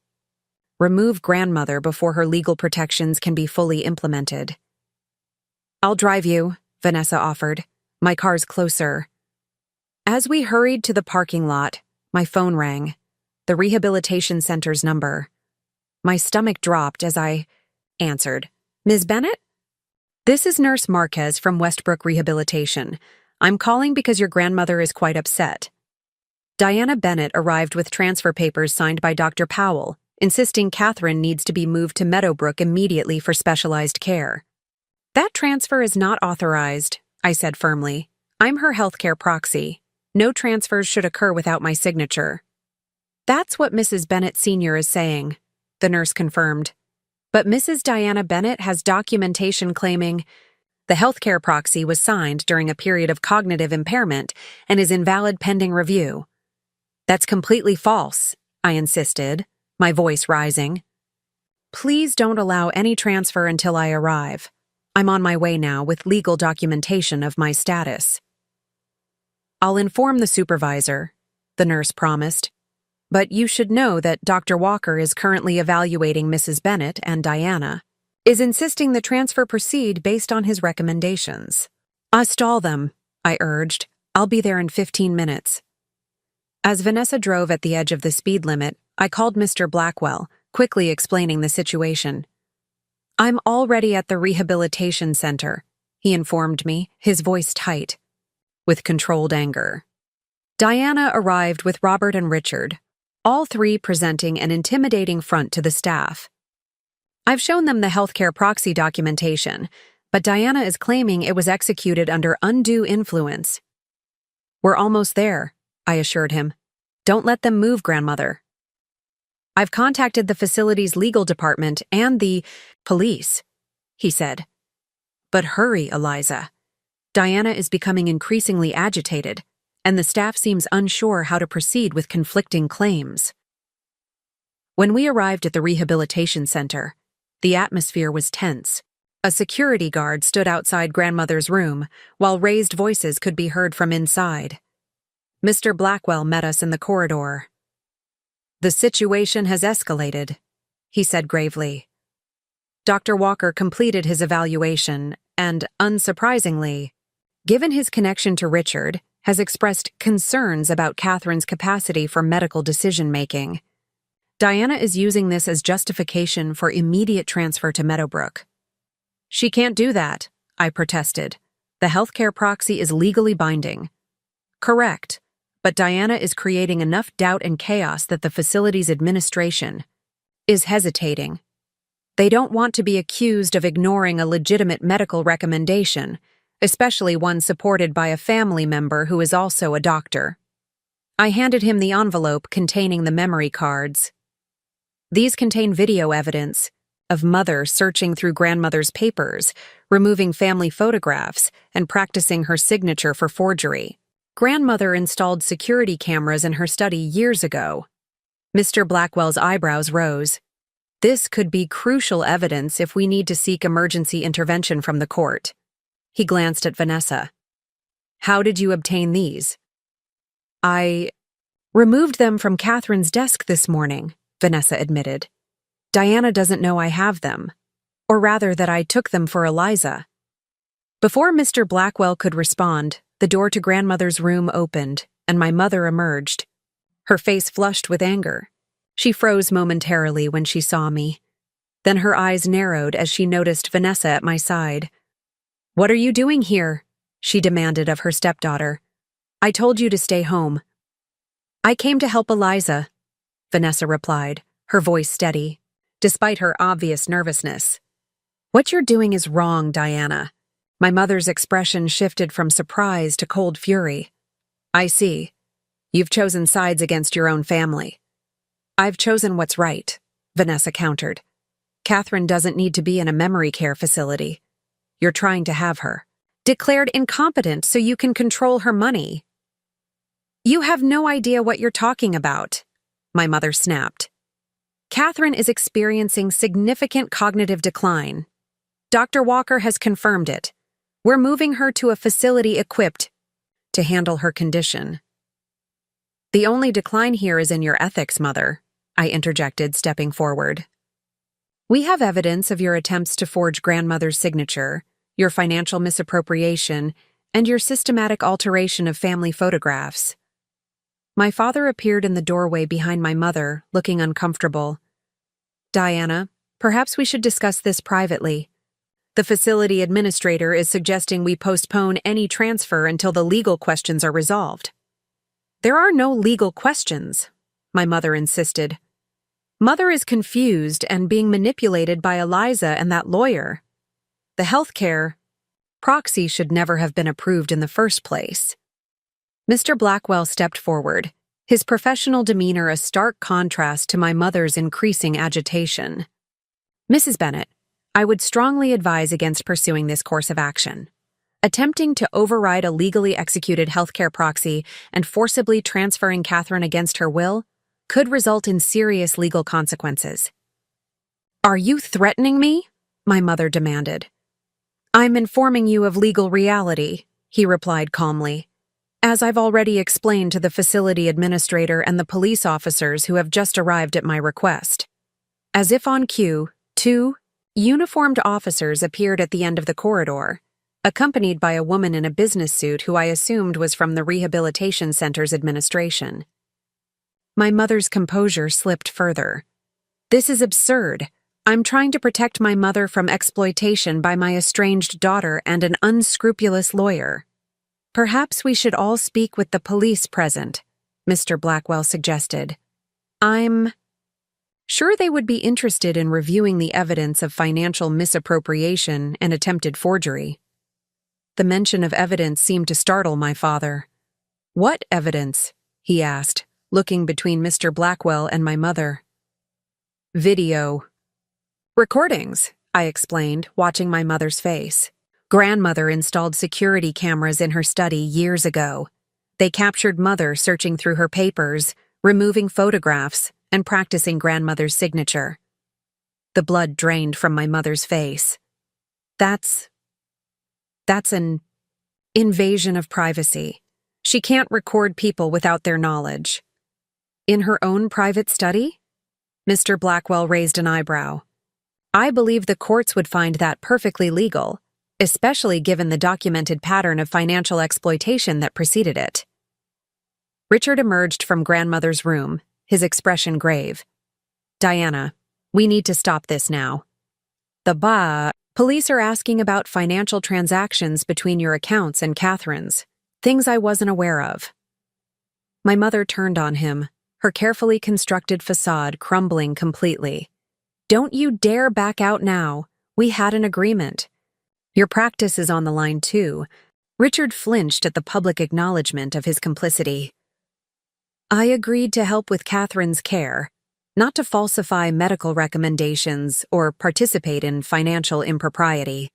remove grandmother before her legal protections can be fully implemented." "I'll drive you," Vanessa offered. "My car's closer." As we hurried to the parking lot, my phone rang. The rehabilitation center's number. My stomach dropped as I answered. "Ms. Bennett? This is Nurse Marquez from Westbrook Rehabilitation. I'm calling because your grandmother is quite upset." Diana Bennett arrived with transfer papers signed by Dr. Powell, insisting Catherine needs to be moved to Meadowbrook immediately for specialized care. "That transfer is not authorized," I said firmly. "I'm her healthcare proxy. No transfers should occur without my signature." "That's what Mrs. Bennett Sr. is saying," the nurse confirmed. "But Mrs. Diana Bennett has documentation claiming the healthcare proxy was signed during a period of cognitive impairment and is invalid pending review." "That's completely false," I insisted, my voice rising. "Please don't allow any transfer until I arrive. I'm on my way now with legal documentation of my status." "I'll inform the supervisor," the nurse promised. "But you should know that Dr. Walker is currently evaluating Mrs. Bennett, and Diana is insisting the transfer proceed based on his recommendations." "Stall them," I urged. "I'll be there in 15 minutes. As Vanessa drove at the edge of the speed limit, I called Mr. Blackwell, quickly explaining the situation. "I'm already at the rehabilitation center," he informed me, his voice tight, with controlled anger. Diana arrived with Robert and Richard, all three presenting an intimidating front to the staff. I've shown them the healthcare proxy documentation, but Diana is claiming it was executed under undue influence. "We're almost there," I assured him. "Don't let them move grandmother." "I've contacted the facility's legal department and the police," he said. "But hurry, Eliza. Diana is becoming increasingly agitated, and the staff seems unsure how to proceed with conflicting claims." When we arrived at the rehabilitation center, the atmosphere was tense. A security guard stood outside grandmother's room, while raised voices could be heard from inside. Mr. Blackwell met us in the corridor. "The situation has escalated," he said gravely. Dr. Walker completed his evaluation and, unsurprisingly, given his connection to Richard, has expressed concerns about Catherine's capacity for medical decision-making. Diana is using this as justification for immediate transfer to Meadowbrook. "She can't do that," I protested. "The healthcare proxy is legally binding." "Correct, but Diana is creating enough doubt and chaos that the facility's administration is hesitating. They don't want to be accused of ignoring a legitimate medical recommendation, especially one supported by a family member who is also a doctor." I handed him the envelope containing the memory cards. These contain video evidence of Mother searching through grandmother's papers, removing family photographs, and practicing her signature for forgery. Grandmother installed security cameras in her study years ago. Mr. Blackwell's eyebrows rose. "This could be crucial evidence if we need to seek emergency intervention from the court." He glanced at Vanessa. "How did you obtain these?" "I removed them from Catherine's desk this morning," Vanessa admitted. "Diana doesn't know I have them, or rather that I took them for Eliza." Before Mr. Blackwell could respond, the door to grandmother's room opened, and my mother emerged. Her face flushed with anger. She froze momentarily when she saw me. Then her eyes narrowed as she noticed Vanessa at my side. "What are you doing here?" she demanded of her stepdaughter. "I told you to stay home." "I came to help Eliza," Vanessa replied, her voice steady, despite her obvious nervousness. "What you're doing is wrong, Diana." My mother's expression shifted from surprise to cold fury. "I see. You've chosen sides against your own family." "I've chosen what's right," Vanessa countered. "Catherine doesn't need to be in a memory care facility. You're trying to have her declared incompetent so you can control her money." "You have no idea what you're talking about," my mother snapped. "Catherine is experiencing significant cognitive decline. Dr. Walker has confirmed it. We're moving her to a facility equipped to handle her condition. The only decline here is in your ethics, Mother, I interjected, stepping forward. We have evidence of your attempts to forge grandmother's signature, your financial misappropriation, and your systematic alteration of family photographs. My father appeared in the doorway behind my mother, looking uncomfortable. Diana, perhaps we should discuss this privately. The facility administrator is suggesting we postpone any transfer until the legal questions are resolved. There are no legal questions, my mother insisted. Mother is confused and being manipulated by Eliza and that lawyer. The healthcare proxy should never have been approved in the first place. Mr. Blackwell stepped forward, his professional demeanor a stark contrast to my mother's increasing agitation. Mrs. Bennett, I would strongly advise against pursuing this course of action. Attempting to override a legally executed healthcare proxy and forcibly transferring Catherine against her will could result in serious legal consequences. Are you threatening me? My mother demanded. I'm informing you of legal reality, he replied calmly, as I've already explained to the facility administrator and the police officers who have just arrived at my request. As if on cue, 2 uniformed officers appeared at the end of the corridor, accompanied by a woman in a business suit who I assumed was from the rehabilitation center's administration. My mother's composure slipped further. This is absurd. I'm trying to protect my mother from exploitation by my estranged daughter and an unscrupulous lawyer. Perhaps we should all speak with the police present, Mr. Blackwell suggested. I'm sure they would be interested in reviewing the evidence of financial misappropriation and attempted forgery. The mention of evidence seemed to startle my father. What evidence? He asked, looking between Mr. Blackwell and my mother. Video. Recordings, I explained, watching my mother's face. Grandmother installed security cameras in her study years ago. They captured Mother searching through her papers, removing photographs, and practicing grandmother's signature. The blood drained from my mother's face. That's an invasion of privacy. She can't record people without their knowledge. In her own private study? Mr. Blackwell raised an eyebrow. I believe the courts would find that perfectly legal, especially given the documented pattern of financial exploitation that preceded it. Richard emerged from grandmother's room, his expression grave. Diana, we need to stop this now. Police are asking about financial transactions between your accounts and Catherine's, things I wasn't aware of. My mother turned on him, her carefully constructed facade crumbling completely. Don't you dare back out now. We had an agreement. Your practice is on the line too. Richard flinched at the public acknowledgement of his complicity. I agreed to help with Catherine's care, not to falsify medical recommendations or participate in financial impropriety.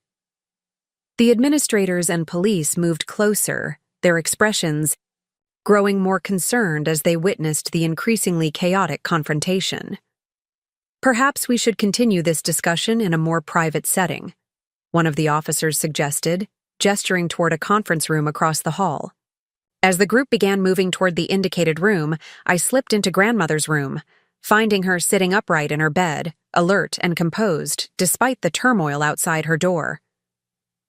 The administrators and police moved closer, their expressions growing more concerned as they witnessed the increasingly chaotic confrontation. Perhaps we should continue this discussion in a more private setting, one of the officers suggested, gesturing toward a conference room across the hall. As the group began moving toward the indicated room, I slipped into grandmother's room, finding her sitting upright in her bed, alert and composed, despite the turmoil outside her door.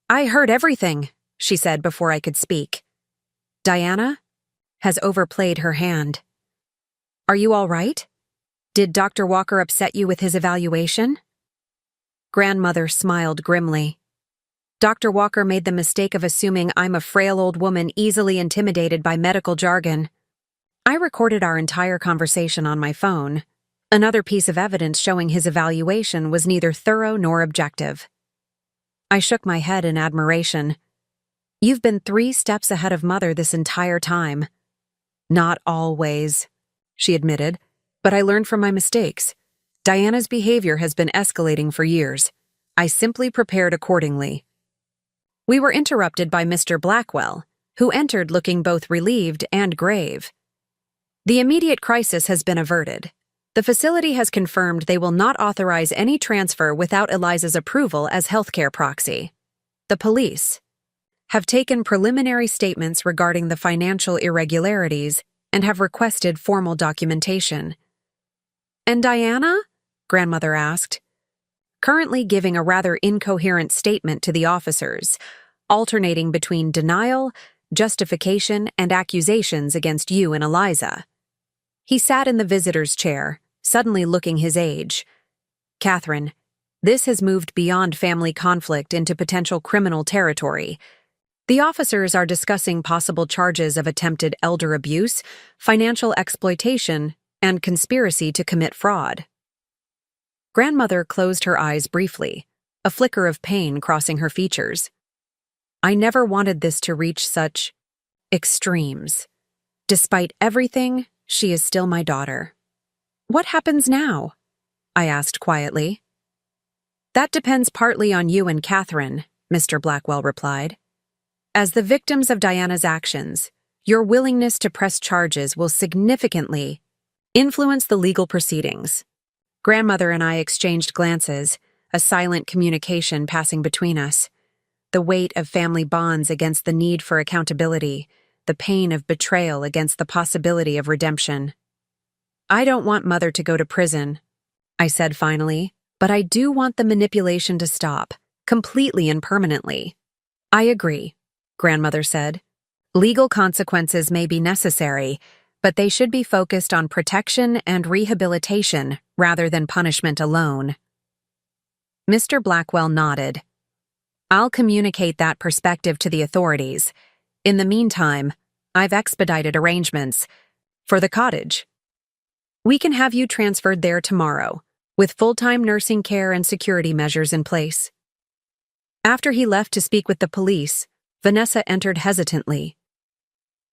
I heard everything, she said before I could speak. Diana has overplayed her hand. Are you all right? Did Dr. Walker upset you with his evaluation? Grandmother smiled grimly. Dr. Walker made the mistake of assuming I'm a frail old woman easily intimidated by medical jargon. I recorded our entire conversation on my phone. Another piece of evidence showing his evaluation was neither thorough nor objective. I shook my head in admiration. You've been 3 steps ahead of Mother this entire time. Not always, she admitted, but I learned from my mistakes. Diana's behavior has been escalating for years. I simply prepared accordingly. We were interrupted by Mr. Blackwell, who entered looking both relieved and grave. The immediate crisis has been averted. The facility has confirmed they will not authorize any transfer without Eliza's approval as healthcare proxy. The police have taken preliminary statements regarding the financial irregularities and have requested formal documentation. And Diana? Grandmother asked, currently giving a rather incoherent statement to the officers, alternating between denial, justification, and accusations against you and Eliza. He sat in the visitor's chair, suddenly looking his age. Catherine, this has moved beyond family conflict into potential criminal territory. The officers are discussing possible charges of attempted elder abuse, financial exploitation, and conspiracy to commit fraud. Grandmother closed her eyes briefly, a flicker of pain crossing her features. I never wanted this to reach such extremes. Despite everything, she is still my daughter. What happens now? I asked quietly. That depends partly on you and Catherine, Mr. Blackwell replied. As the victims of Diana's actions, your willingness to press charges will significantly influence the legal proceedings. Grandmother and I exchanged glances, a silent communication passing between us. The weight of family bonds against the need for accountability, the pain of betrayal against the possibility of redemption. I don't want Mother to go to prison, I said finally, but I do want the manipulation to stop, completely and permanently. I agree, Grandmother said. Legal consequences may be necessary, but they should be focused on protection and rehabilitation rather than punishment alone. Mr. Blackwell nodded. I'll communicate that perspective to the authorities. In the meantime, I've expedited arrangements for the cottage. We can have you transferred there tomorrow, with full-time nursing care and security measures in place. After he left to speak with the police, Vanessa entered hesitantly.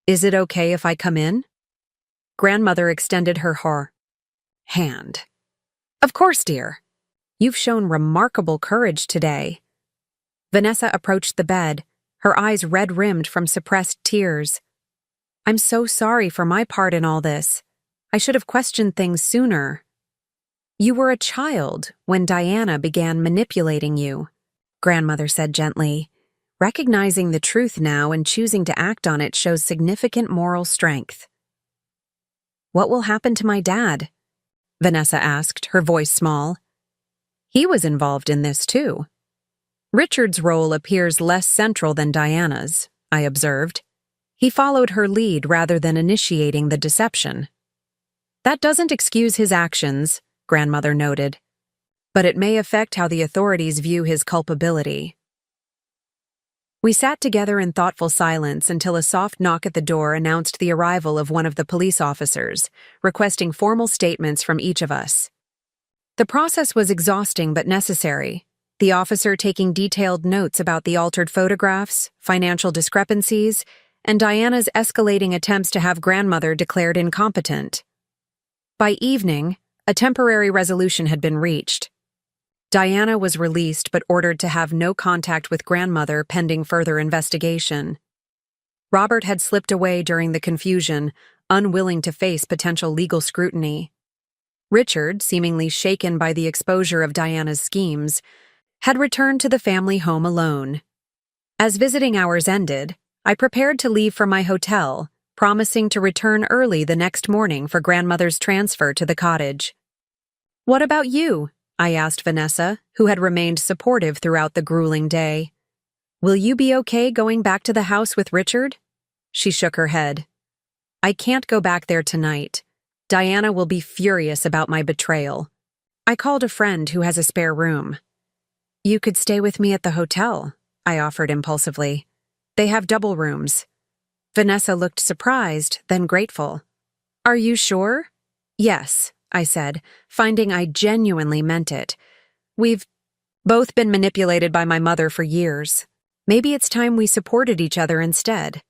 Is it okay if I come in? Grandmother extended her hand. Of course, dear. You've shown remarkable courage today. Vanessa approached the bed, her eyes red-rimmed from suppressed tears. I'm so sorry for my part in all this. I should have questioned things sooner. You were a child when Diana began manipulating you, Grandmother said gently. Recognizing the truth now and choosing to act on it shows significant moral strength. What will happen to my dad? Vanessa asked, her voice small. He was involved in this too. Richard's role appears less central than Diana's, I observed. He followed her lead rather than initiating the deception. That doesn't excuse his actions, Grandmother noted, but it may affect how the authorities view his culpability. We sat together in thoughtful silence until a soft knock at the door announced the arrival of one of the police officers, requesting formal statements from each of us. The process was exhausting but necessary, the officer taking detailed notes about the altered photographs, financial discrepancies, and Diana's escalating attempts to have Grandmother declared incompetent. By evening, a temporary resolution had been reached. Diana was released but ordered to have no contact with Grandmother pending further investigation. Robert had slipped away during the confusion, unwilling to face potential legal scrutiny. Richard, seemingly shaken by the exposure of Diana's schemes, had returned to the family home alone. As visiting hours ended, I prepared to leave for my hotel, promising to return early the next morning for Grandmother's transfer to the cottage. What about you? I asked Vanessa, who had remained supportive throughout the grueling day. Will you be okay going back to the house with Richard? She shook her head. I can't go back there tonight. Diana will be furious about my betrayal. I called a friend who has a spare room. You could stay with me at the hotel, I offered impulsively. They have double rooms. Vanessa looked surprised, then grateful. Are you sure? Yes, I said, finding I genuinely meant it. We've both been manipulated by my mother for years. Maybe it's time we supported each other instead.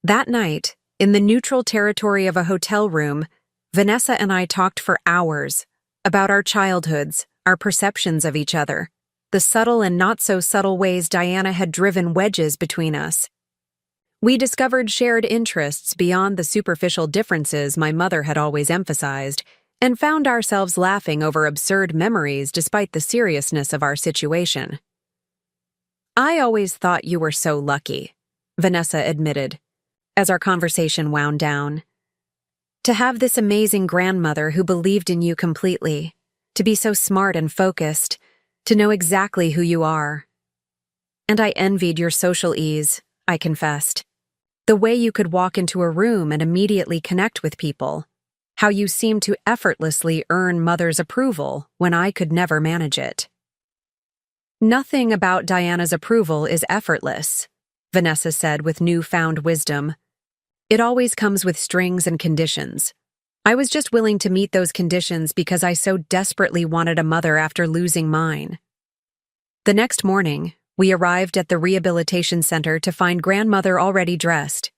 That night, in the neutral territory of a hotel room, Vanessa and I talked for hours about our childhoods, our perceptions of each other, the subtle and not-so-subtle ways Diana had driven wedges between us. We discovered shared interests beyond the superficial differences my mother had always emphasized, and found ourselves laughing over absurd memories despite the seriousness of our situation. "I always thought you were so lucky," Vanessa admitted, as our conversation wound down. "To have this amazing grandmother who believed in you completely, to be so smart and focused, to know exactly who you are. And I envied your social ease," I confessed. "The way you could walk into a room and immediately connect with people. How you seemed to effortlessly earn Mother's approval when I could never manage it." "Nothing about Diana's approval is effortless," Vanessa said with newfound wisdom. "It always comes with strings and conditions. I was just willing to meet those conditions because I so desperately wanted a mother after losing mine." The next morning, we arrived at the rehabilitation center to find grandmother already dressed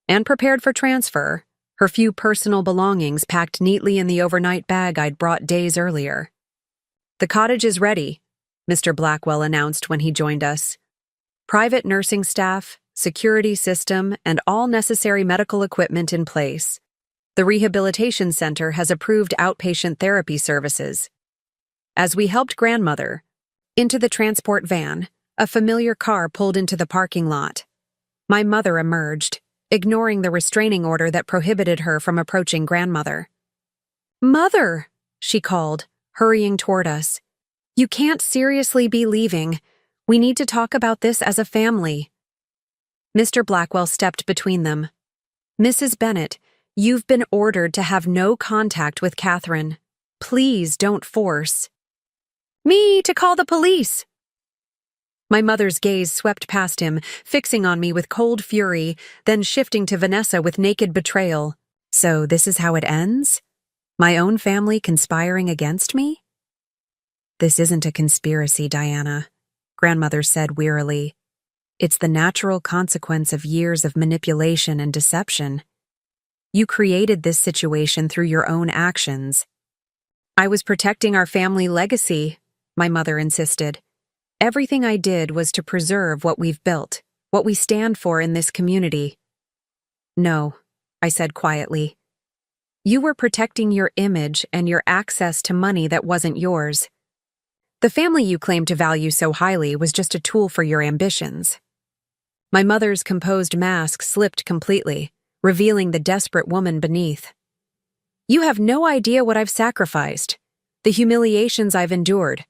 and prepared for transfer, her few personal belongings packed neatly in the overnight bag I'd brought days earlier. "The cottage is ready," Mr. Blackwell announced when he joined us. "Private nursing staff, security system, and all necessary medical equipment in place. The rehabilitation center has approved outpatient therapy services." As we helped grandmother into the transport van, a familiar car pulled into the parking lot. My mother emerged, ignoring the restraining order that prohibited her from approaching grandmother. "Mother," she called, hurrying toward us. "You can't seriously be leaving. We need to talk about this as a family." Mr. Blackwell stepped between them. "Mrs. Bennett, you've been ordered to have no contact with Catherine. Please don't force." "Me to call the police!" My mother's gaze swept past him, fixing on me with cold fury, then shifting to Vanessa with naked betrayal. "So this is how it ends? My own family conspiring against me?" "This isn't a conspiracy, Diana," grandmother said wearily. "It's the natural consequence of years of manipulation and deception. You created this situation through your own actions." "I was protecting our family legacy," my mother insisted. "Everything I did was to preserve what we've built, what we stand for in this community." "No," I said quietly. "You were protecting your image and your access to money that wasn't yours. The family you claim to value so highly was just a tool for your ambitions." My mother's composed mask slipped completely, revealing the desperate woman beneath. "You have no idea what I've sacrificed, the humiliations I've endured.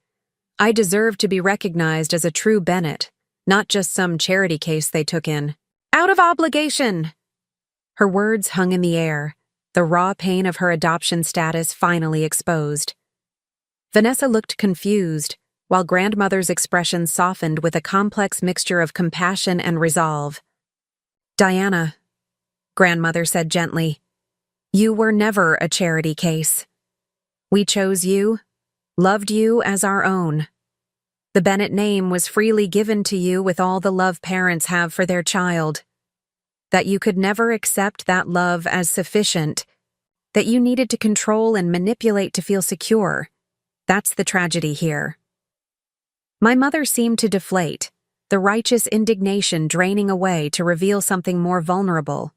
I deserve to be recognized as a true Bennett, not just some charity case they took in. Out of obligation!" Her words hung in the air, the raw pain of her adoption status finally exposed. Vanessa looked confused, while grandmother's expression softened with a complex mixture of compassion and resolve. "Diana," grandmother said gently, "you were never a charity case. We chose you, loved you as our own. The Bennett name was freely given to you with all the love parents have for their child. That you could never accept that love as sufficient, that you needed to control and manipulate to feel secure. That's the tragedy here." My mother seemed to deflate, the righteous indignation draining away to reveal something more vulnerable.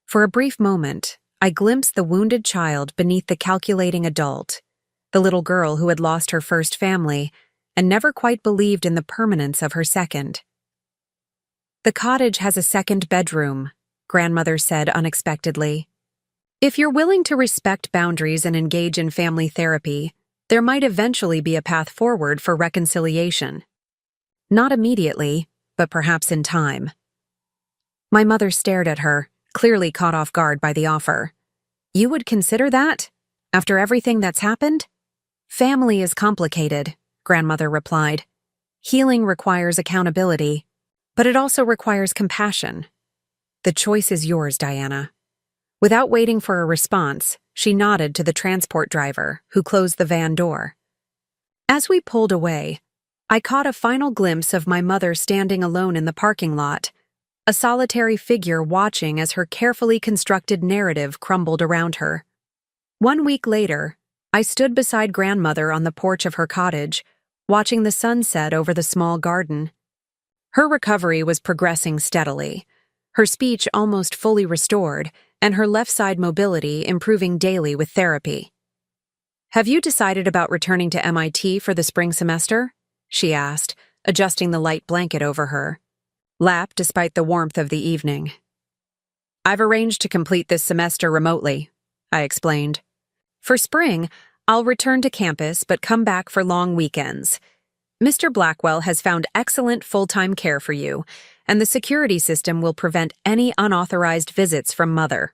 For a brief moment, I glimpsed the wounded child beneath the calculating adult, the little girl who had lost her first family and never quite believed in the permanence of her second. "The cottage has a second bedroom," grandmother said unexpectedly. "If you're willing to respect boundaries and engage in family therapy, there might eventually be a path forward for reconciliation. Not immediately, but perhaps in time." My mother stared at her, clearly caught off guard by the offer. "You would consider that? After everything that's happened?" "Family is complicated," grandmother replied. "Healing requires accountability, but it also requires compassion. The choice is yours, Diana." Without waiting for a response, she nodded to the transport driver, who closed the van door. As we pulled away, I caught a final glimpse of my mother standing alone in the parking lot, a solitary figure watching as her carefully constructed narrative crumbled around her. 1 week later, I stood beside grandmother on the porch of her cottage, watching the sun set over the small garden. Her recovery was progressing steadily, her speech almost fully restored, and her left side mobility improving daily with therapy. Have you decided about returning to MIT for the spring semester? She asked, adjusting the light blanket over her lap despite the warmth of the evening. I've arranged to complete this semester remotely, I explained. For spring, I'll return to campus but come back for long weekends. Mr. Blackwell has found excellent full-time care for you, and the security system will prevent any unauthorized visits from Mother.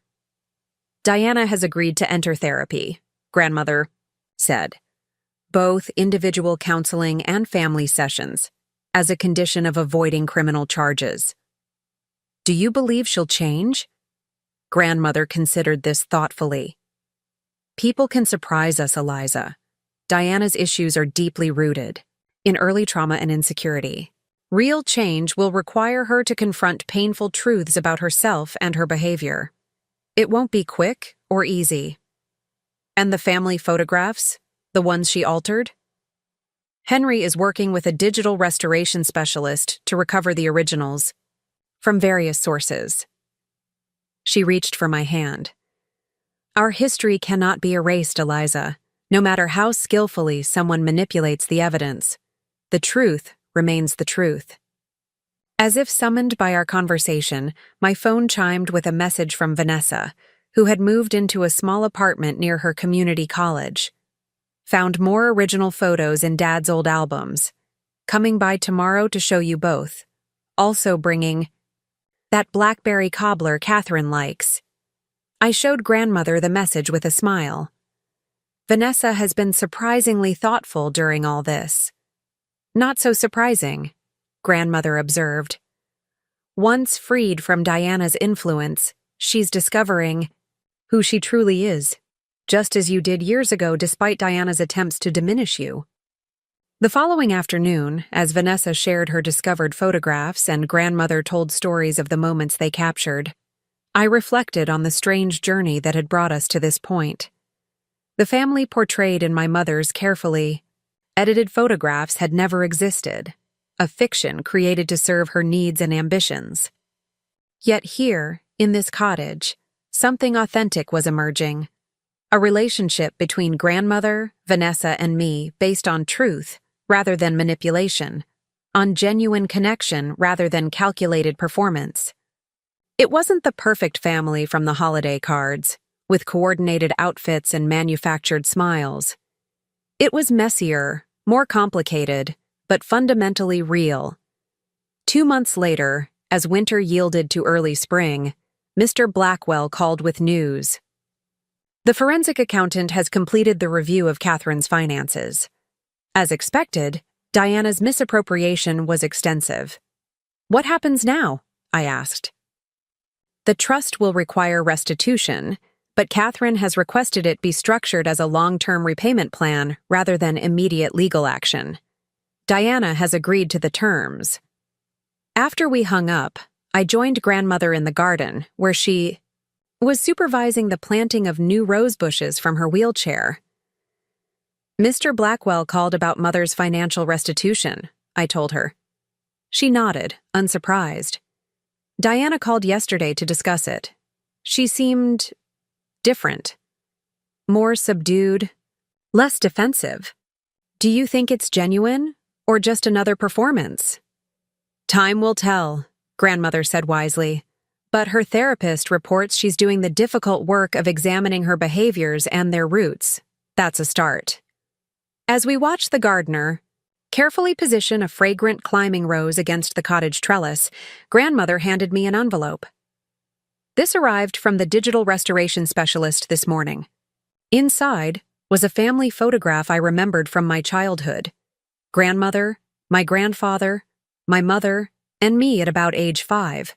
Diana has agreed to enter therapy, Grandmother said. Both individual counseling and family sessions, as a condition of avoiding criminal charges. Do you believe she'll change? Grandmother considered this thoughtfully. People can surprise us, Eliza. Diana's issues are deeply rooted in early trauma and insecurity. Real change will require her to confront painful truths about herself and her behavior. It won't be quick or easy. And the family photographs, the ones she altered? Henry is working with a digital restoration specialist to recover the originals from various sources. She reached for my hand. Our history cannot be erased, Eliza, no matter how skillfully someone manipulates the evidence. The truth remains the truth. As if summoned by our conversation, my phone chimed with a message from Vanessa, who had moved into a small apartment near her community college. Found more original photos in Dad's old albums. Coming by tomorrow to show you both. Also bringing that blackberry cobbler Catherine likes. I showed Grandmother the message with a smile. Vanessa has been surprisingly thoughtful during all this. Not so surprising, Grandmother observed. Once freed from Diana's influence, she's discovering who she truly is, just as you did years ago despite Diana's attempts to diminish you. The following afternoon, as Vanessa shared her discovered photographs and Grandmother told stories of the moments they captured, I reflected on the strange journey that had brought us to this point. The family portrayed in my mother's carefully edited photographs had never existed, a fiction created to serve her needs and ambitions. Yet here, in this cottage, something authentic was emerging. A relationship between Grandmother, Vanessa, and me based on truth rather than manipulation, on genuine connection rather than calculated performance. It wasn't the perfect family from the holiday cards, with coordinated outfits and manufactured smiles. It was messier, more complicated, but fundamentally real. 2 months later, as winter yielded to early spring, Mr. Blackwell called with news. The forensic accountant has completed the review of Catherine's finances. As expected, Diana's misappropriation was extensive. What happens now? I asked. The trust will require restitution, but Catherine has requested it be structured as a long-term repayment plan rather than immediate legal action. Diana has agreed to the terms. After we hung up, I joined Grandmother in the garden, where she was supervising the planting of new rose bushes from her wheelchair. Mr. Blackwell called about Mother's financial restitution, I told her. She nodded, unsurprised. Diana called yesterday to discuss it. She seemed different. More subdued, less defensive. Do you think it's genuine, or just another performance? Time will tell, Grandmother said wisely. But her therapist reports she's doing the difficult work of examining her behaviors and their roots. That's a start. As we watched the gardener carefully position a fragrant climbing rose against the cottage trellis, Grandmother handed me an envelope. This arrived from the digital restoration specialist this morning. Inside was a family photograph I remembered from my childhood. Grandmother, my grandfather, my mother, and me at about age 5.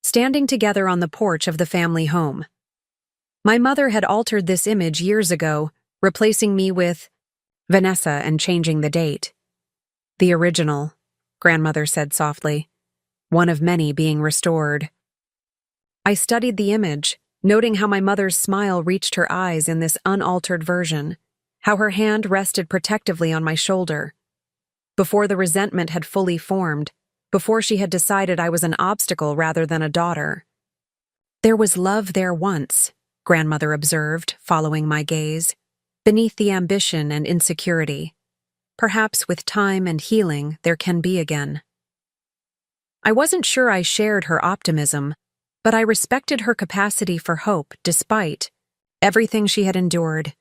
Standing together on the porch of the family home. My mother had altered this image years ago, replacing me with Vanessa and changing the date. The original, Grandmother said softly, one of many being restored. I studied the image, noting how my mother's smile reached her eyes in this unaltered version, how her hand rested protectively on my shoulder. Before the resentment had fully formed, before she had decided I was an obstacle rather than a daughter. There was love there once, Grandmother observed, following my gaze. beneath the ambition and insecurity. Perhaps with time and healing, there can be again. I wasn't sure I shared her optimism, but I respected her capacity for hope despite everything she had endured.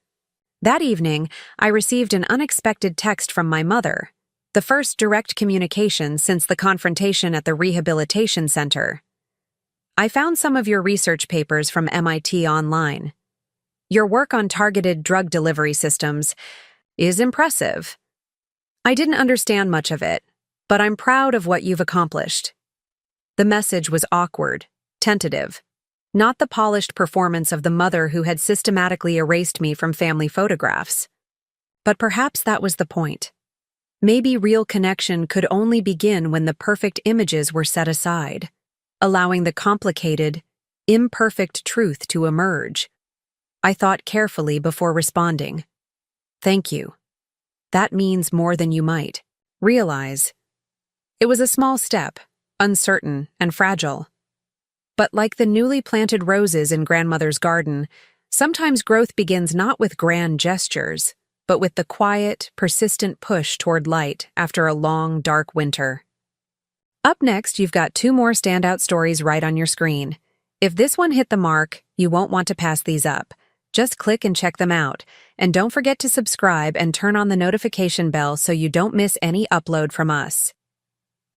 That evening, I received an unexpected text from my mother, the first direct communication since the confrontation at the rehabilitation center. I found some of your research papers from MIT online. Your work on targeted drug delivery systems is impressive. I didn't understand much of it, but I'm proud of what you've accomplished. The message was awkward, tentative, not the polished performance of the mother who had systematically erased me from family photographs. But perhaps that was the point. Maybe real connection could only begin when the perfect images were set aside, allowing the complicated, imperfect truth to emerge. I thought carefully before responding. Thank you. That means more than you might realize. It was a small step, uncertain and fragile. But like the newly planted roses in grandmother's garden, sometimes growth begins not with grand gestures, but with the quiet, persistent push toward light after a long, dark winter. Up next, you've got 2 more standout stories right on your screen. If this one hit the mark, you won't want to pass these up. Just click and check them out. And don't forget to subscribe and turn on the notification bell so you don't miss any upload from us.